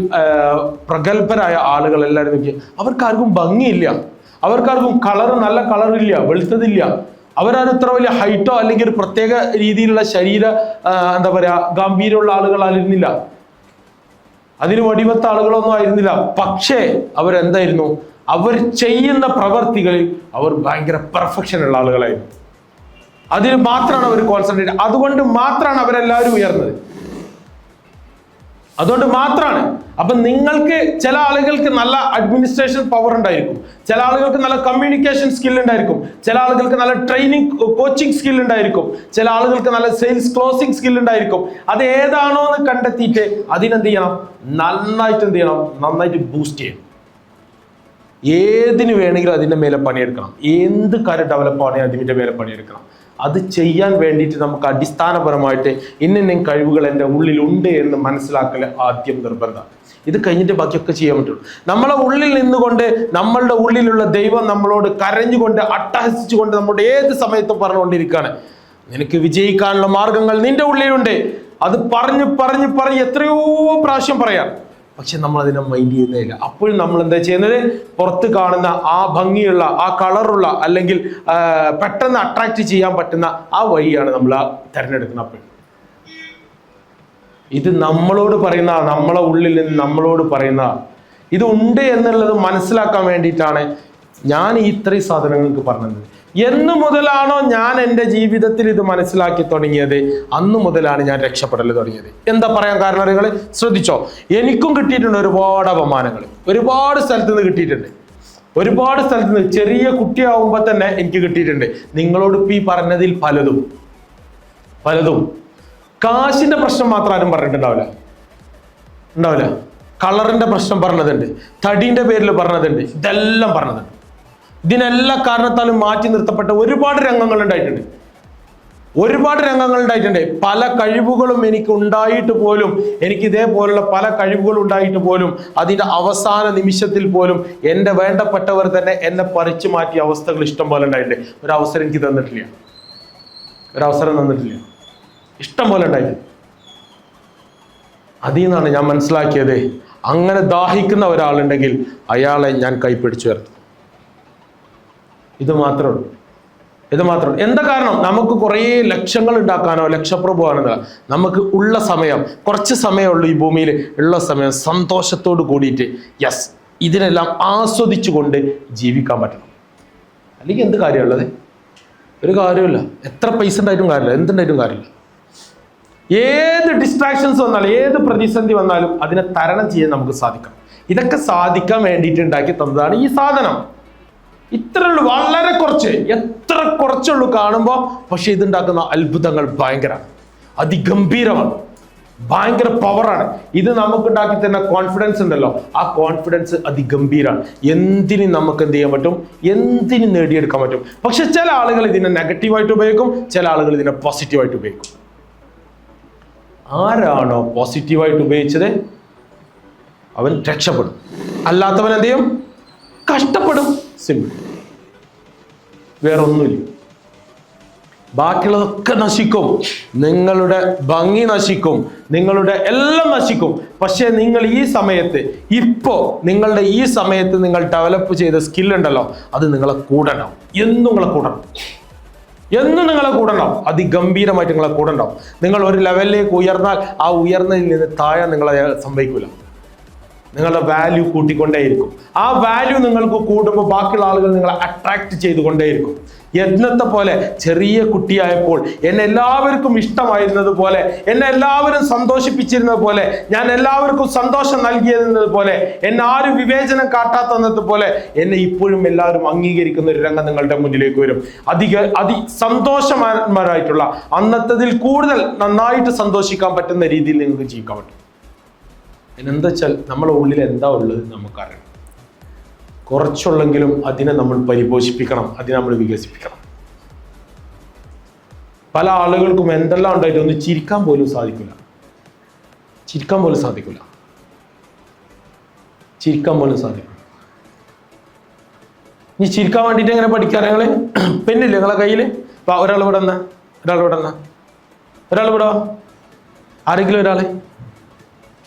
പ്രഗത്ഭരായ ആളുകൾ എല്ലാവരും നോക്കിയ അവർക്കാർക്കും ഭംഗിയില്ല, അവർക്കാർക്കും നല്ല കളറില്ല, വെളുത്തതില്ല, അവരാരും ഇത്ര വലിയ ഹൈറ്റോ അല്ലെങ്കിൽ ഒരു പ്രത്യേക രീതിയിലുള്ള ശരീര എന്താ പറയാ ഗാംഭീര്യമുള്ള ആളുകളായിരുന്നില്ല, അതിന് വടിവത്ത ആളുകളൊന്നും ആയിരുന്നില്ല. പക്ഷേ അവരെന്തായിരുന്നു? അവർ ചെയ്യുന്ന പ്രവർത്തികളിൽ അവർ ഭയങ്കര പെർഫെക്ഷൻ ഉള്ള ആളുകളായിരുന്നു. അതിന് മാത്രമാണ് അവർ കോൺസെൻട്രേറ്റ്. അതുകൊണ്ട് മാത്രമാണ് അവരെല്ലാവരും ഉയർന്നത്. അതുകൊണ്ട് മാത്രമാണ്. അപ്പൊ നിങ്ങൾക്ക് ചില ആളുകൾക്ക് നല്ല അഡ്മിനിസ്ട്രേഷൻ പവർ ഉണ്ടായിരിക്കും, ചില ആളുകൾക്ക് നല്ല കമ്മ്യൂണിക്കേഷൻ സ്കിൽ ഉണ്ടായിരിക്കും, ചില ആളുകൾക്ക് നല്ല ട്രെയിനിങ് കോച്ചിങ് സ്കിൽ ഉണ്ടായിരിക്കും, ചില ആളുകൾക്ക് നല്ല സെയിൽസ് ക്ലോസിംഗ് സ്കിൽ ഉണ്ടായിരിക്കും. അത് ഏതാണോ എന്ന് കണ്ടെത്തിയിട്ട് അതിനെന്ത് ചെയ്യണം? നന്നായിട്ട് എന്ത് ചെയ്യണം? നന്നായിട്ട് ബൂസ്റ്റ് ചെയ്യണം. ഏതിന് വേണമെങ്കിലും അതിൻ്റെ മേലെ പണിയെടുക്കണം. എന്ത് കാര്യം ഡെവലപ്പ് ആണെങ്കിൽ അതിൻ്റെ മേലെ പണിയെടുക്കണം. അത് ചെയ്യാൻ വേണ്ടിയിട്ട് നമുക്ക് അടിസ്ഥാനപരമായിട്ട് ഇന്ന കഴിവുകൾ എൻ്റെ ഉള്ളിലുണ്ട് എന്ന് മനസ്സിലാക്കൽ ആദ്യം നിർബന്ധമാണ്. ഇത് കഴിഞ്ഞിട്ട് ബാക്കിയൊക്കെ ചെയ്യാൻ പറ്റുള്ളൂ. നമ്മളെ ഉള്ളിൽ നിന്നുകൊണ്ട് നമ്മളുടെ ഉള്ളിലുള്ള ദൈവം നമ്മളോട് കരഞ്ഞുകൊണ്ട് അട്ടഹസിച്ചുകൊണ്ട് നമ്മുടെ ഏത് സമയത്തും പറഞ്ഞുകൊണ്ടിരിക്കുകയാണ്, നിനക്ക് വിജയിക്കാനുള്ള മാർഗങ്ങൾ നിന്റെ ഉള്ളിലുണ്ട്. അത് പറഞ്ഞ് എത്രയോ പ്രാവശ്യം പറയാം. പക്ഷെ നമ്മൾ അതിനെ മൈൻഡ് ചെയ്യുന്നില്ല. അപ്പോഴും നമ്മൾ എന്താ ചെയ്യുന്നത്? പുറത്ത് കാണുന്ന ആ ഭംഗിയുള്ള, ആ കളറുള്ള, അല്ലെങ്കിൽ പെട്ടെന്ന് അട്രാക്ട് ചെയ്യാൻ പറ്റുന്ന ആ വഴിയാണ് നമ്മൾ തിരഞ്ഞെടുക്കുന്നത്. അപ്പോൾ ഇത് നമ്മളോട് പറയുന്ന, നമ്മളെ ഉള്ളിൽ നിന്ന് നമ്മളോട് പറയുന്ന, ഇത് ഉണ്ട് എന്നുള്ളത് മനസ്സിലാക്കാൻ വേണ്ടിയിട്ടാണ് ഞാൻ ഇത്രയും സാധനങ്ങൾക്ക് പറഞ്ഞത്. എന്ന് മുതലാണോ ഞാൻ എൻ്റെ ജീവിതത്തിൽ ഇത് മനസ്സിലാക്കി തുടങ്ങിയത്, അന്നു മുതലാണ് ഞാൻ രക്ഷപ്പെടൽ തുടങ്ങിയത്. എന്താ പറയാൻ കാരണം? നിങ്ങൾ ശ്രദ്ധിച്ചോ, എനിക്കും കിട്ടിയിട്ടുണ്ട് ഒരുപാട് അപമാനങ്ങൾ, ഒരുപാട് സ്ഥലത്ത് നിന്ന് കിട്ടിയിട്ടുണ്ട്. ഒരുപാട് സ്ഥലത്ത് നിന്ന് ചെറിയ കുട്ടിയാവുമ്പോൾ തന്നെ എനിക്ക് കിട്ടിയിട്ടുണ്ട്. നിങ്ങളോട് ഇപ്പം ഈ പറഞ്ഞതിൽ പലതും കാശിന്റെ പ്രശ്നം മാത്രം ആരും ഉണ്ടാവില്ല. കളറിന്റെ പ്രശ്നം പറഞ്ഞതുണ്ട്, തടീന്റെ പേരിൽ പറഞ്ഞതുണ്ട്, ഇതെല്ലാം പറഞ്ഞതുണ്ട്. ഇതിനെല്ലാ കാരണത്താലും മാറ്റി നിർത്തപ്പെട്ട ഒരുപാട് രംഗങ്ങൾ ഉണ്ടായിട്ടുണ്ട്. പല കഴിവുകളും എനിക്ക് ഉണ്ടായിട്ട് പോലും, എനിക്ക് ഇതേപോലുള്ള പല കഴിവുകൾ ഉണ്ടായിട്ട് പോലും അതിന്റെ അവസാന നിമിഷത്തിൽ പോലും എൻ്റെ വേണ്ടപ്പെട്ടവർ തന്നെ എന്നെ പറിച്ചു മാറ്റിയ അവസ്ഥകൾ ഇഷ്ടം പോലെ ഉണ്ടായിട്ടുണ്ട്. ഒരവസരം എനിക്ക് തന്നിട്ടില്ല, ഇഷ്ടം പോലെ ഉണ്ടായിട്ടുണ്ട്. അതിൽ നിന്നാണ് ഞാൻ മനസ്സിലാക്കിയത്, അങ്ങനെ ദാഹിക്കുന്ന ഒരാളുണ്ടെങ്കിൽ അയാളെ ഞാൻ കൈപ്പിടിച്ചു ഉയർത്തും. ഇത് മാത്രമേ ഉള്ളൂ. എന്താ കാരണം? നമുക്ക് കുറേ ലക്ഷങ്ങൾ ഉണ്ടാക്കാനോ ലക്ഷപ്രഭുവാണെന്നല്ല, നമുക്ക് ഉള്ള സമയം, കുറച്ച് സമയമുള്ളൂ ഈ ഭൂമിയിൽ ഉള്ള സമയം സന്തോഷത്തോട് കൂടിയിട്ട് യെസ് ഇതിനെല്ലാം ആസ്വദിച്ചുകൊണ്ട് ജീവിക്കാൻ പറ്റണം. അല്ലെങ്കിൽ എന്ത് കാര്യമുള്ളത്? ഒരു കാര്യമില്ല. എത്ര പൈസ ഉണ്ടായിട്ടും കാര്യമില്ല, എന്തുണ്ടായിട്ടും കാര്യമില്ല. ഏത് ഡിസ്ട്രാക്ഷൻസ് വന്നാലും, ഏത് പ്രതിസന്ധി വന്നാലും അതിനെ തരണം ചെയ്യാൻ നമുക്ക് സാധിക്കണം. ഇതൊക്കെ സാധിക്കാൻ വേണ്ടിയിട്ട് ഉണ്ടാക്കി തന്നതാണ് ഈ സാധനം. ഇത്രേ ഉള്ളൂ, വളരെ കുറച്ച്, എത്ര കുറച്ചുള്ളൂ കാണുമ്പോൾ. പക്ഷെ ഇതുണ്ടാക്കുന്ന അത്ഭുതങ്ങൾ ഭയങ്കരമാണ്, അതിഗംഭീരമാണ്, ഭയങ്കര പവറാണ്. ഇത് നമുക്ക് ഉണ്ടാക്കി തരുന്ന കോൺഫിഡൻസ് ഉണ്ടല്ലോ, ആ കോൺഫിഡൻസ് അതിഗംഭീരമാണ്. എന്തിനും നമുക്ക് എന്ത് ചെയ്യാൻ പറ്റും, എന്തിനും നേടിയെടുക്കാൻ പറ്റും. പക്ഷെ ചില ആളുകൾ ഇതിനെ നെഗറ്റീവായിട്ട് ഉപയോഗിക്കും, ചില ആളുകൾ ഇതിനെ പോസിറ്റീവായിട്ട് ഉപയോഗിക്കും. ആരാണോ പോസിറ്റീവായിട്ട് ഉപയോഗിച്ചത് അവൻ രക്ഷപ്പെടും, അല്ലാത്തവൻ എന്ത് ചെയ്യും? കഷ്ടപ്പെടും. സിമ്പിൾ, വേറൊന്നുമില്ല. ബാക്കിയുള്ളതൊക്കെ നശിക്കും, നിങ്ങളുടെ ഭംഗി നശിക്കും, നിങ്ങളുടെ എല്ലാം നശിക്കും. പക്ഷേ നിങ്ങൾ ഈ സമയത്ത്, നിങ്ങളുടെ ഈ സമയത്ത് നിങ്ങൾ ഡെവലപ്പ് ചെയ്ത സ്കില്ലുണ്ടല്ലോ, അത് നിങ്ങളെ കൂടെ ഉണ്ടാവും. എന്നും നിങ്ങളെ കൂടെ ഉണ്ടാവും, അതിഗംഭീരമായിട്ട് നിങ്ങളെ കൂടെ ഉണ്ടാവും. നിങ്ങൾ ഒരു ലെവലിലേക്ക് ഉയർന്നാൽ ആ ഉയർന്നതിൽ നിന്ന് താഴെ നിങ്ങളെ സംഭവിക്കില്ല. നിങ്ങളുടെ വാല്യൂ കൂട്ടിക്കൊണ്ടേയിരിക്കും. ആ വാല്യൂ നിങ്ങൾക്ക് കൂടുമ്പോൾ ബാക്കിയുള്ള ആളുകൾ നിങ്ങളെ അട്രാക്ട് ചെയ്തുകൊണ്ടേയിരിക്കും. യജ്ഞത്തെ പോലെ ചെറിയ കുട്ടിയായപ്പോൾ എന്നെ എല്ലാവർക്കും ഇഷ്ടമായിരുന്നത് പോലെ, എന്നെ എല്ലാവരും സന്തോഷിപ്പിച്ചിരുന്നത് പോലെ, ഞാൻ എല്ലാവർക്കും സന്തോഷം നൽകിയിരുന്നത് പോലെ, എന്നെ ആരും വിവേചനം കാട്ടാത്തത് പോലെ എന്നെ ഇപ്പോഴും എല്ലാവരും അംഗീകരിക്കുന്ന ഒരു രംഗം നിങ്ങളുടെ മുന്നിലേക്ക് വരും. സന്തോഷവാന്മാരായിട്ടുള്ള, അന്നത്തതിൽ കൂടുതൽ നന്നായിട്ട് സന്തോഷിക്കാൻ പറ്റുന്ന രീതിയിൽ നിങ്ങൾക്ക് ജീവിക്കാൻ പറ്റും. എന്താ വെച്ചാൽ നമ്മളെ ഉള്ളിൽ എന്താ ഉള്ളത് നമുക്കറിയണം. കുറച്ചുള്ളെങ്കിലും അതിനെ നമ്മൾ പരിപോഷിപ്പിക്കണം, അതിനെ നമ്മൾ വികസിപ്പിക്കണം. പല ആളുകൾക്കും എന്തെല്ലാം ഉണ്ടായിട്ട് ഒന്ന് ചിരിക്കാൻ പോലും സാധിക്കില്ല. ചിരിക്കാൻ പോലും സാധിക്കില്ല. നീ ചിരിക്കാൻ വേണ്ടിയിട്ട് എങ്ങനെ പഠിക്കാറ്? ഞങ്ങള് പെണ്ണില്ലേ നിങ്ങളെ കയ്യിൽ? ഒരാൾ ഇവിടെ വന്ന, ഒരാൾ ഇവിടെ വാ, ആരെങ്കിലും ഒരാള്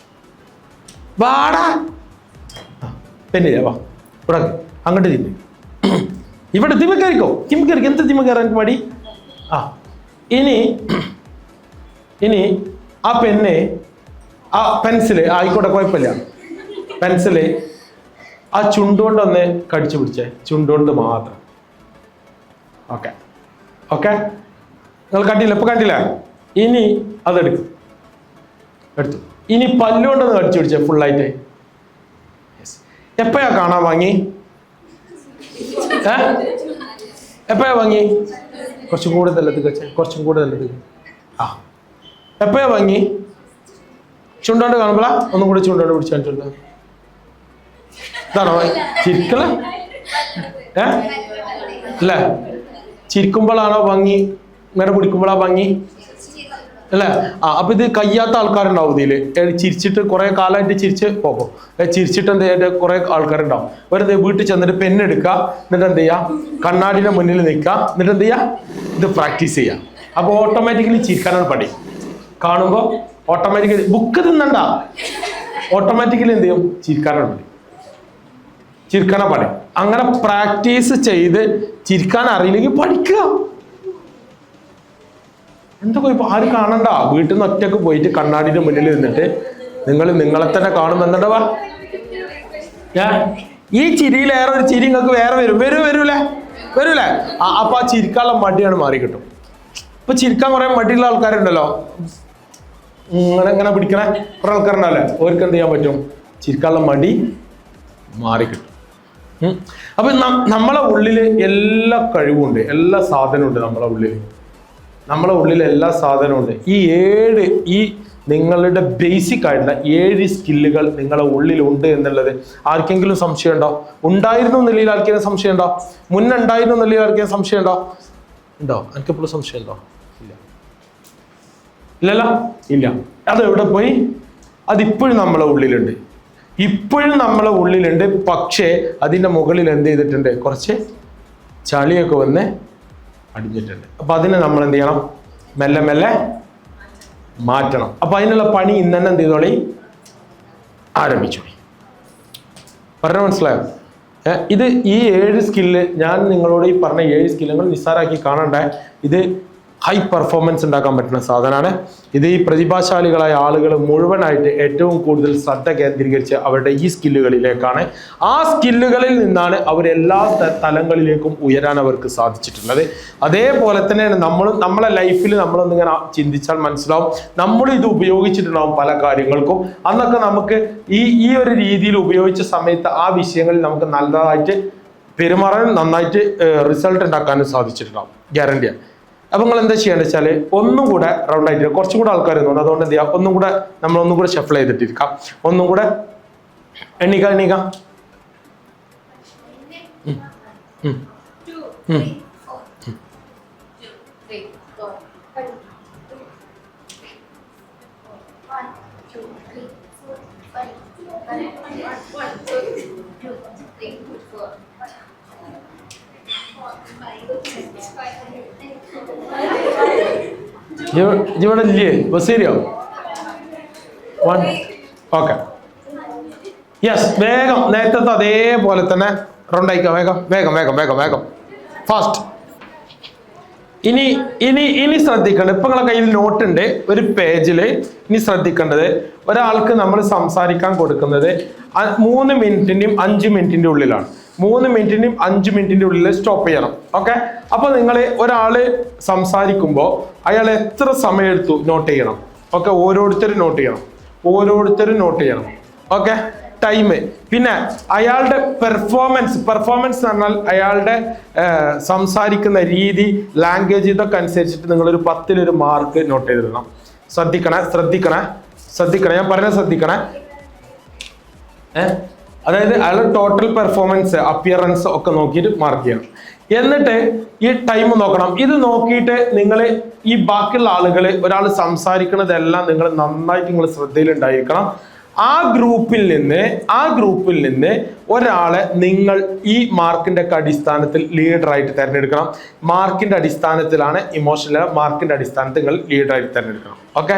വാടാ. പെണ്ണില്ല, വാ ഇവിടെ, അങ്ങോട്ട് തിമ്മ, ഇവിടെ തിമ്മ കയറിക്കോ, എന്ത് തിമ്മ കയറാൻ മടി? ഇനി ആ പെണ്ണ്, ആ പെൻസില് ആയിക്കോട്ടെ, കുഴപ്പമില്ല, പെൻസില് ആ ചുണ്ടുകൊണ്ട് ഒന്ന് കടിച്ചു പിടിച്ചേ, ചുണ്ടുകൊണ്ട് മാത്രം. ഓക്കെ, നിങ്ങൾ കണ്ടില്ല? ഇപ്പൊ കണ്ടില്ല? ഇനി അതെടുക്കും, എടുത്തു. ഇനി പല്ലുകൊണ്ടൊന്ന് കടിച്ചു പിടിച്ചേ ഫുള്ളായിട്ട്. എപ്പോഴാ കാണാൻ വാങ്ങി? എപ്പോഴാ വാങ്ങി? കുറച്ചും കൂടെ നല്ലത്. എപ്പോഴാ വാങ്ങി? ചുണ്ടോണ്ട് കാണുമ്പോളാ? ഒന്നും കൂടെ ചുണ്ടോണ്ട് പിടിച്ചിട്ടുണ്ട്. ഇതാണോ ചിരിക്കല? അല്ലേ? ചിരിക്കുമ്പോഴാണോ ഭംഗി? ഇങ്ങനെ പിടിക്കുമ്പോഴാ ഭംഗി അല്ലേ? അപ്പൊ ഇത് കഴിയാത്ത ആൾക്കാരുണ്ടാവും ഇതില്. ചിരിച്ചിട്ട് കുറെ കാലമായിട്ട് ചിരിച്ച് പോകും. ചിരിച്ചിട്ട് എന്ത് ചെയ്യാ? കുറെ ആൾക്കാരുണ്ടാവും. വെറുതെ വീട്ടിൽ ചെന്നിട്ട് പെണ്ണെടുക്കുക, എന്നിട്ട് എന്ത് ചെയ്യാ? കണ്ണാടിയുടെ മുന്നിൽ നിൽക്കുക, എന്നിട്ട് എന്ത് ചെയ്യാ? ഇത് പ്രാക്ടീസ് ചെയ്യാം. അപ്പൊ ഓട്ടോമാറ്റിക്കലി ചിരിക്കാനാണ് പണി. കാണുമ്പോൾ ഓട്ടോമാറ്റിക്കലി ബുക്ക് തിന്നണ്ട, ഓട്ടോമാറ്റിക്കലി എന്ത് ചെയ്യും? ചിരിക്കാനാ പണി. അങ്ങനെ പ്രാക്ടീസ് ചെയ്ത് ചിരിക്കാൻ അറിയില്ലെങ്കിൽ പഠിക്കുക. എന്താ കുഴപ്പം? ആരും കാണണ്ട. വീട്ടിൽ നിന്ന് ഒറ്റക്ക് പോയിട്ട് കണ്ണാടിന്റെ മുന്നിൽ നിന്നിട്ട് നിങ്ങളെ തന്നെ കാണും. എന്നിട്ടവാ ഈ ചിരിയിലേറെ ഒരു ചിരി നിങ്ങൾക്ക് വേറെ വരൂലേ? അപ്പൊ ആ ചിരിക്കാനുള്ള മടിയാണ് മാറി കിട്ടും. ഇപ്പൊ ചിരിക്കാൻ കുറെ മടിയുള്ള ആൾക്കാരുണ്ടല്ലോ, ഇങ്ങനെ പിടിക്കണ കുറെ ആൾക്കാരുണ്ടല്ലേ, അവർക്ക് എന്ത് ചെയ്യാൻ പറ്റും? ചിരിക്കാനുള്ള മടി മാറിക്കിട്ടും. അപ്പൊ നമ്മളെ ഉള്ളില് എല്ലാ കഴിവുണ്ട്, എല്ലാ സാധനമുണ്ട്. നമ്മളെ ഉള്ളിൽ എല്ലാ സാധനമുണ്ട്. ഈ നിങ്ങളുടെ ബേസിക് ആയിട്ടുള്ള 7 സ്കില്ലുകൾ നിങ്ങളെ ഉള്ളിലുണ്ട് എന്നുള്ളത് ആർക്കെങ്കിലും സംശയം ഉണ്ടോ? ഉണ്ടായിരുന്നു എന്നുള്ളിൽ ആർക്കെങ്കിലും സംശയം ഉണ്ടോ? മുന്നുണ്ടായിരുന്നു എന്നുള്ളിൽ ആർക്കെങ്കിലും സംശയം ഉണ്ടോ? എനിക്കെപ്പോഴും സംശയം ഉണ്ടോ? ഇല്ലല്ലോ, ഇല്ല. അതെവിടെ പോയി? അതിപ്പോഴും നമ്മളെ ഉള്ളിലുണ്ട്. പക്ഷേ അതിൻ്റെ മുകളിൽ എന്ത് ചെയ്തിട്ടുണ്ട്? കുറച്ച് ചളിയൊക്കെ വന്ന് അടിഞ്ഞിട്ടുണ്ട്. അപ്പൊ അതിനെ നമ്മൾ എന്ത് ചെയ്യണം? മെല്ലെ മാറ്റണം. അപ്പൊ അതിനുള്ള പണി ഇന്ന് തന്നെ എന്ത് ചെയ്തോളി? ആരംഭിച്ചു. പറഞ്ഞ മനസ്സിലായോ? ഇത് ഈ 7 സ്കില്ല്, ഞാൻ നിങ്ങളോട് ഈ പറഞ്ഞ 7 സ്കില്ലുകൾ നിസ്സാരാക്കി കാണണ്ട. ഇത് ഹൈ പെർഫോമൻസ് ഉണ്ടാക്കാൻ പറ്റുന്ന സാധനമാണ്. ഇത് ഈ പ്രതിഭാശാലികളായ ആളുകൾ മുഴുവനായിട്ട് ഏറ്റവും കൂടുതൽ ശ്രദ്ധ കേന്ദ്രീകരിച്ച് അവരുടെ ഈ സ്കില്ലുകളിലേക്കാണ്. ആ സ്കില്ലുകളിൽ നിന്നാണ് അവരെല്ലാ തലങ്ങളിലേക്കും ഉയരാൻ അവർക്ക് സാധിച്ചിട്ടുള്ളത്. അതേപോലെ തന്നെയാണ് നമ്മളെ ലൈഫിൽ നമ്മളൊന്നിങ്ങനെ ചിന്തിച്ചാൽ മനസ്സിലാവും, നമ്മൾ ഇത് ഉപയോഗിച്ചിട്ടുണ്ടാവും പല കാര്യങ്ങൾക്കും. അന്നൊക്കെ നമുക്ക് ഈ ഒരു രീതിയിൽ ഉപയോഗിച്ച സമയത്ത് ആ വിഷയങ്ങളിൽ നമുക്ക് നല്ലതായിട്ട് പെരുമാറാൻ, നന്നായിട്ട് റിസൾട്ട് ഉണ്ടാക്കാനും സാധിച്ചിട്ടുണ്ടാവും, ഗ്യാരണ്ടിയാണ്. അപ്പൊ നിങ്ങൾ എന്താ ചെയ്യേണ്ടത് വെച്ചാല് ഒന്നും കൂടെ റൗണ്ട് ആയിട്ട് കുറച്ചും കൂടെ ആൾക്കാർ തോന്നുന്നു. അതുകൊണ്ട് എന്ത് ചെയ്യാം? ഒന്നും കൂടെ ഷഫിൾ ചെയ്തിട്ടിരിക്കാം. ഒന്നും കൂടെ എണ്ണീക്കാം. ഇവിടെ ഇല്ലേ? ശരിയോ? Okay, yes. വേഗം നേരത്തെ അതേപോലെ തന്നെ റൗണ്ട് ആയിക്കാം. വേഗം ഫാസ്റ്റ്. ഇനി ശ്രദ്ധിക്കേണ്ടത്, ഇപ്പൊ നിങ്ങളെ കയ്യിൽ നോട്ട് ഉണ്ട്, ഒരു പേജില്. ഇനി ശ്രദ്ധിക്കേണ്ടത്, ഒരാൾക്ക് നമ്മൾ സംസാരിക്കാൻ കൊടുക്കുന്നത് 3 മിനിറ്റിന്റെയും 5 മിനിറ്റിന്റെ ഉള്ളിലാണ്. 3 മിനിറ്റിന്റെയും 5 മിനിറ്റിന്റെ ഉള്ളിൽ സ്റ്റോപ്പ് ചെയ്യണം. ഓക്കെ? അപ്പൊ നിങ്ങൾ ഒരാള് സംസാരിക്കുമ്പോൾ അയാൾ എത്ര സമയം എടുത്തു നോട്ട് ചെയ്യണം. ഓക്കെ? ഓരോരുത്തരും നോട്ട് ചെയ്യണം. ഓക്കെ? ടൈം. പിന്നെ അയാളുടെ പെർഫോമൻസ് എന്ന് പറഞ്ഞാൽ അയാളുടെ സംസാരിക്കുന്ന രീതി, ലാംഗ്വേജ്, ഇതൊക്കെ അനുസരിച്ചിട്ട് നിങ്ങളൊരു 10-ൽ മാർക്ക് നോട്ട് ചെയ്തിടണം. ശ്രദ്ധിക്കണേ, ഞാൻ പറഞ്ഞ ശ്രദ്ധിക്കണേ. അതായത് അയാളുടെ ടോട്ടൽ പെർഫോമൻസ്, അപ്പിയറൻസ് ഒക്കെ നോക്കിയിട്ട് മാർക്ക് ചെയ്യണം. എന്നിട്ട് ഈ ടൈം നോക്കണം. ഇത് നോക്കിയിട്ട് നിങ്ങൾ ഈ ബാക്കിയുള്ള ആളുകൾ ഒരാൾ സംസാരിക്കുന്നതെല്ലാം നിങ്ങൾ നന്നായിട്ട് നിങ്ങൾ ശ്രദ്ധയിലുണ്ടായിരിക്കണം. ആ ഗ്രൂപ്പിൽ നിന്ന് ഒരാളെ നിങ്ങൾ ഈ മാർക്കിന്റെ ഒക്കെ അടിസ്ഥാനത്തിൽ ലീഡറായിട്ട് തിരഞ്ഞെടുക്കണം. മാർക്കിന്റെ അടിസ്ഥാനത്തിലാണ്, ഇമോഷണൽ മാർക്കിന്റെ അടിസ്ഥാനത്തിൽ നിങ്ങൾ ലീഡറായിട്ട് തിരഞ്ഞെടുക്കണം. ഓക്കെ,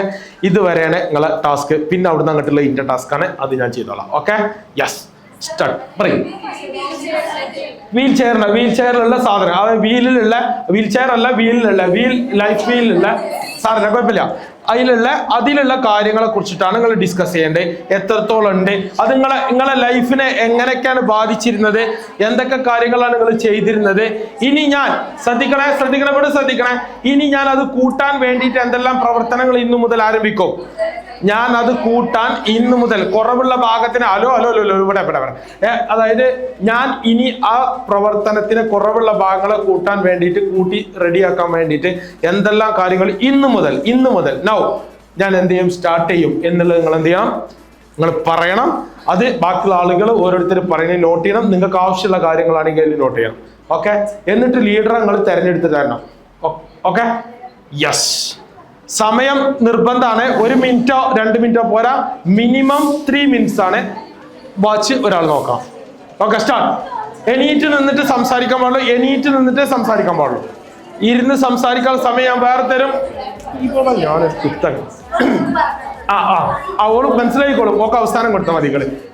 ഇതുവരെയാണ് നിങ്ങളെ ടാസ്ക്. പിന്നെ അവിടുന്ന് അങ്ങോട്ടുള്ള ഇന്റെ ടാസ്ക് ആണ്, അത് ഞാൻ ചെയ്തോളാം. Okay, yes, start. പറയും. വീൽ ചെയറിലുള്ള സാധനം, അതായത് വീൽ ചെയർ അല്ല, ലൈഫ് വീലിലുള്ള സാധനം, കുഴപ്പമില്ല. അതിലുള്ള കാര്യങ്ങളെ കുറിച്ചിട്ടാണ് നിങ്ങൾ ഡിസ്കസ് ചെയ്യേണ്ടത്. എത്രത്തോളം ഉണ്ട് അത്, നിങ്ങളെ ലൈഫിനെ എങ്ങനെയൊക്കെയാണ് ബാധിച്ചിരുന്നത്, എന്തൊക്കെ കാര്യങ്ങളാണ് നിങ്ങൾ ചെയ്തിരുന്നത്. ഇനി ഞാൻ ശ്രദ്ധിക്കണേ, ഇനി ഞാൻ അത് കൂട്ടാൻ വേണ്ടിയിട്ട് എന്തെല്ലാം പ്രവർത്തനങ്ങൾ ഇന്നു മുതൽ ആരംഭിക്കും. ഞാൻ അത് കൂട്ടാൻ ഇന്നു മുതൽ കുറവുള്ള ഭാഗത്തിന് ഇവിടെ അതായത് ഞാൻ ഇനി ആ പ്രവർത്തനത്തിന് കുറവുള്ള ഭാഗങ്ങളെ കൂട്ടാൻ വേണ്ടിയിട്ട്, കൂട്ടി റെഡിയാക്കാൻ വേണ്ടിയിട്ട് എന്തെല്ലാം കാര്യങ്ങൾ ഇന്നു മുതൽ നൗ ഞാൻ എന്ത് ചെയ്യും, സ്റ്റാർട്ട് ചെയ്യും എന്നുള്ളത് നിങ്ങൾ എന്ത് ചെയ്യണം, നിങ്ങൾ പറയണം. അത് ബാക്കിയുള്ള ആളുകൾ ഓരോരുത്തർ പറയുന്നത് നോട്ട് ചെയ്യണം. നിങ്ങൾക്ക് ആവശ്യമുള്ള കാര്യങ്ങളാണെങ്കിൽ അതിൽ നോട്ട് ചെയ്യണം. ഓക്കെ, എന്നിട്ട് ലീഡറെ നിങ്ങൾ തിരഞ്ഞെടുത്ത് തരണം. Okay, yes. സമയം നിർബന്ധമാണ്. 1 മിനിറ്റോ 2 മിനിറ്റോ പോരാ, മിനിമം 3 മിനിറ്റ്സ് ആണ്. വാച്ച് ഒരാൾ നോക്കാം. Okay, start. എണീറ്റ് നിന്നിട്ട് സംസാരിക്കാൻ പാടുള്ളൂ. ഇരുന്ന് സംസാരിക്കാൻ സമയം ഞാൻ വേറെ തരും. ഞാൻ കുത്തൻ ഓള് മനസ്സിലായിക്കോളും. ഓക്കെ, അവസാനം കൊടുത്താൽ മതി.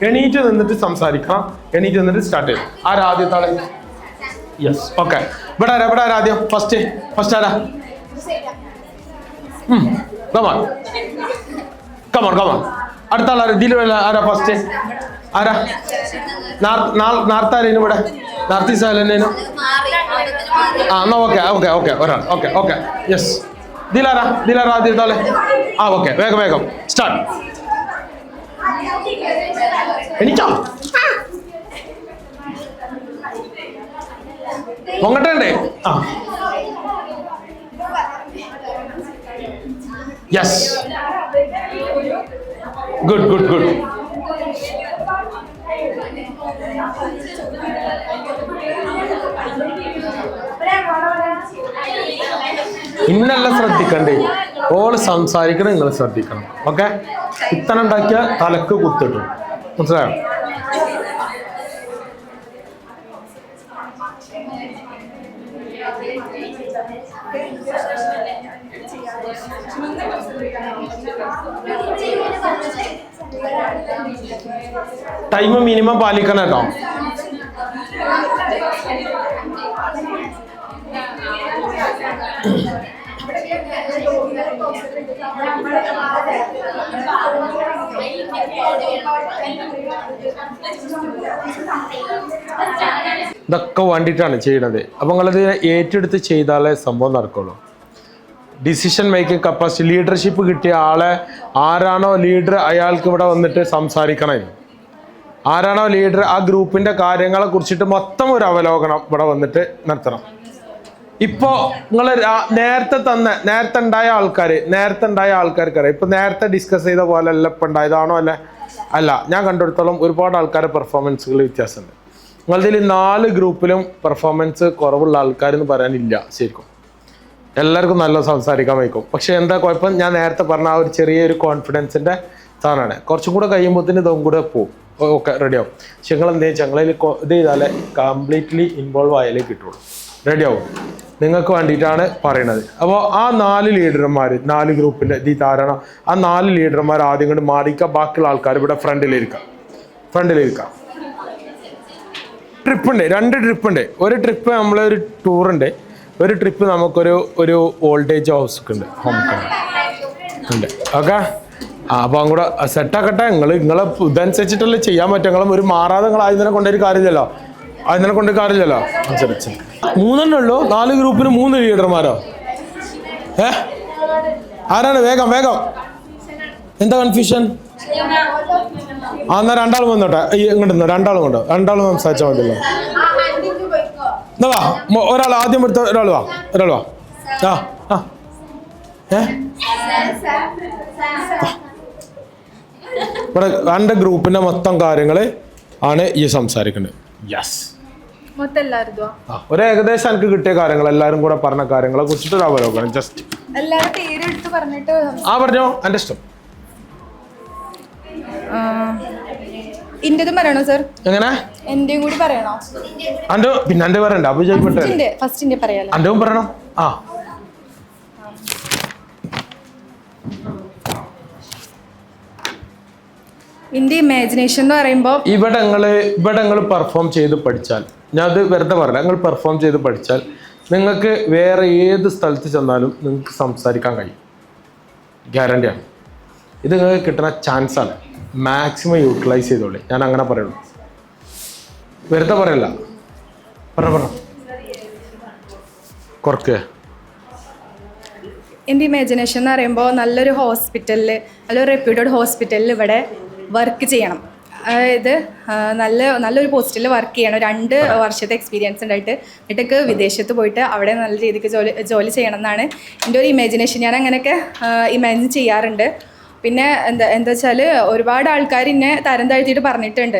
എണീറ്റ് നിന്നിട്ട് സംസാരിക്കാം. എണീറ്റ് നിന്നിട്ട് സ്റ്റാർട്ട് ചെയ്യും. ആരാ ആദ്യത്തെ ആളെ? Yes, okay. ഇവിടെ ആരാ ആദ്യം? ഫസ്റ്റ് ആരാ? Come on. അടുത്ത ആളാ? ഇതിൽ ആരാ ഫസ്റ്റ്? ആരാ? നാർത്താരേനും ഇവിടെ നാർത്തി സാലനേനും. എന്നാ ഓക്കെ ഒരാൾ. Okay yes. ദിലാരാ ആദ്യത്തെ ആളെ? ഓക്കെ, വേഗം സ്റ്റാർട്ട്. എനിക്കോ പൊങ്ങട്ടേ? Yes. Good. ഇന്നെല്ലാം ശ്രദ്ധിക്കണ്ടേ. ഓള് സംസാരിക്കണം, നിങ്ങൾ ശ്രദ്ധിക്കണം. ഓക്കെ, കുത്തന ഉണ്ടാക്കിയ തലക്ക് കുത്തിട്ടു. മനസ്സിലായോ? ടൈം മിനിമം പാലിക്കണം കേട്ടോ. ഇതൊക്കെ വേണ്ടിയിട്ടാണ് ചെയ്യണത്. അപ്പൊ നിങ്ങളത് ഏറ്റെടുത്ത് ചെയ്താലേ സംഭവം നടക്കുള്ളൂ. ഡിസിഷൻ മേക്കിംഗ് കപ്പാസിറ്റി, ലീഡർഷിപ്പ് കിട്ടിയ ആളെ ആരാണോ ലീഡർ, അയാൾക്ക് ഇവിടെ വന്നിട്ട് സംസാരിക്കണം. ആരാണോ ലീഡർ, ആ ഗ്രൂപ്പിന്റെ കാര്യങ്ങളെ കുറിച്ചിട്ട് മൊത്തം ഒരു അവലോകനം ഇവിടെ വന്നിട്ട് നടത്തണം. ഇപ്പോ നിങ്ങൾ നേരത്തെ ഉണ്ടായ ആൾക്കാർക്കറിയാം. ഇപ്പൊ നേരത്തെ ഡിസ്കസ് ചെയ്ത പോലെ അല്ല ഇപ്പൊ ഉണ്ടായതാണോ അല്ല. ഞാൻ കണ്ടെടുത്തോളം ഒരുപാട് ആൾക്കാരുടെ പെർഫോമൻസുകൾ വ്യത്യാസമുണ്ട്. നിങ്ങളതിൽ 4 ഗ്രൂപ്പിലും പെർഫോമൻസ് കുറവുള്ള ആൾക്കാരെന്ന് പറയാനില്ല. ശരിക്കും എല്ലാവർക്കും നല്ല സംസാരിക്കാൻ വയ്ക്കും. പക്ഷെ എന്താ കുഴപ്പം, ഞാൻ നേരത്തെ പറഞ്ഞ ആ ഒരു ചെറിയൊരു കോൺഫിഡൻസിന്റെ സാധനമാണ്. കുറച്ചും കൂടെ കഴിയുമ്പോഴത്തേന് ഇതും കൂടെ പോകും. ഓക്കെ, റെഡിയാവും. പക്ഷെ നിങ്ങൾ എന്ത് ചെയ്യും, ഞങ്ങളതിൽ ഇത് ചെയ്താലേ കംപ്ലീറ്റ്ലി ഇൻവോൾവ് ആയാലേ കിട്ടുള്ളൂ. റെഡിയാവും. നിങ്ങൾക്ക് വേണ്ടിയിട്ടാണ് പറയണത്. അപ്പോൾ ആ 4 ലീഡർമാർ, 4 ഗ്രൂപ്പിന്റെ ഇത് ധാരണ, ആ 4 ലീഡർമാർ ആദ്യം കൊണ്ട് മാറിക്കുക. ബാക്കിയുള്ള ആൾക്കാർ ഇവിടെ ഫ്രണ്ടിലിരിക്കാം. ട്രിപ്പുണ്ട്, 2 ട്രിപ്പുണ്ട്. ഒരു ട്രിപ്പ് നമ്മളൊരു ടൂറുണ്ട്, ഒരു ട്രിപ്പ് നമുക്കൊരു ഓൾഡ് ഹൗസ് ഉണ്ട്, ഹോം ഉണ്ട്. ഓക്കെ, അപ്പോൾ അങ്ങോട്ട് സെറ്റാക്കട്ടെ. നിങ്ങളെ ഇതനുസരിച്ചിട്ടല്ലേ ചെയ്യാൻ പറ്റും. നിങ്ങളും ഒരു മാറാതെ നിങ്ങൾ ആദ്യം തന്നെ കൊണ്ടൊരു കാര്യമില്ലല്ലോ. 3 ഉള്ളൂ. 4 ഗ്രൂപ്പിന് 3 ലീഡർമാരോ? ആരാണ്? വേഗം എന്താ കൺഫ്യൂഷൻ? എന്നാ 2 ആൾ വന്നോട്ടെ. ഇങ്ങോട്ട് 2 ആളും കൊണ്ടോ, 2 ആളും സംസാരിച്ചാൽ മതിയല്ലോ. എന്നാ വാ, ഒരാൾ ആദ്യം എടുത്ത ഒരാൾ വാ. ഇവിടെ 2 ഗ്രൂപ്പിന്റെ മൊത്തം കാര്യങ്ങള് ആണ് ഈ സംസാരിക്കുന്നത്. യെസ്, ഒരു ഏകദേശം എനിക്ക് കിട്ടിയ കാര്യങ്ങൾ എല്ലാവരും കൂടെ പറഞ്ഞ കാര്യങ്ങളെ കുറിച്ചിട്ട് ഒരു അവലോകനം ജസ്റ്റ് പറഞ്ഞോ. എൻ്റെ ഇഷ്ടം. ഇന്റേതും പറയണോ സർ? എങ്ങനെ? എന്റെയും കൂടി പറയണോ? അന്റെ പിന്നെ എന്റെ പറയണ്ട. അപ്പൊ ഫസ്റ്റിന്റെ പറയാലോ. അന്റെയും പറയണം. ആ എന്റെ ഇമാജിനേഷൻ എന്ന് പറയുമ്പോൾ ഇവിടെ പെർഫോം ചെയ്ത് പഠിച്ചാൽ, ഞാൻ അത് വെറുതെ പറയാം, നിങ്ങൾ പെർഫോം ചെയ്ത് പഠിച്ചാൽ നിങ്ങൾക്ക് വേറെ ഏത് സ്ഥലത്ത് ചെന്നാലും നിങ്ങൾക്ക് സംസാരിക്കാൻ കഴിയും. ഗ്യാരണ്ടിയാണ്. ഇത് നിങ്ങൾക്ക് കിട്ടുന്ന ചാൻസാണ്. Maximum utilise ചെയ്തോളി. ഞാൻ അങ്ങനെ പറയുള്ളൂ, വെറുതെ പറയല്ല. പറ കുറക്കുക. എൻ്റെ ഇമാജിനേഷൻ എന്ന് പറയുമ്പോൾ നല്ലൊരു ഹോസ്പിറ്റലിൽ, നല്ലൊരു റെപ്യൂട്ടഡ് ഹോസ്പിറ്റലിൽ ഇവിടെ വർക്ക് ചെയ്യണം. അതായത് നല്ലൊരു പോസ്റ്റിൽ വർക്ക് ചെയ്യണം. 2 വർഷത്തെ എക്സ്പീരിയൻസ് ഉണ്ടായിട്ട് എന്നിട്ടൊക്കെ വിദേശത്ത് പോയിട്ട് അവിടെ നല്ല രീതിക്ക് ജോലി ചെയ്യണം എന്നാണ് എൻ്റെ ഒരു ഇമാജിനേഷൻ. ഞാൻ അങ്ങനെയൊക്കെ ഇമാജിൻ ചെയ്യാറുണ്ട്. പിന്നെ എന്താ വെച്ചാൽ ഒരുപാട് ആൾക്കാർ എന്നെ തരം താഴ്ത്തിയിട്ട് പറഞ്ഞിട്ടുണ്ട്.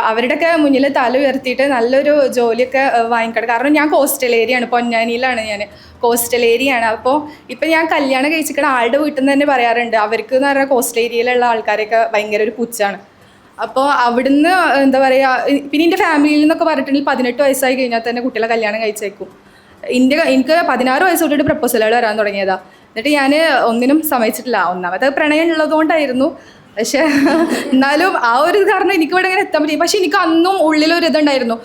അവരുടെയൊക്കെ മുന്നിൽ തല ഉയർത്തിയിട്ട് നല്ലൊരു ജോലിയൊക്കെ വാങ്ങിക്കണം. കാരണം ഞാൻ കോസ്റ്റൽ ഏരിയ ആണ്, പൊന്നാനിയിലാണ് ഞാൻ, കോസ്റ്റൽ ഏരിയ ആണ്. അപ്പോൾ ഇപ്പം ഞാൻ കല്യാണം കഴിച്ചിരിക്കുന്ന ആളുടെ വീട്ടിൽ നിന്ന് തന്നെ പറയാറുണ്ട്, അവർക്ക് എന്ന് പറഞ്ഞാൽ കോസ്റ്റൽ ഏരിയയിലുള്ള ആൾക്കാരൊക്കെ ഭയങ്കര ഒരു പുച്ഛാണ്. അപ്പോൾ അവിടുന്ന് എന്താ പറയുക, പിന്നെ എൻ്റെ ഫാമിലിയിൽ നിന്നൊക്കെ പറഞ്ഞിട്ടുണ്ടെങ്കിൽ 18 വയസ്സായി കഴിഞ്ഞാൽ തന്നെ കുട്ടികളെ കല്യാണം കഴിച്ചേക്കും. എനിക്ക് 16 വയസ്സ് തൊട്ടിട്ട് പ്രപ്പോസലുകൾ വരാൻ തുടങ്ങിയതാണ്. എന്നിട്ട് ഞാൻ ഒന്നിനും സമ്മതിച്ചിട്ടില്ല. ഒന്നാമത് പ്രണയം ഉള്ളതുകൊണ്ടായിരുന്നു. പക്ഷേ എന്നാലും ആ ഒരു കാരണം എനിക്കിവിടെ ഇങ്ങനെ എത്താൻ പറ്റി. പക്ഷെ എനിക്ക് അന്നും ഉള്ളിലൊരു ഇതുണ്ടായിരുന്നു.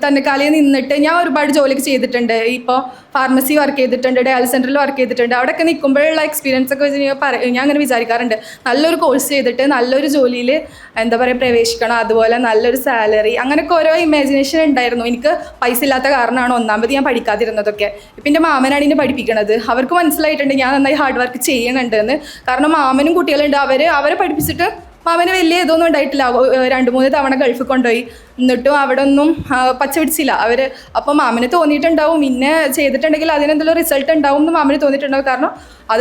തന്നെക്കാലിൽ നിന്നിട്ട് ഞാൻ ഒരുപാട് ജോലിയൊക്കെ ചെയ്തിട്ടുണ്ട്. ഇപ്പോൾ ഫാർമസി വർക്ക് ചെയ്തിട്ടുണ്ട്, ഡയാലിസിസ് സെൻ്ററിൽ വർക്ക് ചെയ്തിട്ടുണ്ട്. അവിടെയൊക്കെ നിൽക്കുമ്പോഴുള്ള എക്സ്പീരിയൻസ് ഒക്കെ വെച്ച് ഞാൻ അങ്ങനെ വിചാരിക്കാറുണ്ട്, നല്ലൊരു കോഴ്സ് ചെയ്തിട്ട് നല്ലൊരു ജോലിയിൽ എന്താ പറയുക പ്രവേശിക്കണം, അതുപോലെ നല്ലൊരു സാലറി, അങ്ങനെയൊക്കെ ഓരോ ഇമാജിനേഷൻ ഉണ്ടായിരുന്നു. എനിക്ക് പൈസ ഇല്ലാത്ത കാരണമാണ് ഒന്നാമത് ഞാൻ പഠിക്കാതിരുന്നതൊക്കെ. ഇപ്പം എൻ്റെ മാമനാണ് എന്നെ പഠിപ്പിക്കണത്. അവർക്ക് മനസ്സിലായിട്ടുണ്ട് ഞാൻ നന്നായി ഹാർഡ് വർക്ക് ചെയ്യുന്നുണ്ട് എന്ന്. കാരണം മാമനും കുട്ടികളുണ്ട്, അവരെ പഠിപ്പിച്ചിട്ട് മാമന് വലിയ ഇതൊന്നും ഉണ്ടായിട്ടില്ല. 2-3 തവണ ഗൾഫിൽ കൊണ്ടുപോയി, എന്നിട്ടും അവിടെ ഒന്നും പച്ച പിടിച്ചില്ല അവർ. അപ്പോൾ മാമന് തോന്നിയിട്ടുണ്ടാവും ഇന്നെ ചെയ്തിട്ടുണ്ടെങ്കിൽ അതിനെന്തെങ്കിലും റിസൾട്ട് ഉണ്ടാവും എന്ന് മാമന് തോന്നിയിട്ടുണ്ടാവും.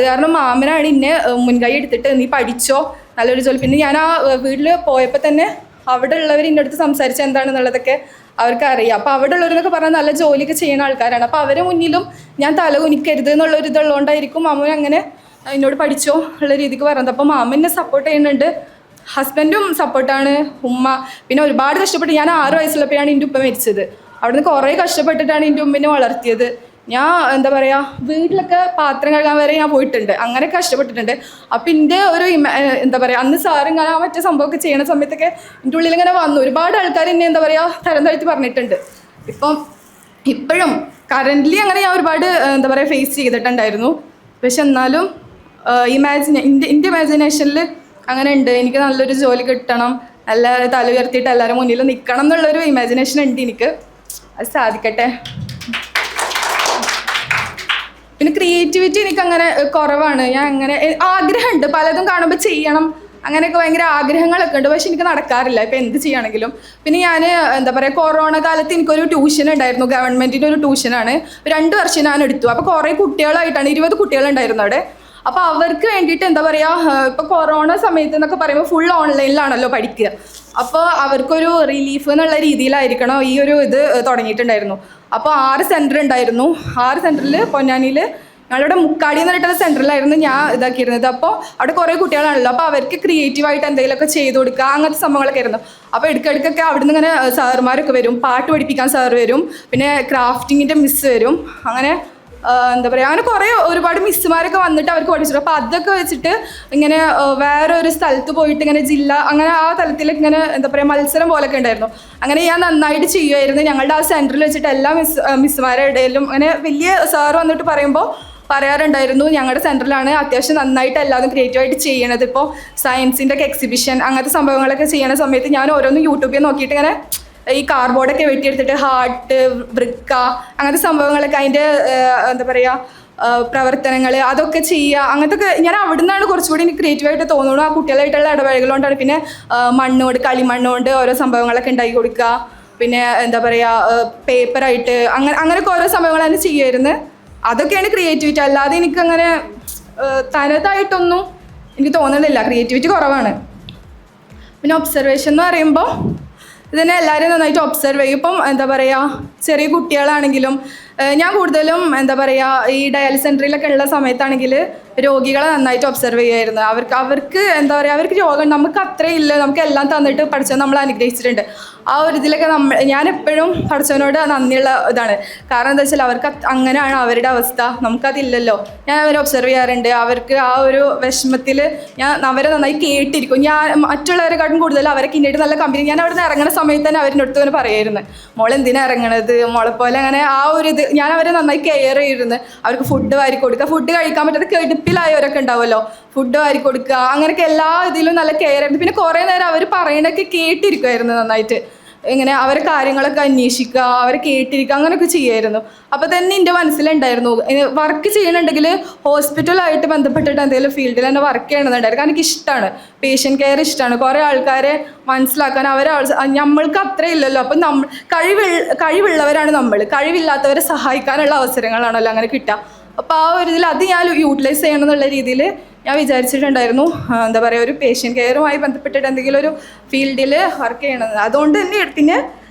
കാരണം മാമനാണ് ഇന്നെ മുൻകൈ എടുത്തിട്ട് നീ പഠിച്ചോ, നല്ലൊരു ജോലി. പിന്നെ ഞാൻ ആ വീട്ടിൽ പോയപ്പോൾ തന്നെ അവിടെ ഉള്ളവർ എൻ്റെ അടുത്ത് സംസാരിച്ച് എന്താണെന്നുള്ളതൊക്കെ അവർക്ക് അറിയാം. അപ്പോൾ അവിടെ ഉള്ളവരെന്നൊക്കെ പറഞ്ഞാൽ നല്ല ജോലിയൊക്കെ ചെയ്യുന്ന ആൾക്കാരാണ്. അപ്പോൾ അവരെ മുന്നിലും ഞാൻ തല കുനിക്കരുത് എന്നുള്ളൊരു ഇതുള്ളതുകൊണ്ടായിരിക്കും മാമൻ അങ്ങനെ എന്നോട് പഠിച്ചോ ഉള്ള രീതിക്ക് പറയുന്നത്. അപ്പോൾ മാമൻ എന്നെ സപ്പോർട്ട് ചെയ്യുന്നുണ്ട്, ഹസ്ബൻഡും സപ്പോർട്ടാണ്, ഉമ്മ. പിന്നെ ഒരുപാട് കഷ്ടപ്പെട്ട് ഞാൻ 6 വയസ്സുള്ളപ്പോഴാണ് എൻ്റെ ഉപ്പ മരിച്ചത്. അവിടുന്ന് കുറേ കഷ്ടപ്പെട്ടിട്ടാണ് എൻ്റെ ഉമ്മിനെ വളർത്തിയത്. ഞാൻ എന്താ പറയുക, വീട്ടിലൊക്കെ പാത്രം കഴുകാൻ വരെ ഞാൻ പോയിട്ടുണ്ട്, അങ്ങനെ കഷ്ടപ്പെട്ടിട്ടുണ്ട്. അപ്പം എൻ്റെ ഒരു എന്താ പറയുക, അന്ന് സാറ് ഇങ്ങനെ മറ്റേ സംഭവമൊക്കെ ചെയ്യണ സമയത്തൊക്കെ എൻ്റെ ഉള്ളിൽ ഇങ്ങനെ വന്നു. ഒരുപാട് ആൾക്കാർ എന്നെ എന്താ പറയുക തരം താഴ്ത്തി പറഞ്ഞിട്ടുണ്ട്. ഇപ്പോഴും കറൻ്റ്ലി അങ്ങനെ ഞാൻ ഒരുപാട് എന്താ പറയുക ഫേസ് ചെയ്തിട്ടുണ്ടായിരുന്നു. പക്ഷെ എന്നാലും എൻ്റെ ഇമാജിനേഷനിൽ അങ്ങനെ ഉണ്ട്, എനിക്ക് നല്ലൊരു ജോലി കിട്ടണം, നല്ല തല ഉയർത്തിയിട്ട് എല്ലാവരും മുന്നിൽ നിൽക്കണം എന്നുള്ളൊരു ഇമാജിനേഷൻ ഉണ്ട് എനിക്ക്. അത് സാധിക്കട്ടെ. പിന്നെ ക്രിയേറ്റിവിറ്റി എനിക്കങ്ങനെ കുറവാണ്. ഞാൻ അങ്ങനെ ആഗ്രഹമുണ്ട്, പലതും കാണുമ്പോൾ ചെയ്യണം, അങ്ങനെയൊക്കെ ഭയങ്കര ആഗ്രഹങ്ങളൊക്കെ ഉണ്ട്. പക്ഷെ എനിക്ക് നടക്കാറില്ല ഇപ്പം എന്ത് ചെയ്യുകയാണെങ്കിലും. പിന്നെ ഞാൻ എന്താ പറയുക, കൊറോണ കാലത്ത് എനിക്കൊരു ട്യൂഷൻ ഉണ്ടായിരുന്നു, ഗവൺമെൻറ്റിൻ്റെ ഒരു ട്യൂഷനാണ്. 2 വർഷം ഞാൻ എടുത്തു. അപ്പോൾ കുറേ കുട്ടികളായിട്ടാണ്, 20 കുട്ടികളുണ്ടായിരുന്നു അവിടെ. അപ്പോൾ അവർക്ക് വേണ്ടിയിട്ട് എന്താ പറയുക, ഇപ്പോൾ കൊറോണ സമയത്ത് എന്നൊക്കെ പറയുമ്പോൾ ഫുൾ ഓൺലൈനിലാണല്ലോ പഠിക്കുക. അപ്പോൾ അവർക്കൊരു റിലീഫ് എന്നുള്ള രീതിയിലായിരിക്കണം ഈ ഒരു ഇത് തുടങ്ങിയിട്ടുണ്ടായിരുന്നു. അപ്പോൾ 6 സെൻറ്റർ ഉണ്ടായിരുന്നു. 6 സെൻറ്ററിൽ പൊന്നാനിയിൽ ഞങ്ങളുടെ മുക്കാടി എന്ന് പറഞ്ഞിട്ടുള്ള സെൻറ്ററിലായിരുന്നു ഞാൻ ഇതാക്കിയിരുന്നത്. അപ്പോൾ അവിടെ കുറേ കുട്ടികളാണല്ലോ, അപ്പോൾ അവർക്ക് ക്രിയേറ്റീവായിട്ട് എന്തെങ്കിലുമൊക്കെ ചെയ്ത് കൊടുക്കുക, അങ്ങനത്തെ സംഭവങ്ങളൊക്കെ ആയിരുന്നു. അപ്പോൾ ഇടയ്ക്കിടയ്ക്കൊക്കെ അവിടെ നിന്ന് ഇങ്ങനെ സാറുമാരൊക്കെ വരും, പാട്ട് പഠിപ്പിക്കാൻ സാറ് വരും, പിന്നെ ക്രാഫ്റ്റിങ്ങിൻ്റെ മിസ്സ് വരും, അങ്ങനെ എന്താ പറയുക, അങ്ങനെ കുറേ ഒരുപാട് മിസ്സുമാരൊക്കെ വന്നിട്ട് അവർക്ക് പഠിച്ചിട്ടുണ്ട്. അപ്പോൾ അതൊക്കെ വെച്ചിട്ട് ഇങ്ങനെ വേറെ ഒരു സ്ഥലത്ത് പോയിട്ട് ഇങ്ങനെ ജില്ല അങ്ങനെ ആ തലത്തിലേക്ക് ഇങ്ങനെ എന്താ പറയുക മത്സരം പോലൊക്കെ ഉണ്ടായിരുന്നു. അങ്ങനെ ഞാൻ നന്നായിട്ട് ചെയ്യുമായിരുന്നു. ഞങ്ങളുടെ ആ സെൻറ്ററിൽ വെച്ചിട്ട് എല്ലാ മിസ്സുമാരുടെ ഇടയിലും അങ്ങനെ വലിയ സാറ് വന്നിട്ട് പറയാറുണ്ടായിരുന്നു, ഞങ്ങളുടെ സെൻറ്ററിലാണ് അത്യാവശ്യം നന്നായിട്ട് എല്ലാവരും ക്രിയേറ്റീവായിട്ട് ചെയ്യണത്. ഇപ്പോൾ സയൻസിൻ്റെ ഒക്കെ എക്സിബിഷൻ അങ്ങനത്തെ സംഭവങ്ങളൊക്കെ ചെയ്യുന്ന സമയത്ത് ഞാൻ ഓരോന്ന് യൂട്യൂബിൽ നോക്കിയിട്ട് ഇങ്ങനെ ഈ കാർഡ്ബോർഡൊക്കെ വെട്ടിയെടുത്തിട്ട് ഹാർട്ട്, വൃക്ക, അങ്ങനത്തെ സംഭവങ്ങളൊക്കെ അതിൻ്റെ എന്താ പറയുക പ്രവർത്തനങ്ങൾ അതൊക്കെ ചെയ്യുക, അങ്ങനത്തെ ഞാൻ അവിടെ നിന്നാണ് കുറച്ചുകൂടി എനിക്ക് ക്രിയേറ്റീവായിട്ട് തോന്നുന്നു. ആ കുട്ടികളായിട്ടുള്ള ഇടപഴകലുകൊണ്ടാണ്. പിന്നെ കളിമണ്ണുകൊണ്ട് ഓരോ സംഭവങ്ങളൊക്കെ ഉണ്ടാക്കി കൊടുക്കുക, പിന്നെ എന്താ പറയുക പേപ്പറായിട്ട് അങ്ങനെയൊക്കെ ഓരോ സംഭവങ്ങളാണ് ചെയ്യുമായിരുന്നു. അതൊക്കെയാണ് ക്രിയേറ്റിവിറ്റി. അല്ലാതെ എനിക്കങ്ങനെ തനതായിട്ടൊന്നും എനിക്ക് തോന്നുന്നില്ല, ക്രിയേറ്റിവിറ്റി കുറവാണ്. പിന്നെ ഒബ്സർവേഷൻ എന്ന് പറയുമ്പോൾ ഇതിനെ എല്ലാവരും നന്നായിട്ട് ഒബ്സർവ് ചെയ്യും. ഇപ്പം എന്താ പറയുക, ചെറിയ കുട്ടികളാണെങ്കിലും ഞാൻ കൂടുതലും എന്താ പറയുക ഈ ഡയാലിസിസ് സെൻറ്ററിലൊക്കെ ഉള്ള സമയത്താണെങ്കിൽ രോഗികളെ നന്നായിട്ട് ഒബ്സർവ് ചെയ്യുമായിരുന്നു. അവർക്ക് എന്താ പറയുക, അവർക്ക് രോഗം നമുക്ക് അത്രയും ഇല്ല, നമുക്ക് എല്ലാം തന്നിട്ട് പഠിച്ചത് നമ്മൾ അനുഗ്രഹിച്ചിട്ടുണ്ട്. ആ ഒരു ഇതിലൊക്കെ ഞാൻ എപ്പോഴും പഠിച്ചവനോട് നന്ദിയുള്ള ഇതാണ്. കാരണം എന്താ വെച്ചാൽ അവർക്ക് അങ്ങനെയാണ് അവരുടെ അവസ്ഥ, നമുക്കതില്ലല്ലോ. ഞാൻ അവരെ ഒബ്സർവ് ചെയ്യാറുണ്ട്. അവർക്ക് ആ ഒരു വിഷമത്തിൽ ഞാൻ അവരെ നന്നായി കേട്ടിരിക്കും. ഞാൻ മറ്റുള്ളവരെക്കാട്ടും കൂടുതൽ അവരെ കിന്നിട്ട് നല്ല കമ്പനി. ഞാൻ അവിടെ നിന്ന് ഇറങ്ങുന്ന സമയത്ത് തന്നെ അവരുടെ അടുത്ത് തന്നെ പറയായിരുന്നു, മോൾ എന്തിനാണ് ഇറങ്ങണത്, മോളെ പോലെ അങ്ങനെ ആ ഒരു ഇത് ഞാൻ അവരെ നന്നായി കെയർ ചെയ്തിരുന്നു. അവർക്ക് ഫുഡ് വാരി കൊടുക്കുക, ഫുഡ് കഴിക്കാൻ പറ്റാത്ത കെടുപ്പിലായവരൊക്കെ ഉണ്ടാവുമല്ലോ, ഫുഡ് വാരി കൊടുക്കുക, അങ്ങനെയൊക്കെ എല്ലാ ഇതിലും നല്ല കെയർ ആയിരുന്നു. പിന്നെ കുറേ നേരം അവർ പറയണൊക്കെ കേട്ടിരിക്കുമായിരുന്നു നന്നായിട്ട്. ഇങ്ങനെ അവരെ കാര്യങ്ങളൊക്കെ അന്വേഷിക്കുക, അവരെ കേട്ടിരിക്കുക, അങ്ങനെയൊക്കെ ചെയ്യുമായിരുന്നു. അപ്പോൾ തന്നെ എൻ്റെ മനസ്സിലുണ്ടായിരുന്നു വർക്ക് ചെയ്യണമെന്നുണ്ടെങ്കിൽ ഹോസ്പിറ്റലായിട്ട് ബന്ധപ്പെട്ടിട്ട് എന്തെങ്കിലും ഫീൽഡിൽ തന്നെ വർക്ക് ചെയ്യണമെന്നുണ്ടായിരുന്നു. കാരണം എനിക്ക് ഇഷ്ടമാണ്, പേഷ്യൻ്റ് കെയർ ഇഷ്ടമാണ്. കുറേ ആൾക്കാരെ മനസ്സിലാക്കാൻ നമ്മൾക്ക് അത്രയും ഇല്ലല്ലോ. അപ്പം കഴിവുള്ളവരാണ് നമ്മൾ, കഴിവില്ലാത്തവരെ സഹായിക്കാനുള്ള അവസരങ്ങളാണല്ലോ അങ്ങനെ കിട്ടുക. അപ്പോൾ ആ ഒരു ഇതിൽ അത് ഞാൻ യൂട്ടിലൈസ് ചെയ്യണം എന്നുള്ള രീതിയിൽ ഞാൻ വിചാരിച്ചിട്ടുണ്ടായിരുന്നു. എന്താ പറയുക, ഒരു പേഷ്യൻ്റ് കെയറുമായി ബന്ധപ്പെട്ടിട്ട് എന്തെങ്കിലും ഒരു ഫീൽഡിൽ വർക്ക് ചെയ്യണത്. അതുകൊണ്ട് തന്നെ പിന്നെ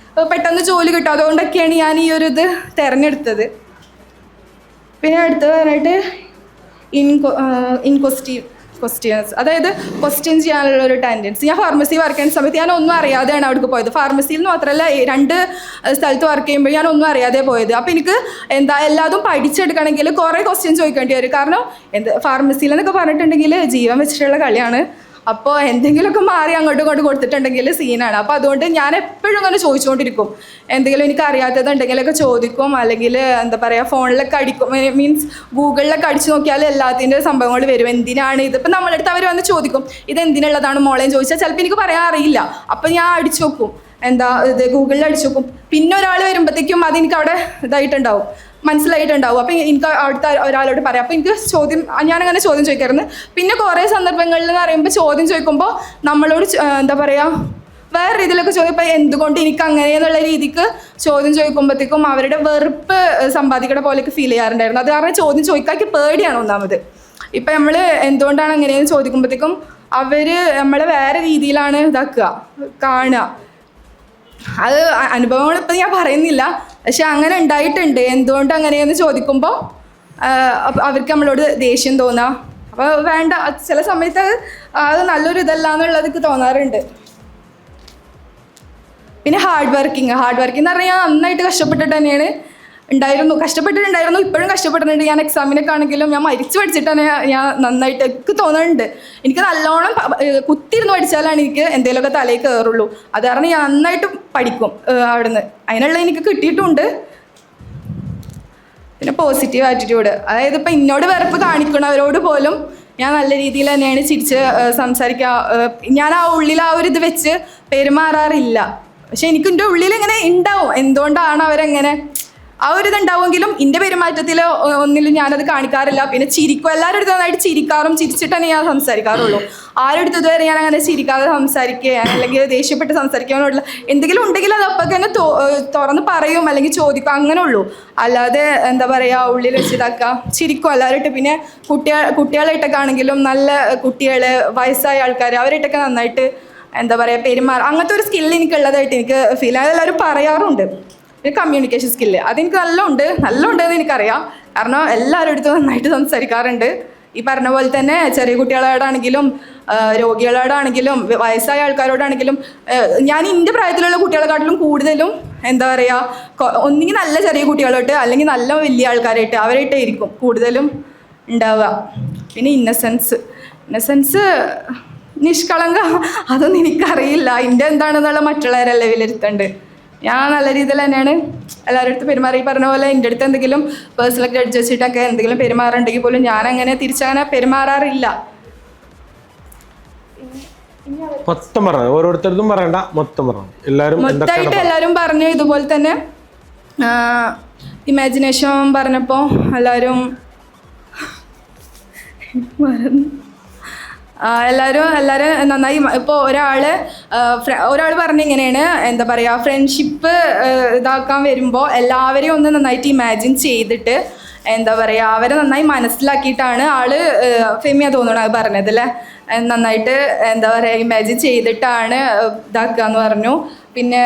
പെട്ടെന്ന് ജോലി കിട്ടും. അതുകൊണ്ടൊക്കെയാണ് ഞാൻ ഈ ഒരു ഇത് തിരഞ്ഞെടുത്തത്. പിന്നെ അടുത്ത് പറയാനായിട്ട് ക്വസ്റ്റ്യൻസ്, അതായത് ക്വസ്റ്റ്യൻ ചെയ്യാനുള്ള ഒരു ടെൻഡൻസി. ഞാൻ ഫാർമസി വർക്ക് ചെയ്യുന്ന സമയത്ത് ഞാൻ ഒന്നും അറിയാതെയാണ് അവിടേക്ക് പോയത്. ഫാർമസിയിൽ നിന്ന് മാത്രമല്ല 2 സ്ഥലത്ത് വർക്ക് ചെയ്യുമ്പോൾ ഞാൻ ഒന്നും അറിയാതെ പോയത്. അപ്പോൾ എനിക്ക് എല്ലാതും പഠിച്ചെടുക്കണമെങ്കിൽ കുറേ ക്വസ്റ്റ്യൻ ചോദിക്കേണ്ടി വരും. കാരണം ഫാർമസിയിലെന്നൊക്കെ പറഞ്ഞിട്ടുണ്ടെങ്കിൽ ജീവൻ വെച്ചിട്ടുള്ള കളിയാണ്. അപ്പോൾ എന്തെങ്കിലുമൊക്കെ മാറി അങ്ങോട്ടും ഇങ്ങോട്ടും കൊടുത്തിട്ടുണ്ടെങ്കിൽ സീനാണ്. അപ്പോൾ അതുകൊണ്ട് ഞാൻ എപ്പോഴും ഇങ്ങനെ ചോദിച്ചുകൊണ്ടിരിക്കും. എന്തെങ്കിലും എനിക്ക് അറിയാത്തതുണ്ടെങ്കിലൊക്കെ ചോദിക്കും. അല്ലെങ്കിൽ എന്താ പറയുക, ഫോണിലൊക്കെ അടിക്കും, മീൻസ് ഗൂഗിളിലൊക്കെ അടിച്ചു നോക്കിയാൽ എല്ലാത്തിൻ്റെ സംഭവങ്ങൾ വരും. എന്തിനാണ് ഇത്, ഇപ്പം നമ്മളടുത്ത് അവർ വന്ന് ചോദിക്കും ഇത് എന്തിനുള്ളതാണ് മോളേന്ന് ചോദിച്ചാൽ ചിലപ്പോൾ എനിക്ക് പറയാൻ അറിയില്ല. അപ്പം ഞാൻ അടിച്ചു നോക്കും, ഇത് ഗൂഗിളിൽ അടിച്ചു നോക്കും. പിന്നെ ഒരാൾ വരുമ്പോഴത്തേക്കും അതെനിക്ക് അവിടെ ഇതായിട്ടുണ്ടാവും, മനസ്സിലായിട്ടുണ്ടാവും. അപ്പം എനിക്ക് അവിടുത്തെ ഒരാളോട് പറയാം. അപ്പോൾ എനിക്ക് ഞാനങ്ങനെ ചോദ്യം ചോദിക്കാറുണ്ട്. പിന്നെ കുറേ സന്ദർഭങ്ങളിൽ എന്ന് പറയുമ്പോൾ ചോദ്യം ചോദിക്കുമ്പോൾ നമ്മളോട് എന്താ പറയുക വേറെ രീതിയിലൊക്കെ ചോദിക്കുമ്പോൾ എന്തുകൊണ്ട് എനിക്ക് അങ്ങനെയെന്നുള്ള രീതിക്ക് ചോദ്യം ചോദിക്കുമ്പോഴത്തേക്കും അവരുടെ വെറുപ്പ് സമ്പാദിക്കണ പോലെയൊക്കെ ഫീൽ ചെയ്യാറുണ്ടായിരുന്നു. അത് കാരണം ചോദ്യം ചോദിക്കാക്കി പേടിയാണ് ഒന്നാമത്. ഇപ്പം നമ്മൾ എന്തുകൊണ്ടാണ് അങ്ങനെയെന്ന് ചോദിക്കുമ്പോഴത്തേക്കും അവർ നമ്മളെ വേറെ രീതിയിലാണ് കാണുക. അത് അനുഭവങ്ങൾ ഇപ്പം ഞാൻ പറയുന്നില്ല, പക്ഷെ അങ്ങനെ ഉണ്ടായിട്ടുണ്ട്. എന്തുകൊണ്ട് അങ്ങനെയെന്ന് ചോദിക്കുമ്പോൾ അവർക്ക് നമ്മളോട് ദേഷ്യം തോന്നുക. അപ്പോൾ വേണ്ട, ചില സമയത്ത് അത് നല്ലൊരു ഇതല്ല എന്നുള്ളത് എനിക്ക് തോന്നാറുണ്ട്. പിന്നെ ഹാർഡ് വർക്കിംഗ് എന്ന് പറഞ്ഞാൽ ഞാൻ നന്നായിട്ട് കഷ്ടപ്പെട്ടിട്ട് തന്നെയാണ് കഷ്ടപ്പെട്ടിട്ടുണ്ടായിരുന്നു, ഇപ്പോഴും കഷ്ടപ്പെട്ടിട്ടുണ്ട്. ഞാൻ എക്സാമിനൊക്കെ ആണെങ്കിലും ഞാൻ മരിച്ചു പഠിച്ചിട്ടാണ് ഞാൻ നന്നായിട്ട് എനിക്ക് തോന്നുന്നുണ്ട്. എനിക്ക് നല്ലോണം കുത്തിയിരുന്ന് പഠിച്ചാലാണ് എനിക്ക് എന്തെങ്കിലുമൊക്കെ തലയിൽ കയറുള്ളൂ. അത് കാരണം ഞാൻ നന്നായിട്ട് പഠിക്കും അവിടുന്ന്. അതിനുള്ള എനിക്ക് കിട്ടിയിട്ടുണ്ട്. പിന്നെ പോസിറ്റീവ് ആറ്റിറ്റ്യൂഡ്, അതായത് ഇപ്പം എന്നോട് വെറുപ്പ് കാണിക്കുന്നവരോട് പോലും ഞാൻ നല്ല രീതിയിൽ തന്നെയാണ് ചിരിച്ച് സംസാരിക്കുക. ഞാൻ ആ ഉള്ളിൽ ആ ഒരു ഇത് വെച്ച് പെരുമാറാറില്ല. പക്ഷെ എനിക്ക് എൻ്റെ ഉള്ളിൽ ഇങ്ങനെ ഉണ്ടാവും എന്തുകൊണ്ടാണ് അവരെങ്ങനെ ആ ഒരു ഇതുണ്ടാവുമെങ്കിലും എൻ്റെ പെരുമാറ്റത്തിൽ ഒന്നിലും ഞാനത് കാണിക്കാറില്ല. പിന്നെ ചിരിക്കും, എല്ലാവരുടെ അടുത്ത് നന്നായിട്ട് ചിരിച്ചിട്ട് തന്നെ ഞാൻ സംസാരിക്കാറുള്ളൂ. ആരുടെ അടുത്ത് ഇതുവരെ ഞാൻ അങ്ങനെ ചിരിക്കാതെ സംസാരിക്കുക അല്ലെങ്കിൽ ദേഷ്യപ്പെട്ട് സംസാരിക്കാനുള്ള എന്തെങ്കിലും ഉണ്ടെങ്കിൽ അത് അപ്പം തന്നെ തുറന്ന് പറയും അല്ലെങ്കിൽ ചോദിക്കും, അങ്ങനെ ഉള്ളൂ. അല്ലാതെ എന്താ പറയുക ഉള്ളിൽ വെച്ചിതാക്കുക ചിരിക്കും എല്ലാവരും. പിന്നെ കുട്ടികളായിട്ടൊക്കെ ആണെങ്കിലും നല്ല കുട്ടികൾ, വയസ്സായ ആൾക്കാർ അവരായിട്ടൊക്കെ നന്നായിട്ട് എന്താ പറയുക പെരുമാറും. അങ്ങനത്തെ ഒരു സ്കില്ല് എനിക്കുള്ളതായിട്ട് എനിക്ക് ഫീൽ ആയത് എല്ലാവരും പറയാറുണ്ട്. പിന്നെ കമ്മ്യൂണിക്കേഷൻ സ്കില്ല് അതെനിക്ക് നല്ല ഉണ്ടെന്ന് എനിക്കറിയാം. കാരണം എല്ലാവരുടെ അടുത്തും നന്നായിട്ട് സംസാരിക്കാറുണ്ട്. ഈ പറഞ്ഞ പോലെ തന്നെ ചെറിയ കുട്ടികളോടാണെങ്കിലും രോഗികളോടാണെങ്കിലും വയസ്സായ ആൾക്കാരോടാണെങ്കിലും ഞാൻ എൻ്റെ പ്രായത്തിലുള്ള കുട്ടികളെക്കാട്ടിലും കൂടുതലും എന്താ പറയുക ഒന്നുകിൽ നല്ല ചെറിയ കുട്ടികളോട്ട് അല്ലെങ്കിൽ നല്ല വലിയ ആൾക്കാരായിട്ട് അവരായിട്ടായിരിക്കും കൂടുതലും ഉണ്ടാവുക. പിന്നെ ഇന്നസെൻസ് നിഷ്കളങ്ക അതൊന്നും എനിക്കറിയില്ല. എൻ്റെ എന്താണെന്നുള്ള മറ്റുള്ളവരല്ലേ വിലയിരുത്തേണ്ടത്. ഞാൻ നല്ല രീതിയിൽ തന്നെയാണ് എല്ലാവരുടെ അടുത്ത് പെരുമാറി. പറഞ്ഞ പോലെ എൻ്റെ അടുത്ത് എന്തെങ്കിലും പേഴ്സണൽ ഗ്രഡ്ജ് വെച്ചിട്ടൊക്കെ എന്തെങ്കിലും പെരുമാറുണ്ടെങ്കിൽ പോലും ഞാനങ്ങനെ തിരിച്ചങ്ങനെ പെരുമാറാറില്ല. മൊത്തം പറഞ്ഞു, ഓരോരുത്തർക്കും പറയണ്ട, മൊത്തം പറഞ്ഞു. മൊത്തമായിട്ട് എല്ലാവരും പറഞ്ഞു. ഇതുപോലെ തന്നെ ഇമാജിനേഷൻ പറഞ്ഞപ്പോൾ എല്ലാവരും നന്നായി. ഇപ്പോൾ ഒരാൾ പറഞ്ഞ ഇങ്ങനെയാണ്, എന്താ പറയുക ഫ്രണ്ട്ഷിപ്പ് ഇതാക്കാൻ വരുമ്പോൾ എല്ലാവരെയും ഒന്ന് നന്നായിട്ട് ഇമാജിൻ ചെയ്തിട്ട് എന്താ പറയുക അവരെ നന്നായി മനസ്സിലാക്കിയിട്ടാണ് ഫെമിയ തോന്നണം അത് പറഞ്ഞത് അല്ലേ, നന്നായിട്ട് എന്താ പറയുക ഇമാജിൻ ചെയ്തിട്ടാണ് ഇതാക്കുക എന്ന് പറഞ്ഞു. പിന്നെ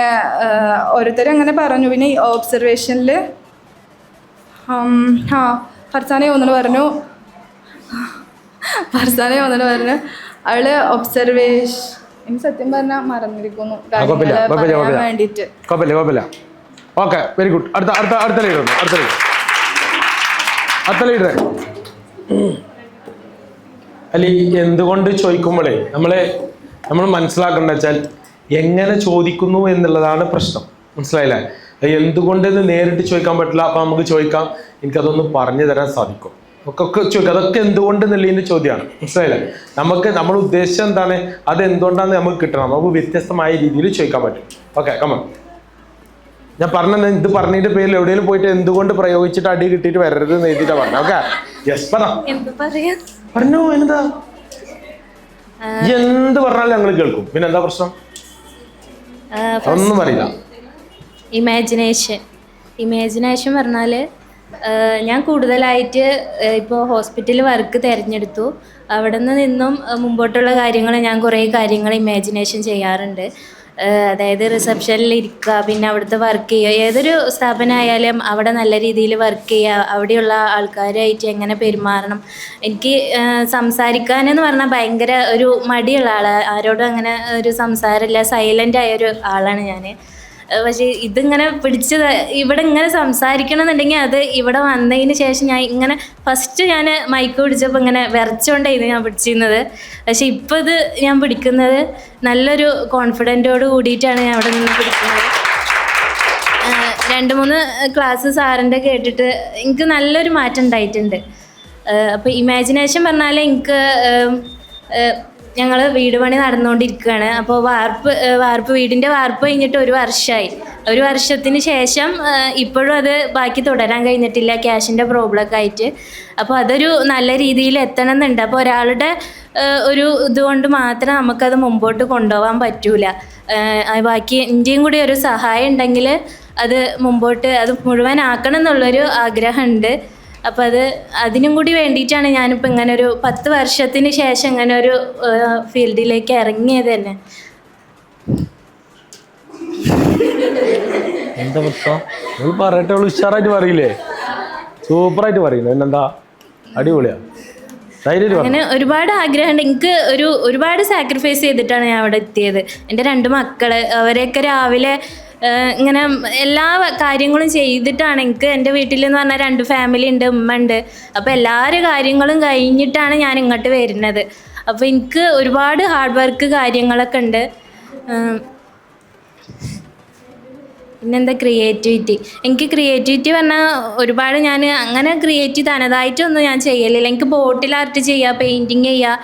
ഓരോരുത്തരും അങ്ങനെ പറഞ്ഞു. പിന്നെ ഈ ഒബ്സർവേഷനിൽ ഫർസാനെ ഒന്നിട്ട് പറഞ്ഞു അവള് ഒബ്സർവേഷൻ എനിക്ക് സത്യം പറഞ്ഞാൽ മറന്നിരിക്കുന്നു പറയാൻ വേണ്ടിയിട്ട്. Okay, very good. അടുത്ത ലീഡർ അല്ല, എന്തുകൊണ്ട് ചോദിക്കുമ്പോഴേ നമ്മൾ മനസ്സിലാക്കേണ്ട വെച്ചാൽ എങ്ങനെ ചോദിക്കുന്നു എന്നുള്ളതാണ് പ്രശ്നം. മനസ്സിലായില്ലേ? എന്തുകൊണ്ടെന്ന് നേരിട്ട് ചോദിക്കാൻ പറ്റില്ല. അപ്പം നമുക്ക് ചോദിക്കാം, എനിക്കതൊന്ന് പറഞ്ഞു തരാൻ സാധിക്കും, ഒക്കെ ചോദിക്കാം. അതൊക്കെ എന്തുകൊണ്ട് എന്നുള്ളതിൻ്റെ ചോദ്യമാണ്. മനസ്സിലായില്ലേ? നമ്മൾ ഉദ്ദേശം എന്താണ്, അത് എന്തുകൊണ്ടാണെന്ന് നമുക്ക് കിട്ടണം. നമുക്ക് വ്യത്യസ്തമായ രീതിയിൽ ചോദിക്കാൻ പറ്റും. Okay, come on. ഞാൻ ഇത് പറഞ്ഞതിന്റെ പേരിൽ എവിടെയെങ്കിലും പോയിട്ട് എന്തുകൊണ്ട് പ്രയോഗിച്ചിട്ട് അടി കിട്ടിയിട്ട് വരരുത് എന്ന് എഴുതിയിട്ടാ പറഞ്ഞു. ഓക്കെ, യെസ്, പറഞ്ഞോ. എന്താ എന്ത് പറഞ്ഞാലും ഞങ്ങൾ കേൾക്കും. പിന്നെ എന്താ പ്രശ്നം? ഒന്നും അറിയില്ല. ഇമാജിനേഷൻ പറഞ്ഞാൽ ഞാൻ കൂടുതലായിട്ട് ഇപ്പോൾ ഹോസ്പിറ്റൽ വർക്ക് തിരഞ്ഞെടുത്തു. അവിടെ നിന്നും മുമ്പോട്ടുള്ള കാര്യങ്ങൾ ഞാൻ കുറേ കാര്യങ്ങൾ ഇമാജിനേഷൻ ചെയ്യാറുണ്ട്. അതായത് റിസപ്ഷനിൽ ഇരിക്കുക, പിന്നെ അവിടുത്തെ വർക്ക് ചെയ്യുക. ഏതൊരു സ്ഥാപനമായാലും അവിടെ നല്ല രീതിയിൽ വർക്ക് ചെയ്യുക, അവിടെയുള്ള ആൾക്കാരായിട്ട് എങ്ങനെ പെരുമാറണം. എനിക്ക് സംസാരിക്കാനെന്ന് പറഞ്ഞാൽ ഭയങ്കര ഒരു മടിയുള്ള ആളാണ്. ആരോടും അങ്ങനെ ഒരു സംസാരമില്ല, സൈലൻ്റ് ആയൊരു ആളാണ് ഞാൻ. പക്ഷേ ഇതിങ്ങനെ പിടിച്ചത് ഇവിടെ ഇങ്ങനെ സംസാരിക്കണം എന്നുണ്ടെങ്കിൽ അത് ഇവിടെ വന്നതിന് ശേഷം ഞാൻ ഫസ്റ്റ് ഞാൻ മൈക്ക് പിടിച്ചപ്പോൾ ഇങ്ങനെ വിറച്ചുകൊണ്ടായിരുന്നു ഞാൻ പിടിച്ചിരുന്നത്. പക്ഷേ ഇപ്പോൾ ഇത് ഞാൻ പിടിക്കുന്നത് നല്ലൊരു കോൺഫിഡൻറ്റോട് കൂടിയിട്ടാണ് ഞാൻ അവിടെ നിന്ന് പിടിക്കുന്നത്. 2-3 ക്ലാസ് സാറിൻ്റെ കേട്ടിട്ട് എനിക്ക് നല്ലൊരു മാറ്റം ഉണ്ടായിട്ടുണ്ട്. അപ്പോൾ ഇമാജിനേഷൻ പറഞ്ഞാൽ എനിക്ക് ഞങ്ങൾ വീട് പണി നടന്നുകൊണ്ടിരിക്കുകയാണ്. അപ്പോൾ വീടിൻ്റെ വാർപ്പ് കഴിഞ്ഞിട്ട് 1 വർഷമായി. 1 വർഷത്തിന് ശേഷം ഇപ്പോഴും അത് ബാക്കി തുടരാൻ കഴിഞ്ഞിട്ടില്ല, ക്യാഷിൻ്റെ പ്രോബ്ലമൊക്കെ ആയിട്ട്. അപ്പോൾ അതൊരു നല്ല രീതിയിൽ എത്തണം എന്നുണ്ട്. അപ്പോൾ ഒരാളുടെ ഒരു ഇതുകൊണ്ട് മാത്രം നമുക്കത് മുമ്പോട്ട് കൊണ്ടുപോകാൻ പറ്റൂല. ബാക്കി എൻ്റെയും കൂടി ഒരു സഹായം ഉണ്ടെങ്കിൽ അത് മുമ്പോട്ട് അത് മുഴുവനാക്കണം എന്നുള്ളൊരു ആഗ്രഹമുണ്ട്. അപ്പോൾ അതിനും കൂടി വേണ്ടിയിട്ടാണ് ഞാനിപ്പോൾ ഇങ്ങനെ ഒരു 10 വർഷത്തിന് ശേഷം ഇങ്ങനെ ഒരു ഫീൽഡിലേക്ക് ഇറങ്ങിയത് തന്നെ. എന്താ പ്രശ്നം? പറയട്ടെ, ഉഷാറായിട്ട് പറയില്ലേ? സൂപ്പറായിട്ട് പറയുന്നു. പിന്നെന്താ, അടിപൊളിയാ. അങ്ങനെ ഒരുപാട് ആഗ്രഹമുണ്ട് എനിക്ക്. ഒരുപാട് സാക്രിഫൈസ് ചെയ്തിട്ടാണ് ഞാൻ അവിടെ എത്തിയത്. എൻ്റെ 2 മക്കൾ, അവരെയൊക്കെ രാവിലെ ഇങ്ങനെ എല്ലാ കാര്യങ്ങളും ചെയ്തിട്ടാണ് എനിക്ക്. എൻ്റെ വീട്ടിലെന്ന് പറഞ്ഞാൽ 2 ഫാമിലി ഉണ്ട്, ഉമ്മ ഉണ്ട്. അപ്പോൾ എല്ലാവരും കാര്യങ്ങളും കഴിഞ്ഞിട്ടാണ് ഞാൻ ഇങ്ങോട്ട് വരുന്നത്. അപ്പോൾ എനിക്ക് ഒരുപാട് ഹാർഡ് വർക്ക് കാര്യങ്ങളൊക്കെ ഉണ്ട്. പിന്നെന്താ, എനിക്ക് ക്രിയേറ്റിവിറ്റി പറഞ്ഞാൽ ഒരുപാട് ഞാൻ അങ്ങനെ ക്രിയേറ്റീവ് തനതായിട്ടൊന്നും ഞാൻ ചെയ്യലില്ല. എനിക്ക് ബോട്ടിൽ ആർട്ട് ചെയ്യുക, പെയിൻറ്റിങ് ചെയ്യുക,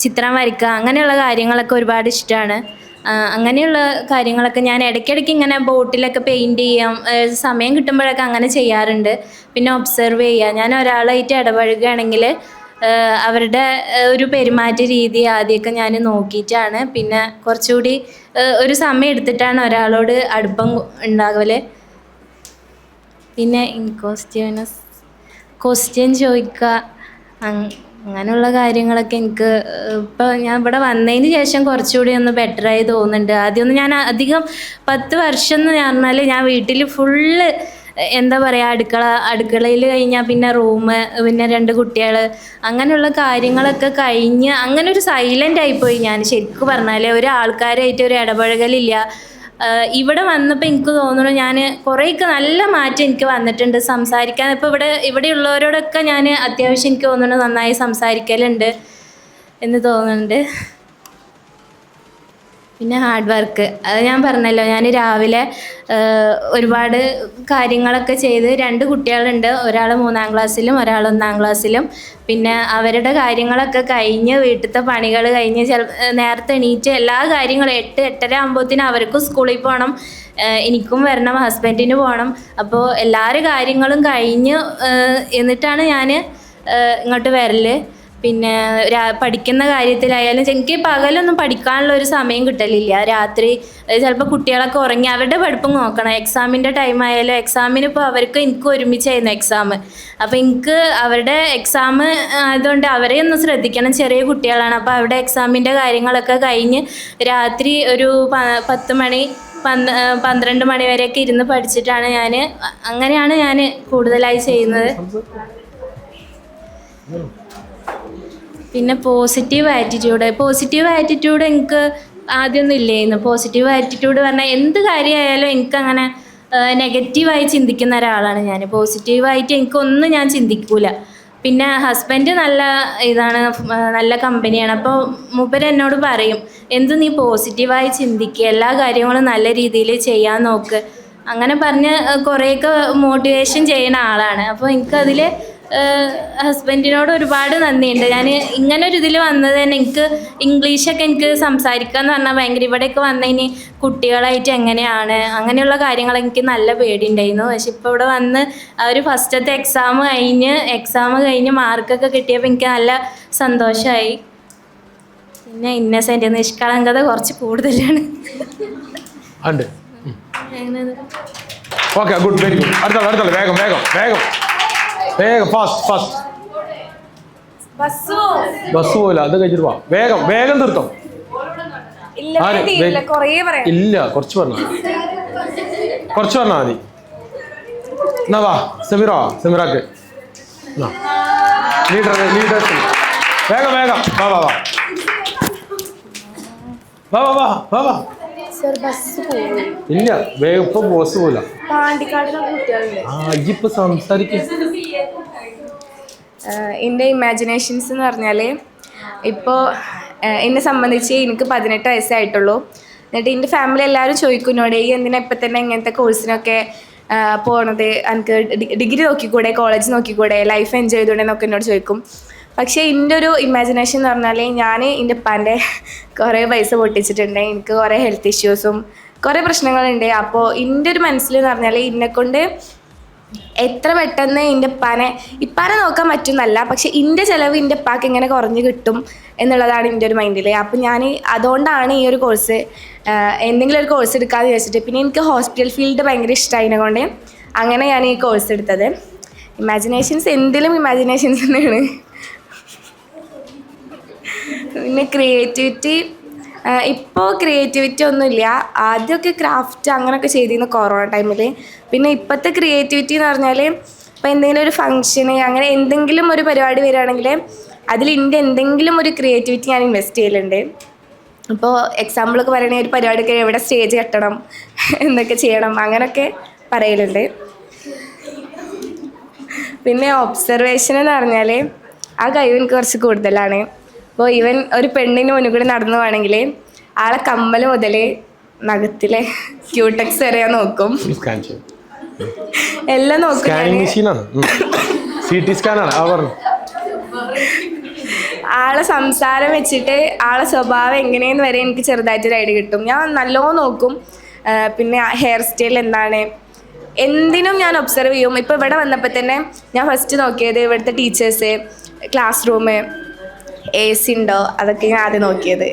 ചിത്രം വരയ്ക്കുക, അങ്ങനെയുള്ള കാര്യങ്ങളൊക്കെ ഒരുപാട് ഇഷ്ടമാണ്. അങ്ങനെയുള്ള കാര്യങ്ങളൊക്കെ ഞാൻ ഇടയ്ക്കിടയ്ക്ക് ഇങ്ങനെ ബോട്ടിലൊക്കെ പെയിൻറ്റ് ചെയ്യാം, സമയം കിട്ടുമ്പോഴൊക്കെ അങ്ങനെ ചെയ്യാറുണ്ട്. പിന്നെ ഒബ്സർവ് ചെയ്യുക. ഞാൻ ഒരാളായിട്ട് ഇടപഴകുകയാണെങ്കിൽ അവരുടെ ഒരു പെരുമാറ്റ രീതി ആദ്യമൊക്കെ ഞാൻ നോക്കിയിട്ടാണ്, പിന്നെ കുറച്ചുകൂടി ഒരു സമയം എടുത്തിട്ടാണ് ഒരാളോട് അടുപ്പം ഉണ്ടാകല്. പിന്നെ ക്വസ്റ്റ്യൻ ചോദിക്കുക, അങ്ങനെയുള്ള കാര്യങ്ങളൊക്കെ എനിക്ക് ഇപ്പോൾ ഞാൻ ഇവിടെ വന്നതിന് ശേഷം കുറച്ചുകൂടി ഒന്ന് ബെറ്ററായി തോന്നുന്നുണ്ട്. ആദ്യമൊന്നും ഞാൻ അധികം 10 വർഷം എന്ന് പറഞ്ഞാൽ ഞാൻ വീട്ടിൽ ഫുള്ള് എന്താ പറയുക, അടുക്കളയിൽ കഴിഞ്ഞാൽ പിന്നെ റൂം, പിന്നെ 2 കുട്ടികൾ, അങ്ങനെയുള്ള കാര്യങ്ങളൊക്കെ കഴിഞ്ഞ് അങ്ങനെ ഒരു സൈലൻ്റ് ആയിപ്പോയി ഞാൻ. ശരിക്കും പറഞ്ഞാൽ ആൾക്കാരായിട്ട് ഒരു ഇടപഴകലില്ല. ഇവിടെ വന്നപ്പോൾ എനിക്ക് തോന്നുന്നു ഞാൻ കുറേയൊക്കെ നല്ല മാറ്റം എനിക്ക് വന്നിട്ടുണ്ട് സംസാരിക്കാൻ. ഇപ്പോൾ ഇവിടെയുള്ളവരോടൊക്കെ ഞാൻ അത്യാവശ്യം എനിക്ക് തോന്നുന്നു നന്നായി സംസാരിക്കലുണ്ട് എന്ന് തോന്നുന്നുണ്ട്. പിന്നെ ഹാർഡ് വർക്ക്, അത് ഞാൻ പറഞ്ഞല്ലോ, ഞാൻ രാവിലെ ഒരുപാട് കാര്യങ്ങളൊക്കെ ചെയ്ത് 2 കുട്ടികളുണ്ട്, ഒരാൾ 3ാം ക്ലാസ്സിലും ഒരാൾ 1ാം ക്ലാസ്സിലും. പിന്നെ അവരുടെ കാര്യങ്ങളൊക്കെ കഴിഞ്ഞ് വീട്ടിലത്തെ പണികൾ കഴിഞ്ഞ് നേരത്തെ എണീറ്റ് എല്ലാ കാര്യങ്ങളും 8-8:30 ആകുമ്പോഴത്തേനും അവർക്കും സ്കൂളിൽ പോകണം, എനിക്കും വരണം, ഹസ്ബൻഡിന് പോകണം. അപ്പോൾ എല്ലാവരും കാര്യങ്ങളും കഴിഞ്ഞ് എന്നിട്ടാണ് ഞാൻ ഇങ്ങോട്ട് വരൽ. പിന്നെ പഠിക്കുന്ന കാര്യത്തിലായാലും എനിക്ക് പകലൊന്നും പഠിക്കാനുള്ള ഒരു സമയം കിട്ടലില്ല. രാത്രി ചിലപ്പോൾ കുട്ടികളൊക്കെ ഉറങ്ങി അവരുടെ പഠിപ്പും നോക്കണം. എക്സാമിൻ്റെ ടൈം ആയാലും എക്സാമിന് ഇപ്പോൾ അവർക്ക് എനിക്ക് ഒരുമിച്ചായിരുന്നു എക്സാം. അപ്പോൾ എനിക്ക് അവരുടെ എക്സാം ആയതുകൊണ്ട് അവരെ ഒന്ന് ശ്രദ്ധിക്കണം. ചെറിയ കുട്ടികളാണ്. അപ്പോൾ അവരുടെ എക്സാമിൻ്റെ കാര്യങ്ങളൊക്കെ കഴിഞ്ഞ് രാത്രി ഒരു 10 മണി 12 മണി വരെയൊക്കെ ഇരുന്ന് പഠിച്ചിട്ടാണ് അങ്ങനെയാണ് ഞാൻ കൂടുതലായി ചെയ്യുന്നത്. പിന്നെ പോസിറ്റീവ് ആറ്റിറ്റ്യൂഡ് എനിക്ക് ആദ്യമൊന്നും ഇല്ലായിരുന്നു. പോസിറ്റീവ് ആറ്റിറ്റ്യൂഡ് പറഞ്ഞാൽ എന്ത് കാര്യമായാലും എനിക്കങ്ങനെ നെഗറ്റീവായി ചിന്തിക്കുന്ന ഒരാളാണ് ഞാൻ. പോസിറ്റീവായിട്ട് എനിക്കൊന്നും ഞാൻ ചിന്തിക്കൂല. പിന്നെ ഹസ്ബൻഡ് നല്ല കമ്പനിയാണ്. അപ്പോൾ മൂപ്പര് എന്നോട് പറയും, നീ പോസിറ്റീവായി ചിന്തിക്കുക, എല്ലാ കാര്യങ്ങളും നല്ല രീതിയിൽ ചെയ്യാൻ നോക്ക്, അങ്ങനെ പറഞ്ഞ് കുറേയൊക്കെ മോട്ടിവേഷൻ ചെയ്യുന്ന ആളാണ്. അപ്പോൾ എനിക്കതിൽ ഹസ്ബൻഡിനോട് ഒരുപാട് നന്ദിയുണ്ട്. ഞാൻ ഇങ്ങനൊരു ഇതിൽ വന്നത് തന്നെ എനിക്ക് ഇംഗ്ലീഷൊക്കെ എനിക്ക് സംസാരിക്കാമെന്ന് പറഞ്ഞാൽ ഭയങ്കര, ഇവിടെയൊക്കെ വന്നതിന് കുട്ടികളായിട്ട് എങ്ങനെയാണ് അങ്ങനെയുള്ള കാര്യങ്ങൾ എനിക്ക് നല്ല പേടിയുണ്ടായിരുന്നു. പക്ഷെ ഇപ്പോൾ ഇവിടെ വന്ന് ഒരു ഫസ്റ്റത്തെ എക്സാം കഴിഞ്ഞ് മാർക്കൊക്കെ കിട്ടിയപ്പോൾ എനിക്ക് നല്ല സന്തോഷമായി. പിന്നെ ഇന്നസെൻ്റ് നിഷ്കളങ്കത കുറച്ച് കൂടുതലാണ്. Okay, good, very good. അടുത്ത വേഗം വേഗം വേഗം വേഗം, ഫാസ്റ്റ്. ബസ് പോല, അത് കഴിഞ്ഞിട്ട് പോവാം. വേഗം വേഗം തീർത്തോ. ഇല്ല, കുറച്ച് പറഞ്ഞാൽ മതി. എന്നാ വാ സെമിറാക്ക് ലീഡേഴ്സ് വേഗം വേഗം വാ. ഇല്ല, വേഗം ഇപ്പൊ ബോസ് പോല. ഇപ്പൊ സംസാരിക്ക. എൻ്റെ ഇമാജിനേഷൻസ് എന്ന് പറഞ്ഞാൽ ഇപ്പോൾ എന്നെ സംബന്ധിച്ച് എനിക്ക് 18 വയസ്സായിട്ടുള്ളൂ. എന്നിട്ട് എൻ്റെ ഫാമിലി എല്ലാവരും ചോദിക്കുന്നോടെ ഈ എന്തിനാ ഇപ്പം തന്നെ ഇങ്ങനത്തെ കോഴ്സിനൊക്കെ പോണത്, എനിക്ക് ഡിഗ്രി നോക്കിക്കൂടെ, കോളേജ് നോക്കിക്കൂടെ, ലൈഫ് എൻജോയ് ചെയ്തൂടെ എന്നൊക്കെ എന്നോട് ചോദിക്കും. പക്ഷേ എൻ്റെ ഒരു ഇമാജിനേഷൻ എന്ന് പറഞ്ഞാൽ ഞാൻ എൻ്റെ ഉപ്പാൻ്റെ കുറേ പൈസ പൊട്ടിച്ചിട്ടുണ്ട്. എനിക്ക് കുറേ ഹെൽത്ത് ഇഷ്യൂസും കുറേ പ്രശ്നങ്ങളുണ്ട്. അപ്പോൾ എൻ്റെ ഒരു മനസ്സിൽ എന്ന് പറഞ്ഞാൽ എന്നെക്കൊണ്ട് എത്ര പെട്ടെന്ന് എൻ്റെ ഇപ്പാനെ നോക്കാൻ പറ്റുന്നല്ല, പക്ഷെ എൻ്റെ ചിലവ് എൻ്റെ ഉപ്പാക്ക് എങ്ങനെ കുറഞ്ഞ് കിട്ടും എന്നുള്ളതാണ് എൻ്റെ ഒരു മൈൻഡിൽ. അപ്പോൾ ഞാൻ അതുകൊണ്ടാണ് ഈ ഒരു കോഴ്സ് എന്തെങ്കിലും ഒരു കോഴ്സ് എടുക്കാമെന്ന് വിചാരിച്ചിട്ട്. പിന്നെ എനിക്ക് ഹോസ്പിറ്റൽ ഫീൽഡ് ഭയങ്കര ഇഷ്ടമായതുകൊണ്ട് അങ്ങനെ ഞാൻ ഈ കോഴ്സ് എടുത്തത്. ഇമാജിനേഷൻസ് എന്തിലും ഇമാജിനേഷൻസ് തന്നെയാണ്. പിന്നെ ഇപ്പോൾ ക്രിയേറ്റിവിറ്റി ഒന്നുമില്ല. ആദ്യമൊക്കെ ക്രാഫ്റ്റ് അങ്ങനെയൊക്കെ ചെയ്തിരുന്നു കൊറോണ ടൈമിൽ. പിന്നെ ഇപ്പോഴത്തെ ക്രിയേറ്റിവിറ്റി എന്ന് പറഞ്ഞാൽ ഇപ്പോൾ എന്തെങ്കിലും ഒരു ഫങ്ഷന് അങ്ങനെ എന്തെങ്കിലും ഒരു പരിപാടി വരികയാണെങ്കിൽ അതിൽ എൻ്റെ എന്തെങ്കിലും ഒരു ക്രിയേറ്റിവിറ്റി ഞാൻ ഇൻവെസ്റ്റ് ചെയ്യലുണ്ട്. ഇപ്പോൾ എക്സാമ്പിളൊക്കെ പറയുകയാണെങ്കിൽ ഒരു പരിപാടിക്ക് എവിടെ സ്റ്റേജ് കെട്ടണം, എന്തൊക്കെ ചെയ്യണം, അങ്ങനെയൊക്കെ പറയലുണ്ട്. പിന്നെ ഒബ്സർവേഷൻ എന്ന് പറഞ്ഞാൽ ആ കഴിവ് എനിക്ക് കുറച്ച് കൂടുതലാണ്. അപ്പോൾ ഈവൻ ഒരു പെണ്ണിന് മുന്നിൽ കൂടി നടന്നു പോകണമെങ്കിൽ ആളെ കമ്മൽ മുതൽ നഖത്തിലെ ക്യൂടെക്സ് വരെ ഞാൻ നോക്കും, എല്ലാം നോക്കും. ആളെ സംസാരം വെച്ചിട്ട് ആളെ സ്വഭാവം എങ്ങനെയെന്ന് വരെ എനിക്ക് ചെറുതായിട്ടൊരു ഐഡിയ കിട്ടും. ഞാൻ നല്ലോണം നോക്കും. പിന്നെ ഹെയർ സ്റ്റൈൽ എന്താണ്, എന്തിനും ഞാൻ ഒബ്സർവ് ചെയ്യും. ഇപ്പോൾ ഇവിടെ വന്നപ്പോൾ തന്നെ ഞാൻ ഫസ്റ്റ് നോക്കിയത് ഇവിടുത്തെ ടീച്ചേഴ്സ്, ക്ലാസ് റൂം, AC ഉണ്ടോ, അതൊക്കെ ഞാൻ ആദ്യം നോക്കിയത്.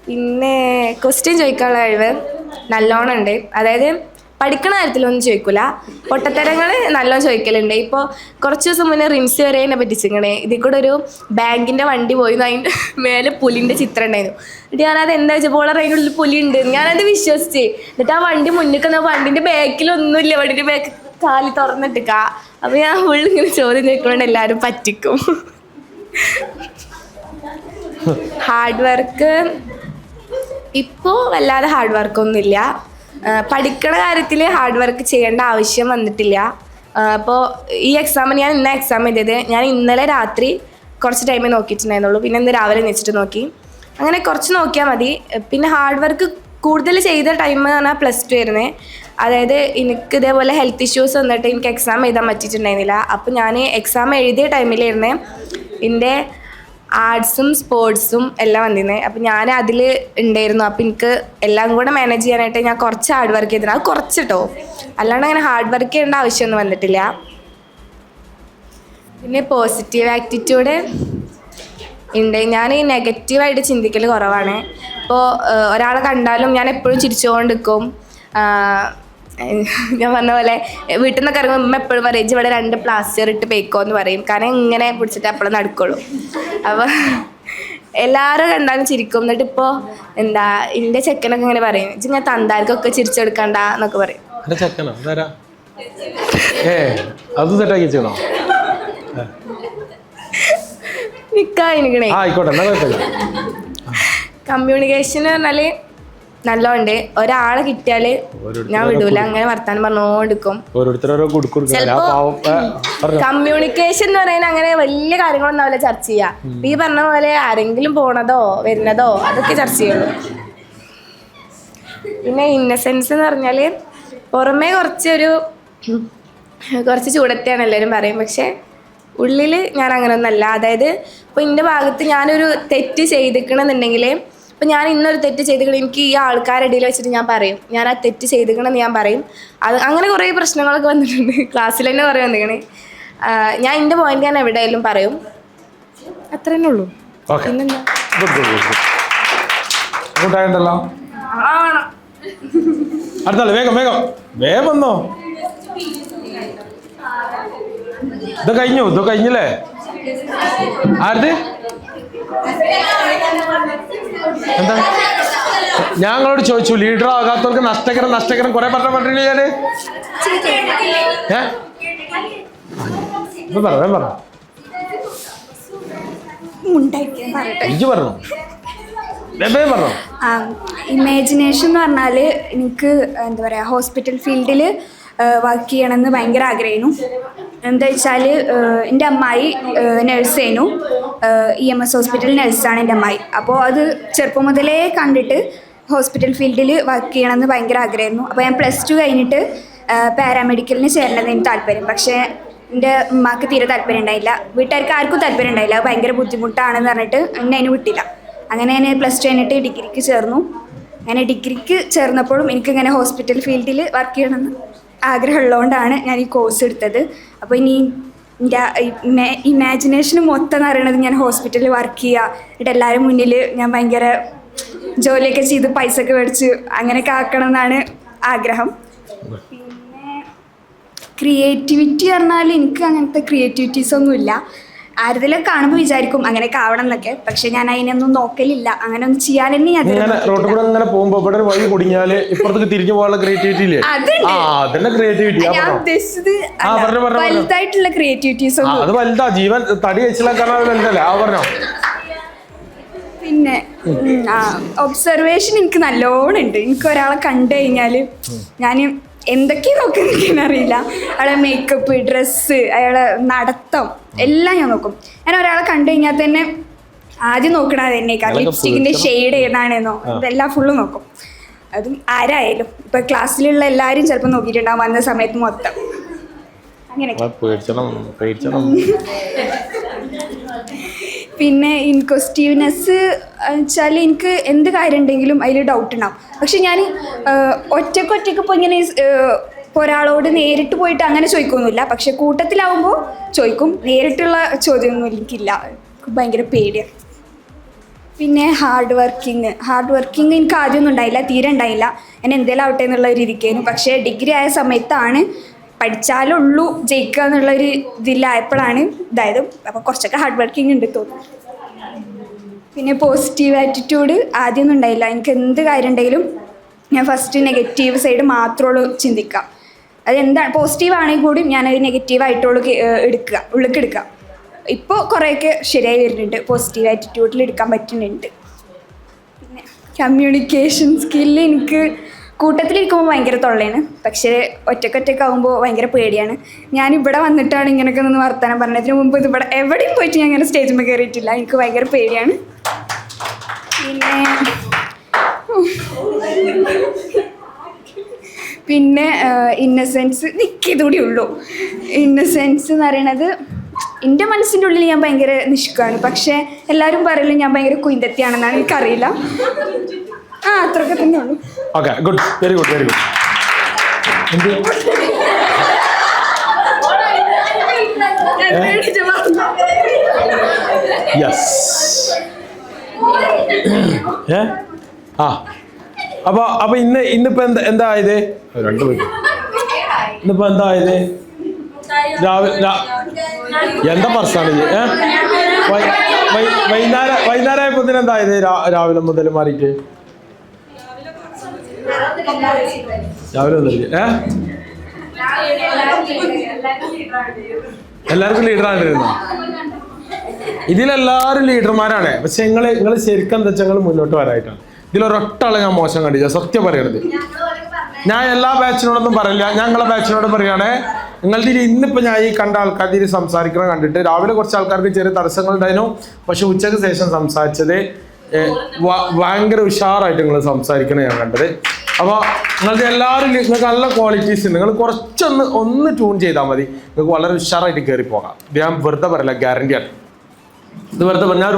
പിന്നെ ക്വസ്റ്റ്യൻ ചോദിക്കാനുള്ള കഴിവ് നല്ലോണം ഉണ്ട്. അതായത് പഠിക്കണ കാര്യത്തിലൊന്നും ചോദിക്കില്ല, പൊട്ടത്തരങ്ങൾ നല്ലോണം ചോദിക്കലുണ്ട്. ഇപ്പോൾ കുറച്ച് ദിവസം മുന്നേ റിൻസ് വരെ എന്നെ പറ്റിച്ചിങ്ങനെ. ഇതിൽ കൂടെ ഒരു ബാങ്കിൻ്റെ വണ്ടി പോയി, അതിൻ്റെ മേലെ പുലിൻ്റെ ചിത്രം ഉണ്ടായിരുന്നു. എന്നിട്ട് ഞാനത് എന്താ വെച്ചപ്പോൾ അതിൻ്റെ ഉള്ളിൽ പുലി ഉണ്ട്, ഞാനത് വിശ്വസിച്ച്. എന്നിട്ട് ആ വണ്ടി മുന്നിൽ വന്ന വണ്ടിൻ്റെ ബാക്കിലൊന്നുമില്ല, വണ്ടിൻ്റെ ബാക്ക് കാലി തുറന്നിട്ടിക്ക. അപ്പോൾ ഞാൻ ഫുള്ളിങ്ങനെ ചോദ്യം ചോദിക്കൊണ്ട് എല്ലാവരും പറ്റിക്കും. ഹാർഡ് വർക്ക് ഇപ്പോൾ വല്ലാതെ ഹാർഡ് വർക്കൊന്നുമില്ല. പഠിക്കണ കാര്യത്തിൽ ഹാർഡ് വർക്ക് ചെയ്യേണ്ട ആവശ്യം വന്നിട്ടില്ല. അപ്പോൾ ഈ എക്സാമിന് ഞാൻ ഇന്ന എക്സാം എഴുതിയത് ഞാൻ ഇന്നലെ രാത്രി കുറച്ച് ടൈമേ നോക്കിയിട്ടുണ്ടായിരുന്നുള്ളൂ. പിന്നെ ഇന്ന് രാവിലെ എണീച്ചിട്ട് നോക്കി. അങ്ങനെ കുറച്ച് നോക്കിയാൽ മതി. പിന്നെ ഹാർഡ് വർക്ക് കൂടുതൽ ചെയ്ത ടൈം എന്ന് പറഞ്ഞാൽ +2 ആയിരുന്നേ. അതായത് എനിക്ക് ഇതേപോലെ ഹെൽത്ത് ഇഷ്യൂസ് വന്നിട്ട് എനിക്ക് എക്സാം എഴുതാൻ പറ്റിയിട്ടുണ്ടായിരുന്നില്ല. അപ്പോൾ ഞാൻ എക്സാം എഴുതിയ ടൈമിലായിരുന്നേ എൻ്റെ ആർട്സും സ്പോർട്സും എല്ലാം വന്നിരുന്നത്. അപ്പോൾ ഞാൻ അതിൽ ഉണ്ടായിരുന്നു. അപ്പോൾ എനിക്ക് എല്ലാം കൂടെ മാനേജ് ചെയ്യാനായിട്ട് ഞാൻ കുറച്ച് ഹാർഡ് വർക്ക് ചെയ്തിരുന്നു. അത് കുറച്ച് കേട്ടോ, അല്ലാണ്ട് അങ്ങനെ ഹാർഡ് വർക്ക് ചെയ്യേണ്ട ആവശ്യമൊന്നും വന്നിട്ടില്ല. പിന്നെ പോസിറ്റീവ് ആറ്റിറ്റ്യൂഡ് ഉണ്ട്. ഞാൻ ഈ നെഗറ്റീവായിട്ട് ചിന്തിക്കൽ കുറവാണ്. ഇപ്പോൾ ഒരാളെ കണ്ടാലും ഞാൻ എപ്പോഴും ചിരിച്ചുകൊണ്ട് നിൽക്കും. ഞാൻ പറഞ്ഞ പോലെ വീട്ടിൽ നിന്നൊക്കെ ഇറങ്ങുമ്പോൾ അമ്മ എപ്പോഴും പറയും ഇവിടെ 2 പ്ലാസ്റ്റർ ഇട്ട് പേക്കോ എന്ന് പറയും. കാരണം ഇങ്ങനെ പിടിച്ചിട്ട് അപ്പോഴും നടക്കുള്ളൂ. അപ്പോൾ എല്ലാവരും കണ്ടാലും ചിരിക്കും. എന്നിട്ട് ഇപ്പോൾ എന്താ എൻ്റെ ചെക്കനൊക്കെ ഇങ്ങനെ പറയും ഇങ്ങനെ തന്താർക്കൊക്കെ ചിരിച്ചെടുക്കണ്ട എന്നൊക്കെ പറയും. നിൽക്കാനിക്കണേ. കമ്മ്യൂണിക്കേഷൻ പറഞ്ഞാൽ നല്ലോണ്ട്. ഒരാളെ കിട്ടിയാൽ ഞാൻ വിടൂല, അങ്ങനെ വർത്താനം പറഞ്ഞോണ്ടിരിക്കും. കമ്മ്യൂണിക്കേഷൻ എന്ന് പറയുന്നത് അങ്ങനെ വലിയ കാര്യങ്ങളൊന്നും അവരെ ചർച്ച ചെയ്യാം. ഈ പറഞ്ഞ പോലെ ആരെങ്കിലും പോണതോ വരുന്നതോ അതൊക്കെ ചർച്ച ചെയ്യുള്ളൂ. പിന്നെ ഇന്നസെൻസ് എന്ന് പറഞ്ഞാൽ പുറമേ കുറച്ച് ചൂടത്തെയാണ് എല്ലാവരും പറയും. പക്ഷെ ഉള്ളിൽ ഞാൻ അങ്ങനെ ഒന്നല്ല. അതായത് ഇപ്പോൾ എൻ്റെ ഭാഗത്ത് ഞാനൊരു തെറ്റ് ചെയ്തിക്കണമെന്നുണ്ടെങ്കിൽ അപ്പോൾ ഞാൻ ഇന്നൊരു തെറ്റ് ചെയ്തിക്കണം, എനിക്ക് ഈ ആൾക്കാരുടെ ഇടയിൽ വെച്ചിട്ട് ഞാൻ പറയും ഞാൻ ആ തെറ്റ് ചെയ്തിക്കണമെന്ന് ഞാൻ പറയും. അത് അങ്ങനെ കുറേ പ്രശ്നങ്ങളൊക്കെ വന്നിട്ടുണ്ട്. ക്ലാസ്സിൽ തന്നെ കുറേ വന്നിക്കണേ. ഞാൻ എൻ്റെ പോയിന്റ് ഞാൻ എവിടെയായാലും പറയും. അത്ര തന്നെ ഉള്ളൂ. പിന്നെന്താ വേഗം വേഗം വേഗം വന്നോ. ഇത് കഴിഞ്ഞില്ലേ? ആരുടെ എന്താ ഞങ്ങളോട് ചോദിച്ചു ലീഡർ ആകാത്തവർക്ക് നഷ്ടകരം കുറെ പറഞ്ഞില്ലേ ഞാന്? പറ പറഞ്ഞു. ഇമാജിനേഷൻ എന്ന് പറഞ്ഞാൽ എനിക്ക് എന്താ പറയുക ഹോസ്പിറ്റൽ ഫീൽഡിൽ വർക്ക് ചെയ്യണമെന്ന് ഭയങ്കര ആഗ്രഹമായിരുന്നു. എന്താ വെച്ചാൽ എൻ്റെ അമ്മായി നഴ്സേനു, EMS ഹോസ്പിറ്റൽ നഴ്സാണ് എൻ്റെ അമ്മായി. അപ്പോൾ അത് ചെറുപ്പം മുതലേ കണ്ടിട്ട് ഹോസ്പിറ്റൽ ഫീൽഡിൽ വർക്ക് ചെയ്യണമെന്ന് ഭയങ്കര ആഗ്രഹമായിരുന്നു. അപ്പോൾ ഞാൻ +2 കഴിഞ്ഞിട്ട് പാരാമെഡിക്കലിന് ചേരേണ്ടതിന് താല്പര്യം. പക്ഷേ എൻ്റെ ഉമ്മാക്ക് തീരെ താല്പര്യം ഉണ്ടായില്ല, വീട്ടുകാർക്ക് ആർക്കും താല്പര്യം ഉണ്ടായില്ല. അത് ഭയങ്കര ബുദ്ധിമുട്ടാണെന്ന് പറഞ്ഞിട്ട് എന്നെ അതിന് വിട്ടില്ല. അങ്ങനെ ഞാൻ +2 കഴിഞ്ഞിട്ട് ഡിഗ്രിക്ക് ചേർന്നു. അങ്ങനെ ഡിഗ്രിക്ക് ചേർന്നപ്പോഴും എനിക്കിങ്ങനെ ഹോസ്പിറ്റൽ ഫീൽഡിൽ വർക്ക് ചെയ്യണമെന്ന് ആഗ്രഹമുള്ളതുകൊണ്ടാണ് ഞാൻ ഈ കോഴ്സ് എടുത്തത്. അപ്പോൾ ഇനി എൻ്റെ ഇമാജിനേഷൻ മൊത്തം എന്ന് പറയുന്നത് ഞാൻ ഹോസ്പിറ്റലിൽ വർക്ക് ചെയ്യുക, എന്നിട്ട് എല്ലാവരും മുന്നിൽ ഞാൻ ഭയങ്കര ജോലിയൊക്കെ ചെയ്ത് പൈസ ഒക്കെ മേടിച്ച് അങ്ങനെയൊക്കെ ആക്കണം എന്നാണ് ആഗ്രഹം. പിന്നെ ക്രിയേറ്റിവിറ്റി പറഞ്ഞാൽ എനിക്ക് അങ്ങനത്തെ ക്രിയേറ്റിവിറ്റീസ് ഒന്നുമില്ല. ആരെങ്കിലും കാണുമ്പോൾ വിചാരിക്കും അങ്ങനെയൊക്കെ ആവണം എന്നൊക്കെ, പക്ഷെ ഞാൻ അതിനൊന്നും നോക്കലില്ല. അങ്ങനെ ഒന്നും ചെയ്യാൻ തന്നെ റോഡിൽ കൂടെ അങ്ങനെ പോകുമ്പോ ഇവിടെ ഒരു വഴി കുടുങ്ങിയാല് ഇപ്പുറത്തേക്ക് തിരിഞ്ഞു പോകാനുള്ള ക്രിയേറ്റിവിറ്റി ഇല്ലേ? ഞാൻ ഉദ്ദേശിച്ചത് വലുതായിട്ടുള്ള ക്രിയേറ്റിവിറ്റീസ് ഒന്നും. അത് വലുതാ, ജീവൻ തടി വെച്ചിലാക്കാൻ വലുതല്ലേ? പറഞ്ഞോ. പിന്നെ ഒബ്സർവേഷൻ എനിക്ക് നല്ലോണം ഉണ്ട്. എനിക്ക് ഒരാളെ കണ്ടു കഴിഞ്ഞാൽ ഞാൻ എന്തൊക്കെയാണ് നോക്കുന്നത് എനിക്കറിയില്ല. അയാളെ മേക്കപ്പ്, ഡ്രസ്സ്, അയാളെ നടത്തം എല്ലാം ഞാൻ നോക്കും. ഞാൻ ഒരാളെ കണ്ടു കഴിഞ്ഞാൽ തന്നെ ആദ്യം നോക്കണത് എന്നേക്കാൾ ലിപ്സ്റ്റിക്കിൻ്റെ ഷെയ്ഡ് ഏതാണെന്നോ ഇതെല്ലാം ഫുള്ള് നോക്കും. അതും ആരായാലും ഇപ്പം ക്ലാസ്സിലുള്ള എല്ലാവരും ചിലപ്പോൾ നോക്കിയിട്ടുണ്ടാവും വന്ന സമയത്ത് മൊത്തം. അങ്ങനെ പിന്നെ ഇൻക്വസ്റ്റീവ്നെസ് വെച്ചാൽ എനിക്ക് എന്ത് കാര്യം ഉണ്ടെങ്കിലും അതിൽ ഡൗട്ട് ഉണ്ടാവും. പക്ഷെ ഞാൻ ഒറ്റയ്ക്ക് ഇപ്പോൾ ഇങ്ങനെ ഇപ്പോൾ ഒരാളോട് നേരിട്ട് പോയിട്ട് അങ്ങനെ ചോദിക്കൊന്നുമില്ല. പക്ഷെ കൂട്ടത്തിലാവുമ്പോൾ ചോദിക്കും. നേരിട്ടുള്ള ചോദ്യമൊന്നും എനിക്കില്ല, ഭയങ്കര പേടിയാണ്. പിന്നെ ഹാർഡ് വർക്കിംഗ് എനിക്ക് ആദ്യമൊന്നും ഉണ്ടായില്ല, തീരെ ഉണ്ടായില്ല. ഞാൻ എന്തേലും ആവട്ടെ എന്നുള്ള ഒരു രീതിക്കായിരുന്നു. പക്ഷേ ഡിഗ്രി ആയ സമയത്താണ് പഠിച്ചാലുള്ളൂ ജയിക്കുക എന്നുള്ളൊരു ഇതിലായപ്പോഴാണ് ഇതായത്. അപ്പോൾ കുറച്ചൊക്കെ ഹാർഡ് വർക്കിംഗ് ഉണ്ട് തോന്നുന്നു. പിന്നെ പോസിറ്റീവ് ആറ്റിറ്റ്യൂഡ് ആദ്യമൊന്നും ഉണ്ടായില്ല. എനിക്ക് എന്ത് കാര്യം ഉണ്ടെങ്കിലും ഞാൻ ഫസ്റ്റ് നെഗറ്റീവ് സൈഡ് മാത്രമുള്ളൂ ചിന്തിക്കുക. അതെന്താണ് പോസിറ്റീവ് ആണെങ്കിൽ കൂടി ഞാനത് നെഗറ്റീവായിട്ടുള്ളൂ ഉള്ളിലേക്ക് എടുക്കുക. ഇപ്പോൾ കുറേയൊക്കെ ശരിയായി വരുന്നുണ്ട്, പോസിറ്റീവ് ആറ്റിറ്റ്യൂഡിൽ എടുക്കാൻ പറ്റുന്നുണ്ട്. പിന്നെ കമ്മ്യൂണിക്കേഷൻ സ്കില്ല് എനിക്ക് കൂട്ടത്തിലിരിക്കുമ്പോൾ ഭയങ്കര തൊള്ളയാണ്, പക്ഷേ ഒറ്റക്കൊറ്റക്കാവുമ്പോൾ ഭയങ്കര പേടിയാണ്. ഞാനിവിടെ വന്നിട്ടാണ് ഇങ്ങനെയൊക്കെ നിന്ന് വർത്തമാനം പറഞ്ഞതിന് മുമ്പ് ഇതിവിടെ എവിടെയും പോയിട്ട് ഞാൻ അങ്ങനെ സ്റ്റേജിൽ കയറിയിട്ടില്ല. എനിക്ക് ഭയങ്കര പേടിയാണ്. പിന്നെ ഇന്നസെൻസ് നിൽക്കിയതുകൂടി ഉള്ളൂ. ഇന്നസെൻസ് എന്ന് പറയണത് എൻ്റെ മനസ്സിൻ്റെ ഉള്ളിൽ ഞാൻ ഭയങ്കര നിഷ്കാണ്. പക്ഷേ എല്ലാവരും പറയലും ഞാൻ ഭയങ്കര കുയിന്തെത്തിയാണെന്നാണ്, എനിക്കറിയില്ല. അത്രയൊക്കെ തന്നെ ഉള്ളൂ. Okay, good, very good, very good. Yes. ആ അപ്പൊ ഇന്നിപ്പോ എന്താ ആയത്? രണ്ടു പേര് ഇന്നിപ്പോ എന്താ ആയത്? രാവിലെ എന്താ പ്രശ്നമാണ്? വൈകുന്നേരം ആയപ്പോ എന്തായത്? രാവിലെ മുതൽ മാറിയിട്ട് രാവിലെ മുതൽ എല്ലാവർക്കും ലീഡറാണ്ടിരുന്നോ? ഇതിലെല്ലാവരും ലീഡർമാരാണ്. പക്ഷെ നിങ്ങൾ ശരിക്കും എന്താ വെച്ചാൽ നിങ്ങൾ മുന്നോട്ട് വരായിട്ടാണ്. ഇതിലൊരൊറ്റ ആളെ ഞാൻ മോശം കണ്ടില്ല, സത്യം പറയരുത്. ഞാൻ എല്ലാ ബാച്ചിനോടൊന്നും പറയില്ല, ഞങ്ങളെ ബാച്ചിനോട് പറയുകയാണെ, നിങ്ങളുടെ ഇന്നിപ്പോ ഞാൻ ഈ കണ്ട ആൾക്കാർ ഇതിൽ സംസാരിക്കണം കണ്ടിട്ട് രാവിലെ കുറച്ച് ആൾക്കാർക്ക് ചെറിയ തടസ്സങ്ങൾ ഉണ്ടായിരുന്നു. പക്ഷെ ഉച്ചയ്ക്ക് ശേഷം സംസാരിച്ചത് ഭയങ്കര ഉഷാറായിട്ട് നിങ്ങൾ സംസാരിക്കണം ഞാൻ കണ്ടത്. അപ്പോൾ നിങ്ങൾക്ക് എല്ലാവരും നിങ്ങൾക്ക് നല്ല ക്വാളിറ്റീസ് ഉണ്ട്. നിങ്ങൾ കുറച്ചൊന്ന് ട്യൂൺ ചെയ്താൽ മതി, നിങ്ങൾക്ക് വളരെ ഉഷാറായിട്ട് കയറി പോകാം. ഇത് ഞാൻ വെറുതെ പറയില്ല, ഗ്യാരണ്ടി ആണ്. ഇത് വെറുതെ പറഞ്ഞാൽ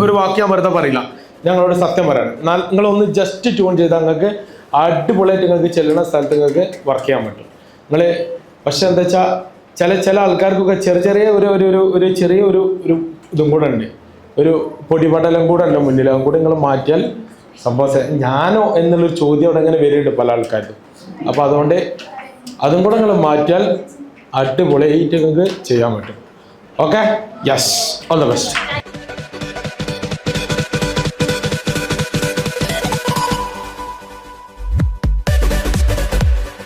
ഒരു വാക്ക് ഞാൻ വെറുതെ പറയില്ല, ഞങ്ങളോട് സത്യം പറയണം. എന്നാൽ നിങ്ങളൊന്ന് ജസ്റ്റ് ട്യൂൺ ചെയ്താൽ നിങ്ങൾക്ക് അടിപൊളിയായിട്ട് നിങ്ങൾക്ക് ചെല്ലുന്ന സ്ഥലത്ത് നിങ്ങൾക്ക് വർക്ക് ചെയ്യാൻ പറ്റും. നിങ്ങൾ പക്ഷെ എന്താ വെച്ചാൽ ചില ആൾക്കാർക്കൊക്കെ ചെറിയ ഒരു ചെറിയ ഒരു ഇതും കൂടെ ഉണ്ട്, ഒരു പൊടിപടലം കൂടെ ഉണ്ട് മുന്നിൽ. അതും കൂടെ നിങ്ങൾ മാറ്റിയാൽ സംഭവം ഞാനോ എന്നുള്ളൊരു ചോദ്യം അവിടെ അങ്ങനെ വരുന്നുണ്ട് പല ആൾക്കാർക്കും. അപ്പോൾ അതുകൊണ്ട് അതും കൂടെ നിങ്ങൾ മാറ്റിയാൽ അടിപൊളിയായിട്ട് നിങ്ങൾക്ക് ചെയ്യാൻ പറ്റും. Okay, yes, all the best.